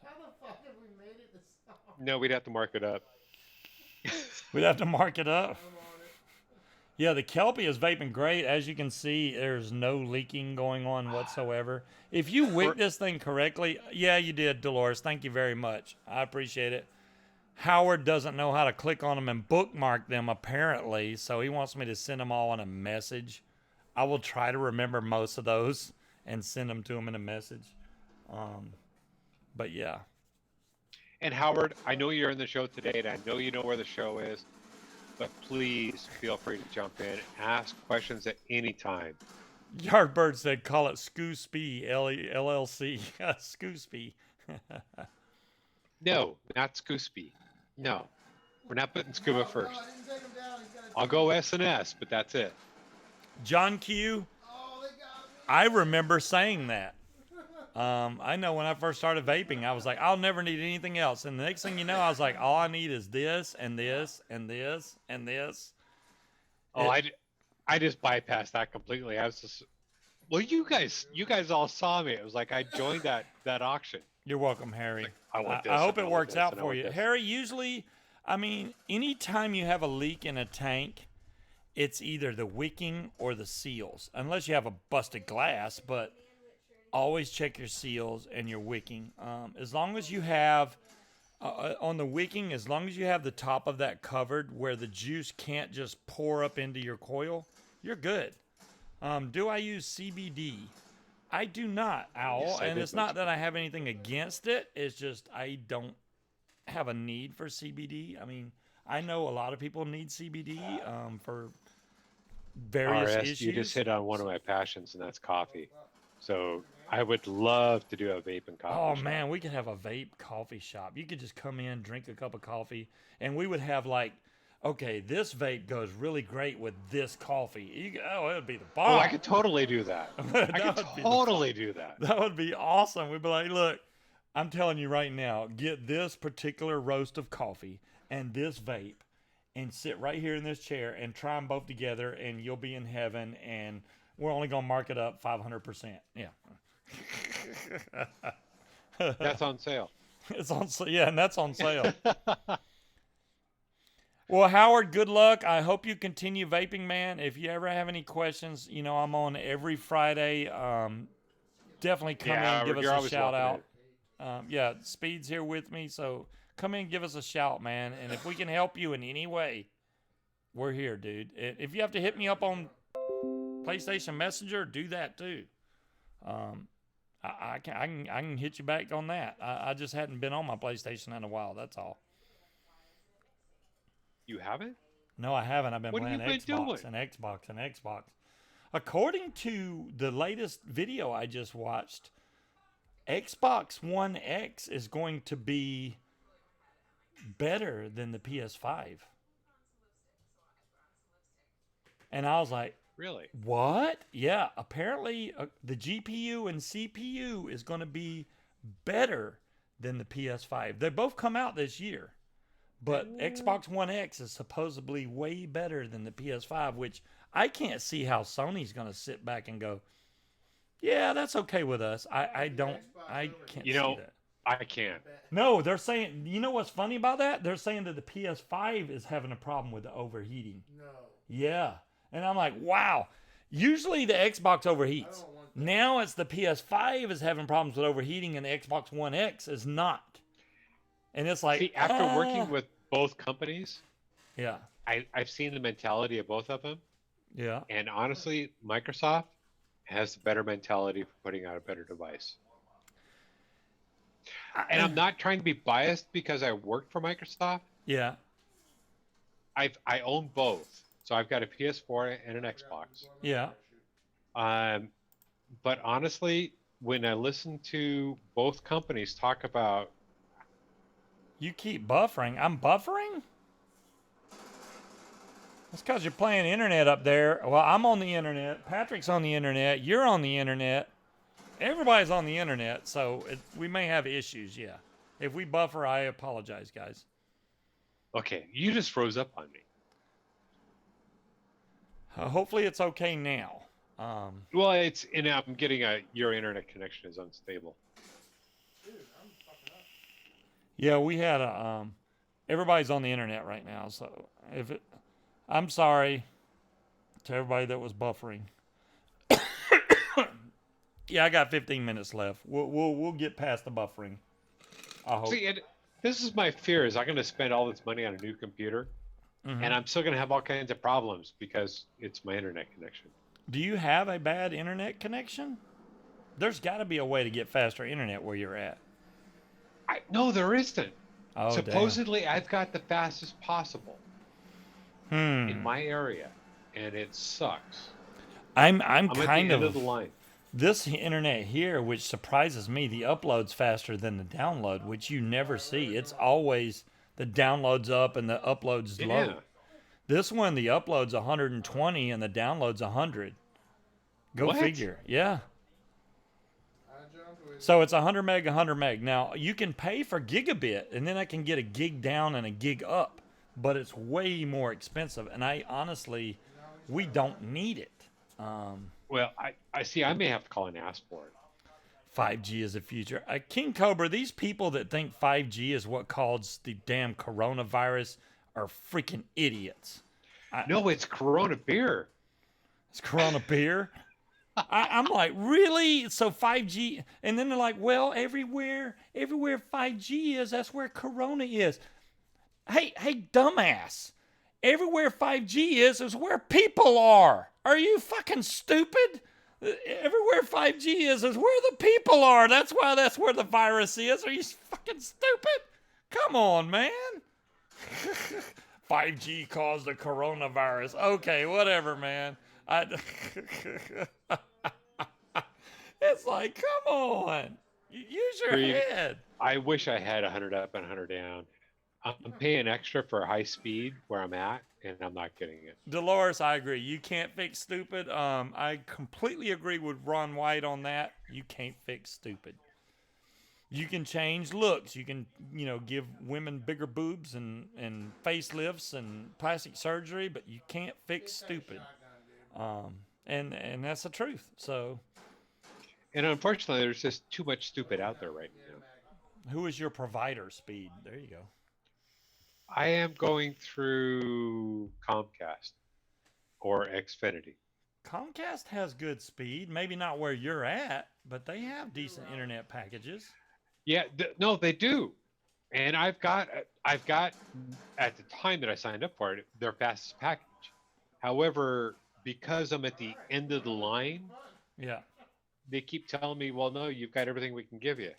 Speaker 4: How the fuck have we made it this far?
Speaker 2: No, we'd have to mark it up.
Speaker 1: We'd have to mark it up.
Speaker 4: I'm on it.
Speaker 1: Yeah, the Kelpie is vaping great. As you can see, there's no leaking going on whatsoever. If you wick this thing correctly, yeah, you did, Dolores. Thank you very much. I appreciate it. Howard doesn't know how to click on them and bookmark them, apparently, so he wants me to send them all in a message. I will try to remember most of those and send them to him in a message. But yeah.
Speaker 2: And Howard, I know you're in the show today, and I know you know where the show is, but please feel free to jump in, ask questions at any time.
Speaker 1: Yardbird said, call it Scoo-Spee, LLC. Scoo-Spee.
Speaker 2: No, not Scoosby. No, we're not putting scuba first.
Speaker 4: No, I didn't take him down. He's gonna
Speaker 2: I'll
Speaker 4: take
Speaker 2: go
Speaker 4: him.
Speaker 2: SNS, but that's it.
Speaker 1: John Q,
Speaker 4: Oh, they got me.
Speaker 1: I remember saying that. I know when I first started vaping, I was like, I'll never need anything else. And the next thing you know, I was like, all I need is this and this and this and this.
Speaker 2: Oh, I just bypassed that completely. I was just, well, you guys all saw me. It was like I joined that auction.
Speaker 1: You're welcome, Harry.
Speaker 2: I want this,
Speaker 1: I hope
Speaker 2: and I
Speaker 1: it
Speaker 2: want
Speaker 1: works
Speaker 2: this,
Speaker 1: out
Speaker 2: and I
Speaker 1: for
Speaker 2: want
Speaker 1: you.
Speaker 2: this.
Speaker 1: Harry, usually, I mean, anytime you have a leak in a tank, it's either the wicking or the seals, unless you have a busted glass, but always check your seals and your wicking. As long as you have, on the wicking, as long as you have the top of that covered where the juice can't just pour up into your coil, you're good. Do I use CBD? I do not, Owl,
Speaker 2: Yes, I
Speaker 1: and
Speaker 2: did
Speaker 1: it's not that I have anything against it. It's just I don't have a need for CBD. I mean, I know a lot of people need CBD for various
Speaker 2: RS,
Speaker 1: issues.
Speaker 2: you just hit on one of my passions, and that's coffee. So I would love to do a vape and coffee.
Speaker 1: Oh
Speaker 2: shop.
Speaker 1: man, we could have a vape coffee shop. You could just come in, drink a cup of coffee, and we would have like, okay, this vape goes really great with this coffee. It would be the bomb.
Speaker 2: Oh, I could totally do that. I
Speaker 1: That
Speaker 2: could
Speaker 1: would be the
Speaker 2: totally do that.
Speaker 1: That would be awesome. We'd be like, look, I'm telling you right now, get this particular roast of coffee and this vape and sit right here in this chair and try them both together and you'll be in heaven and we're only going to mark it up 500%. Yeah.
Speaker 2: That's on sale.
Speaker 1: It's on sale. Yeah, and that's on sale. Well, Howard, good luck. I hope you continue vaping, man. If you ever have any questions, I'm on every Friday. Definitely come in and give
Speaker 2: you're
Speaker 1: us a
Speaker 2: always
Speaker 1: shout
Speaker 2: welcome
Speaker 1: out. Yeah, Speed's here with me, so come in and give us a shout, man. And if we can help you in any way, we're here, dude. If you have to hit me up on PlayStation Messenger, do that too. I can hit you back on that. I just hadn't been on my PlayStation in a while. That's all.
Speaker 2: You haven't?
Speaker 1: No, I haven't. I've been
Speaker 2: What have
Speaker 1: playing
Speaker 2: you been
Speaker 1: Xbox
Speaker 2: doing?
Speaker 1: and Xbox and Xbox. According to the latest video I just watched, Xbox One X is going to be better than the PS5. And I was like,
Speaker 2: Really?
Speaker 1: what? Yeah, apparently the GPU and CPU is going to be better than the PS5. They both come out this year. But Xbox One X is supposedly way better than the PS5, which I can't see how Sony's going to sit back and go, yeah, that's okay with us. I can't
Speaker 2: You
Speaker 1: see
Speaker 2: know,
Speaker 1: that.
Speaker 2: I can't.
Speaker 1: No, they're saying, you know what's funny about that? They're saying that the PS5 is having a problem with the overheating.
Speaker 4: No.
Speaker 1: Yeah. And I'm like, wow. Usually the Xbox overheats.
Speaker 4: I don't want that.
Speaker 1: Now it's the PS5 is having problems with overheating and the Xbox One X is not. And it's like,
Speaker 2: See, after working with both companies,
Speaker 1: yeah,
Speaker 2: I've seen the mentality of both of them.
Speaker 1: yeah.
Speaker 2: And honestly, Microsoft has the better mentality for putting out a better device. And I'm not trying to be biased because I worked for Microsoft.
Speaker 1: Yeah.
Speaker 2: I own both. So I've got a PS4 and an Xbox.
Speaker 1: Yeah.
Speaker 2: But honestly, when I listen to both companies talk about,
Speaker 1: You keep buffering. I'm buffering? That's because you're playing internet up there. Well, I'm on the internet. Patrick's on the internet. You're on the internet. Everybody's on the internet, so we may have issues, yeah. If we buffer, I apologize, guys.
Speaker 2: okay, you just froze up on me.
Speaker 1: Hopefully it's okay now.
Speaker 2: Well, I'm getting your internet connection is unstable.
Speaker 1: Yeah, we had everybody's on the internet right now, so I'm sorry to everybody that was buffering. Yeah, I got 15 minutes left. We'll get past the buffering. I hope.
Speaker 2: See, and this is my fear: is I'm going to spend all this money on a new computer, and I'm still going to have all kinds of problems because it's my internet connection.
Speaker 1: Do you have a bad internet connection? There's got to be a way to get faster internet where you're at.
Speaker 2: No, there isn't.
Speaker 1: Oh,
Speaker 2: supposedly, I've got the fastest possible
Speaker 1: damn.
Speaker 2: in my area, and it sucks.
Speaker 1: I'm
Speaker 2: at
Speaker 1: kind
Speaker 2: the end of the line.
Speaker 1: This internet here, which surprises me, the upload's faster than the download, which you never see. It's always the download's up and the upload's low.
Speaker 2: Yeah.
Speaker 1: This one, the upload's 120 and the download's 100. Go
Speaker 2: What?
Speaker 1: figure. Yeah.
Speaker 4: I jumped with
Speaker 1: So it's 100 meg, 100 meg. Now, you can pay for gigabit, and then I can get a gig down and a gig up, but it's way more expensive. And we don't need it.
Speaker 2: Well, I see. I may have to call and ask for it.
Speaker 1: 5G is the future. King Cobra, these people that think 5G is what caused the damn coronavirus are freaking idiots.
Speaker 2: No, it's Corona beer.
Speaker 1: It's Corona beer. I'm like, really? So 5G, and then they're like, well, everywhere 5G is, that's where Corona is. Hey, dumbass. Everywhere 5G is where people are. Are you fucking stupid? Everywhere 5G is where the people are. That's where the virus is. Are you fucking stupid? Come on, man. 5G caused the coronavirus. Okay, whatever, man. It's like, come on. Use your head.
Speaker 2: I wish I had 100 up and 100 down. I'm paying extra for high speed where I'm at, and I'm not getting it.
Speaker 1: Dolores, I agree. You can't fix stupid. I completely agree with Ron White on that. You can't fix stupid. You can change looks. You can, give women bigger boobs and facelifts and plastic surgery, but you can't fix stupid. And that's the truth. So,
Speaker 2: And unfortunately, there's just too much stupid out there right now.
Speaker 1: who is your provider, Speed? There you go.
Speaker 2: I am going through Comcast or Xfinity.
Speaker 1: Comcast has good speed. Maybe not where you're at, but they have decent internet packages.
Speaker 2: Yeah, no, they do. And I've got at the time that I signed up for it, their fastest package. However, because I'm at the end of the line,
Speaker 1: Yeah.
Speaker 2: they keep telling me, "Well, no, you've got everything we can give you."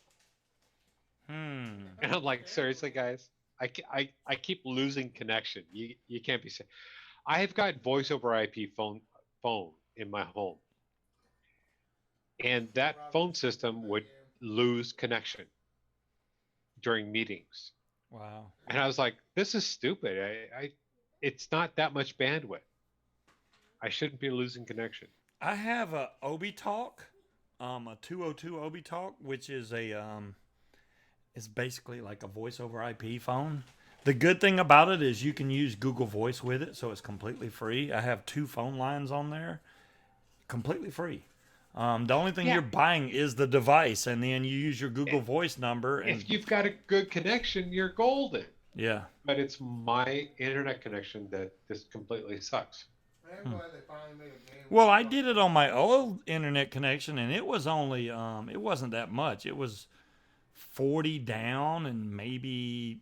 Speaker 2: And I'm like, seriously, guys, I keep losing connection. You can't be saying. I've got voice over IP phone in my home, and that phone system would lose connection during meetings.
Speaker 1: Wow.
Speaker 2: And I was like, this is stupid. It's not that much bandwidth. I shouldn't be losing connection.
Speaker 1: I have a Obi Talk, a 202 Obi Talk, which is it's basically like a voice over IP phone. The good thing about it is you can use Google Voice with it, so it's completely free. I have 2 phone lines on there, completely free. The only thing you're buying is the device, and then you use your Google Voice number. And
Speaker 2: if you've got a good connection, you're golden.
Speaker 1: Yeah.
Speaker 2: But it's my internet connection that just completely sucks.
Speaker 4: I'm glad they finally made a game.
Speaker 1: Well, I did it on my old internet connection, and it was only it wasn't that much. It was 40 down and maybe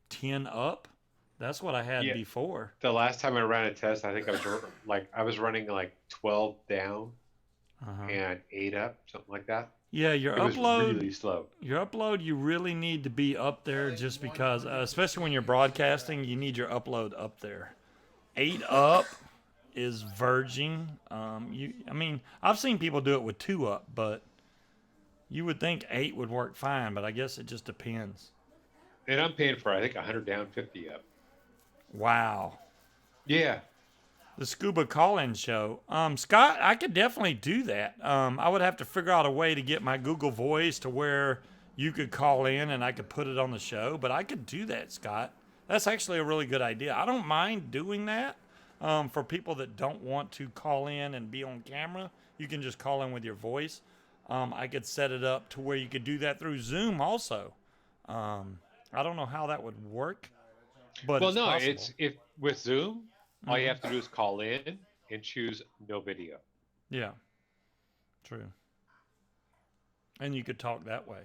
Speaker 1: 10 up. That's what I had
Speaker 2: Yeah.
Speaker 1: before.
Speaker 2: The last time I ran a test, I think I was running like 12 down
Speaker 1: Uh-huh.
Speaker 2: and 8 up, something like that.
Speaker 1: Yeah, your
Speaker 2: It was
Speaker 1: upload.
Speaker 2: really slow.
Speaker 1: Your upload, you really need to be up there just because, especially when you're broadcasting, you need your upload up there. 8 up is verging. I mean, I've seen people do it with 2 up, but you would think 8 would work fine, but I guess it just depends.
Speaker 2: And I'm paying for, I think, 100 down, 50 up.
Speaker 1: Wow.
Speaker 2: Yeah.
Speaker 1: The scuba call-in show. Scott, I could definitely do that. I would have to figure out a way to get my Google Voice to where you could call in and I could put it on the show, but I could do that, Scott. That's actually a really good idea. I don't mind doing that. For people that don't want to call in and be on camera, you can just call in with your voice. I could set it up to where you could do that through Zoom also. I don't know how that would work, but
Speaker 2: Well,
Speaker 1: it's
Speaker 2: no,
Speaker 1: possible.
Speaker 2: it's if with Zoom, all you have to do is call in and choose no video.
Speaker 1: Yeah, true. And you could talk that way.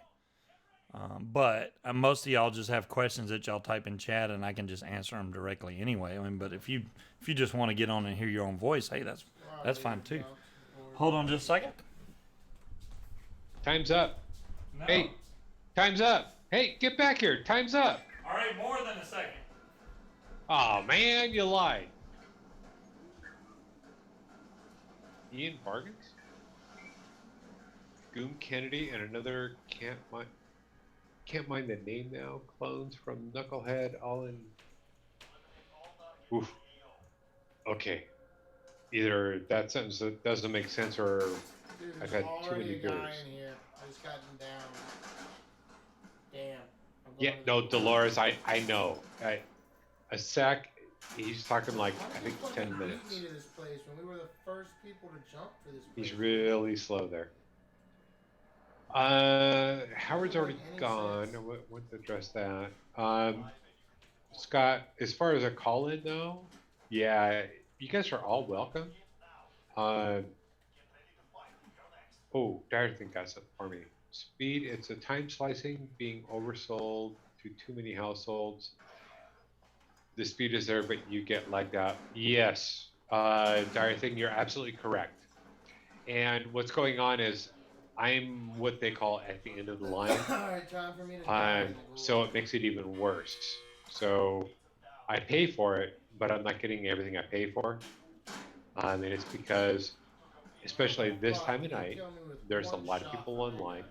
Speaker 1: But most of y'all just have questions that y'all type in chat, and I can just answer them directly anyway. I mean, but if you just want to get on and hear your own voice, hey, that's fine too. Hold on just a second.
Speaker 2: Time's up.
Speaker 1: No.
Speaker 2: Hey, time's up. Hey, get back here. Time's up.
Speaker 1: All right, more than a second.
Speaker 2: Oh, man, you lied. Ian Bargains? Goom Kennedy and another can't mind the name now. Clones from Knucklehead, all in. Oof. Okay. Either that sentence that doesn't make sense, or
Speaker 4: Dude,
Speaker 2: I've
Speaker 4: there's
Speaker 2: had too
Speaker 4: already
Speaker 2: many
Speaker 4: a guy
Speaker 2: beers.
Speaker 4: in here. I just got him down. Damn. I'm
Speaker 2: Yeah,
Speaker 4: going to
Speaker 2: no,
Speaker 4: the-
Speaker 2: Dolores, I know. A sec. He's talking like I think
Speaker 4: Fucking
Speaker 2: 10
Speaker 4: beat
Speaker 2: minutes.
Speaker 4: me to this place when we were the first people to jump for this place.
Speaker 2: He's really slow there. Howard's already gone. I wouldn't address that. Scott, as far as a call-in though, yeah, you guys are all welcome. Oh, Dire thing got something for me. Speed, it's a time slicing being oversold to too many households. The speed is there, but you get lagged out. Yes, Dire thing, you're absolutely correct. And what's going on is I'm what they call at the end of the line.
Speaker 4: Alright, time for me to die.
Speaker 2: So it makes it even worse. So I pay for it, but I'm not getting everything I pay for. And it's because, especially this time of night, there's a lot of people online.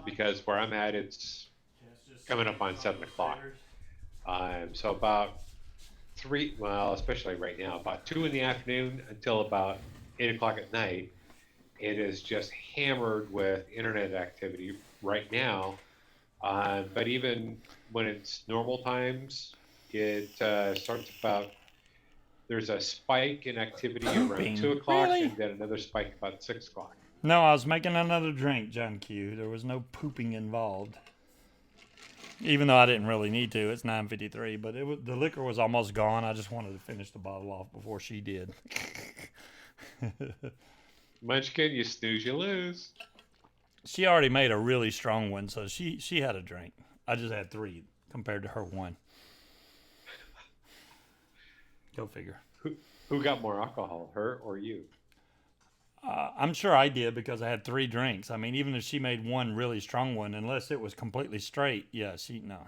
Speaker 2: Because where I'm at, it's coming up on 7 o'clock. So about 3, well, especially right now, about 2 in the afternoon until about 8 o'clock at night, it is just hammered with internet activity right now. But even when it's normal times, it starts about, there's a spike in activity around 2 o'clock,
Speaker 1: Really?
Speaker 2: and then another spike about 6 o'clock.
Speaker 1: No, I was making another drink, John Q. There was no pooping involved. Even though I didn't really need to. It's 9:53, but the liquor was almost gone. I just wanted to finish the bottle off before she did.
Speaker 2: Munchkin, you snooze, you lose.
Speaker 1: She already made a really strong one, so she had a drink. I just had 3 compared to her 1. Go figure.
Speaker 2: Who got more alcohol, her or you?
Speaker 1: I'm sure I did because I had 3 drinks. I mean, even if she made one really strong one, unless it was completely straight, yeah, no.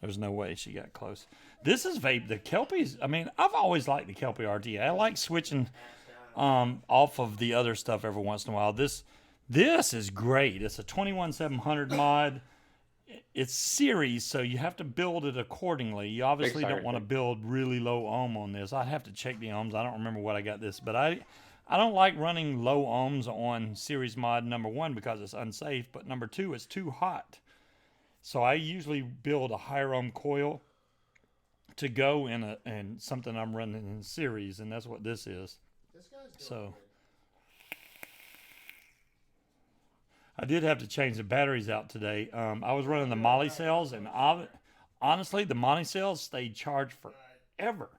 Speaker 1: There's no way she got close. This is vape. The Kelpies, I mean, I've always liked the Kelpie RTA. I like switching off of the other stuff every once in a while. This is great. It's a 21700 mod. It's series, so you have to build it accordingly. You obviously don't want to build really low ohm on this. I'd have to check the ohms. I don't remember what I got this, but I don't like running low ohms on series mod, number 1, because it's unsafe, but number 2, it's too hot. So I usually build a higher ohm coil to go in something I'm running in series, and that's what this is. So I did have to change the batteries out today. I was running the Molly cells, and honestly, the Molly cells stayed charged forever.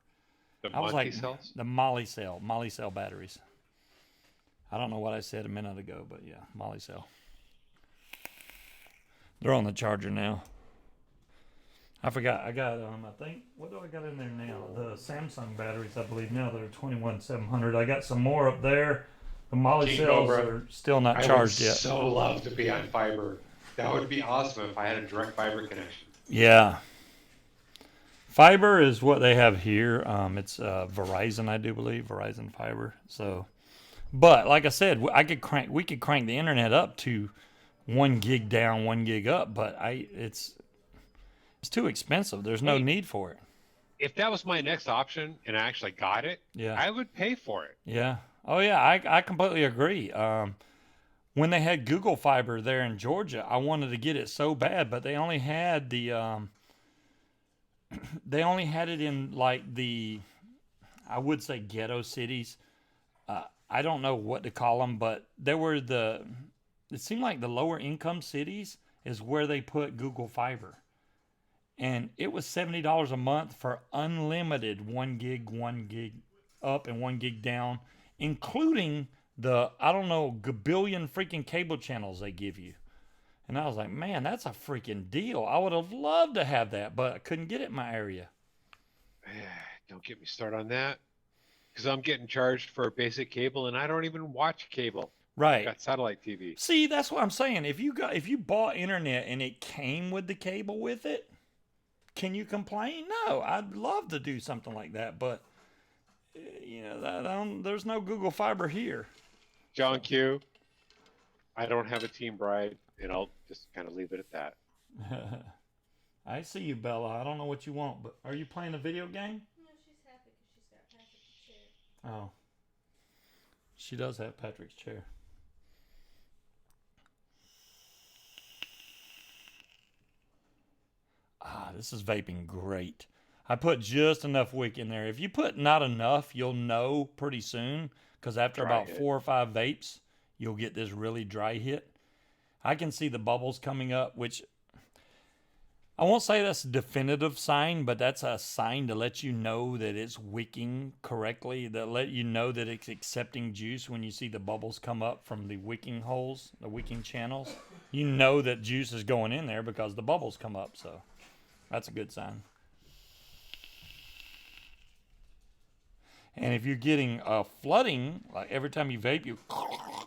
Speaker 2: The
Speaker 1: I was
Speaker 2: Monty
Speaker 1: like,
Speaker 2: cells?
Speaker 1: the Molly cell batteries. I don't know what I said a minute ago, but yeah, Molly cell. They're on the charger now. I forgot. I got I think, what do I got in there now? The Samsung batteries, I believe now that are 21700. I got some more up there. The Molly
Speaker 2: King
Speaker 1: cells
Speaker 2: Cobra,
Speaker 1: are still not
Speaker 2: I would
Speaker 1: charged yet.
Speaker 2: so love to be on fiber. That would be awesome if I had a direct fiber connection.
Speaker 1: Yeah. Fiber is what they have here. It's Verizon, I do believe, Verizon Fiber. So, but like I said, we could crank the internet up to 1 gig down, 1 gig up. But it's too expensive. There's no need for it.
Speaker 2: If that was my next option and I actually got it,
Speaker 1: Yeah.
Speaker 2: I would pay for it.
Speaker 1: Yeah. Oh yeah, I completely agree. When they had Google Fiber there in Georgia, I wanted to get it so bad, but they only had they only had it in like the, I would say, ghetto cities. I don't know what to call them, but it seemed like the lower income cities is where they put Google Fiber. And it was $70 a month for unlimited 1 gig up and 1 gig down, including the, I don't know, gabillion freaking cable channels they give you. And I was like, man, that's a freaking deal. I would have loved to have that, but I couldn't get it in my area.
Speaker 2: Don't get me started on that. Because I'm getting charged for basic cable and I don't even watch cable.
Speaker 1: Right.
Speaker 2: I got satellite TV.
Speaker 1: See, that's what I'm saying. If you bought internet and it came with the cable with it, can you complain? No, I'd love to do something like that, but there's no Google Fiber here.
Speaker 2: John Q, I don't have a Team Bride, and I'll just kind of leave it at that.
Speaker 1: I see you, Bella. I don't know what you want, but are you playing a video game?
Speaker 5: No, she's happy because she's got Patrick's chair.
Speaker 1: Oh. She does have Patrick's chair. This is vaping great. I put just enough wick in there. If you put not enough, you'll know pretty soon, because after
Speaker 2: Dry
Speaker 1: about
Speaker 2: hit.
Speaker 1: 4 or 5 vapes, you'll get this really dry hit. I can see the bubbles coming up, which I won't say that's a definitive sign, but that's a sign to let you know that it's wicking correctly, that let you know that it's accepting juice. When you see the bubbles come up from the wicking holes, the wicking channels, you know that juice is going in there because the bubbles come up. So that's a good sign. And if you're getting flooding, like every time you vape,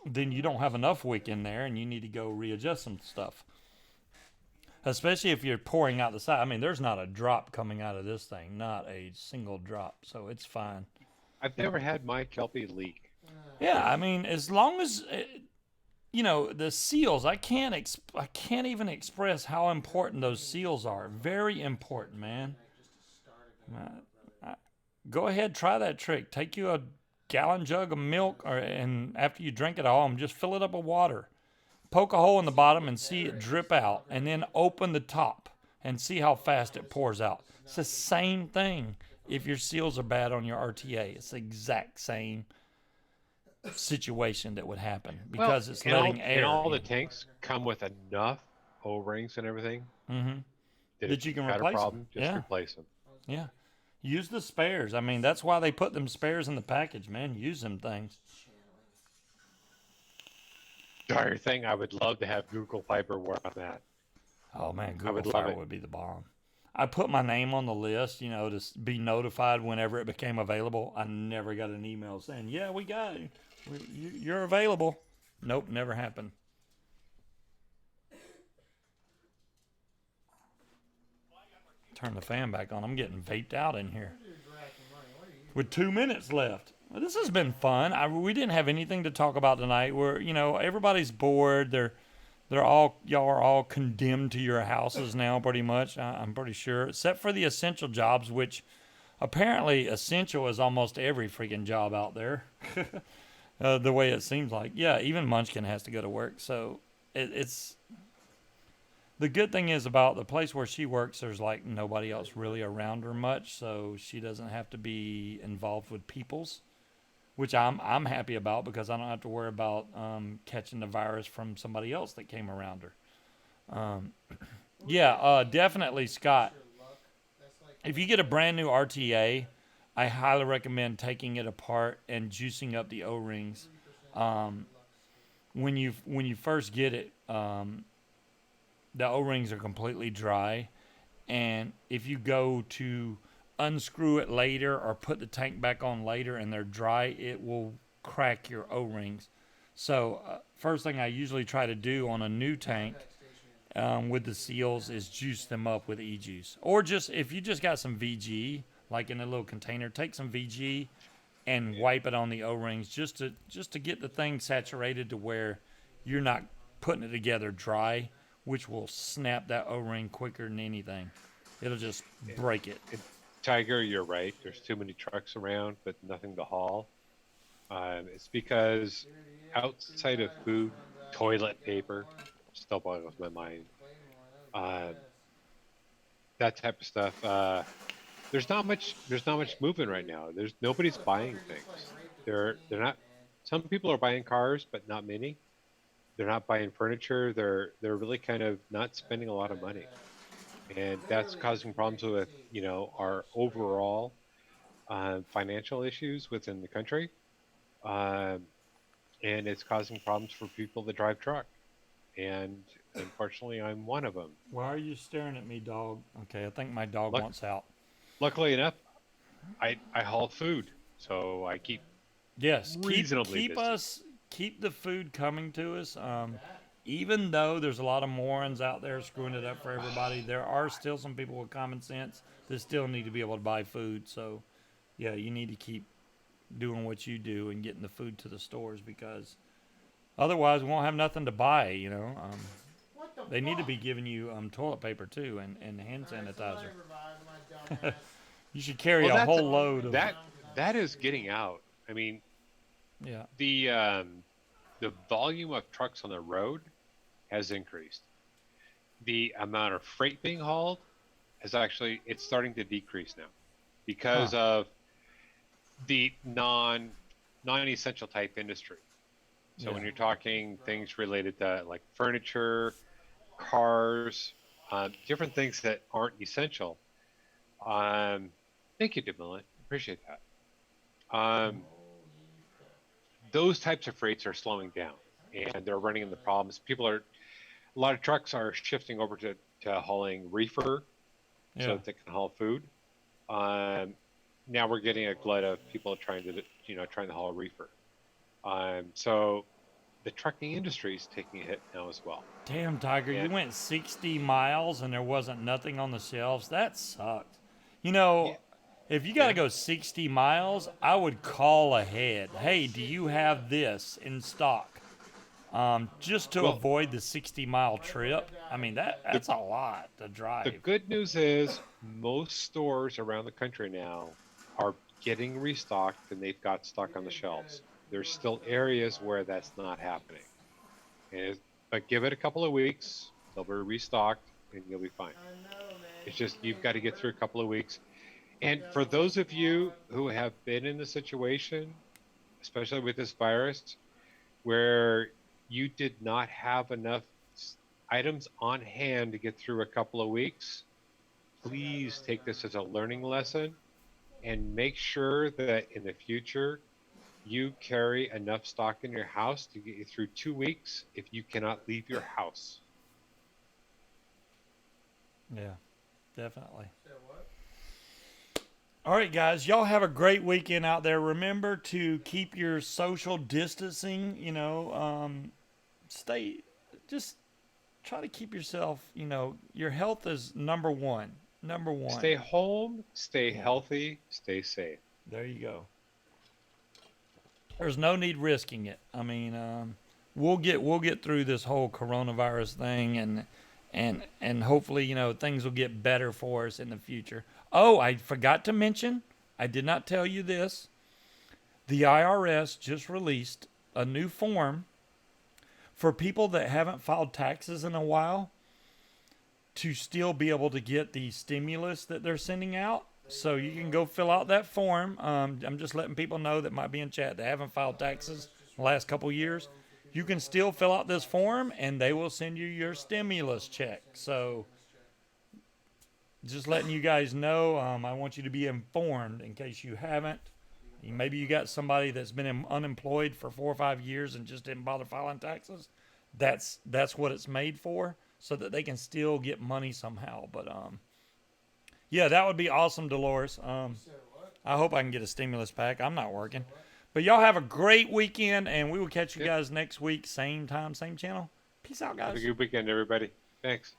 Speaker 1: then you don't have enough wick in there, and you need to go readjust some stuff. Especially if you're pouring out the side. I mean, there's not a drop coming out of this thing, not a single drop, so it's fine.
Speaker 2: I've never had my Kelpie leak.
Speaker 1: Yeah, I mean, as long as the seals, I can't even express how important those seals are. Very important, man. Go ahead, try that trick. Take you a gallon jug of milk, and after you drink it all, just fill it up with water. Poke a hole in the bottom and see it drip out, and then open the top and see how fast it pours out. It's the same thing if your seals are bad on your RTA. It's the exact same situation that would happen because it's letting air.
Speaker 2: And all
Speaker 1: in.
Speaker 2: the tanks come with enough O-rings and everything
Speaker 1: That
Speaker 2: if
Speaker 1: you can
Speaker 2: had
Speaker 1: replace
Speaker 2: a problem,
Speaker 1: them.
Speaker 2: just
Speaker 1: Yeah.
Speaker 2: replace them.
Speaker 1: Yeah. Use the spares. I mean, that's why they put them spares in the package, man. Use them things.
Speaker 2: Darn thing, I would love to have Google Fiber work on that.
Speaker 1: Oh, man,
Speaker 2: I
Speaker 1: Google
Speaker 2: would love
Speaker 1: Fiber
Speaker 2: it.
Speaker 1: would be the bomb. I put my name on the list, to be notified whenever it became available. I never got an email saying, yeah, we got it. You're available. Nope, never happened. Turn the fan back on. I'm getting vaped out in here. With 2 minutes left. Well, this has been fun. We didn't have anything to talk about tonight. Everybody's bored. Y'all are all condemned to your houses now, pretty much. I'm pretty sure, except for the essential jobs, which apparently essential is almost every freaking job out there. The way it seems like. Yeah, even Munchkin has to go to work. So it's the good thing is about the place where she works, there's like nobody else really around her much, so she doesn't have to be involved with people's, which I'm happy about because I don't have to worry about catching the virus from somebody else that came around her. Definitely, Scott. If you get a brand new RTA, I highly recommend taking it apart and juicing up the O-rings. When you first get it, the O-rings are completely dry, and if you go to unscrew it later or put the tank back on later and they're dry, it will crack your O-rings. So first thing I usually try to do on a new tank with the seals is juice them up with e-juice, or just if you just got some VG like in a little container, take some VG and wipe it on the O-rings just to get the thing saturated to where you're not putting it together dry, which will snap that O-ring quicker than anything. It'll just break it.
Speaker 2: Tiger, you're right. There's too many trucks around, but nothing to haul. It's because outside of food, toilet paper still boggles my mind. Um, that type of stuff. There's not much. There's not much movement right now. There's nobody's buying things. They're not. Some people are buying cars, but not many. They're not buying furniture. They're really kind of not spending a lot of money, and that's causing problems with our overall financial issues within the country, um, and it's causing problems for people that drive truck. And unfortunately, I'm one of them.
Speaker 1: Why are you staring at me, dog? Okay, I think my dog
Speaker 2: Look,
Speaker 1: wants out.
Speaker 2: luckily enough, I haul food, so I keep
Speaker 1: Yes,
Speaker 2: reasonably busy.
Speaker 1: keep the food coming to us. Even though there's a lot of morons out there screwing it up for everybody, there are still some people with common sense that still need to be able to buy food. So, yeah, you need to keep doing what you do and getting the food to the stores, because otherwise we won't have nothing to buy. They need to be giving you toilet paper too, and hand sanitizer. You should carry
Speaker 2: Well,
Speaker 1: a whole load of
Speaker 2: that is getting out. I mean,
Speaker 1: yeah.
Speaker 2: the volume of trucks on the road has increased. The amount of freight being hauled it's starting to decrease now because of the non-essential type industry. So when you're talking things related to like furniture, cars, different things that aren't essential. Thank you, Demillet. Appreciate that. Those types of freights are slowing down, and they're running into problems. A lot of trucks are shifting over to hauling reefer, so that they can haul food. Now we're getting a glut of people trying to haul reefer. So the trucking industry is taking a hit now as well.
Speaker 1: Damn, Tiger, you went 60 miles and there wasn't nothing on the shelves. That sucked. If you got to go 60 miles, I would call ahead. Hey, do you have this in stock? Just to avoid the 60-mile trip. I mean, that's a lot to drive.
Speaker 2: The good news is most stores around the country now are getting restocked, and they've got stock on the shelves. There's still areas where that's not happening. But give it a couple of weeks, they'll be restocked, and you'll be fine. It's just you've got to get through a couple of weeks. And for those of you who have been in the situation, especially with this virus, where you did not have enough items on hand to get through a couple of weeks, please take this as a learning lesson and make sure that in the future you carry enough stock in your house to get you through 2 weeks if you cannot leave your house.
Speaker 1: Yeah, definitely. All right, guys, y'all have a great weekend out there. Remember to keep your social distancing, just try to keep yourself, your health is number one. Number one.
Speaker 2: Stay home, stay healthy, stay safe.
Speaker 1: There you go. There's no need risking it. I mean, we'll get through this whole coronavirus thing, and hopefully, things will get better for us in the future. Oh, I forgot to mention, I did not tell you this. The IRS just released a new form for people that haven't filed taxes in a while to still be able to get the stimulus that they're sending out. So you can go fill out that form. I'm just letting people know that might be in chat that haven't filed taxes the last couple years. You can still fill out this form, and they will send you your stimulus check. So just letting you guys know, I want you to be informed in case you haven't. Maybe you got somebody that's been unemployed for 4 or 5 years and just didn't bother filing taxes. That's what it's made for. so that they can still get money somehow. But yeah, that would be awesome, Dolores. I hope I can get a stimulus pack. I'm not working. But y'all have a great weekend, and we will catch you guys next week, same time, same channel. Peace out,
Speaker 2: Have
Speaker 1: guys.
Speaker 2: a good weekend, everybody. Thanks.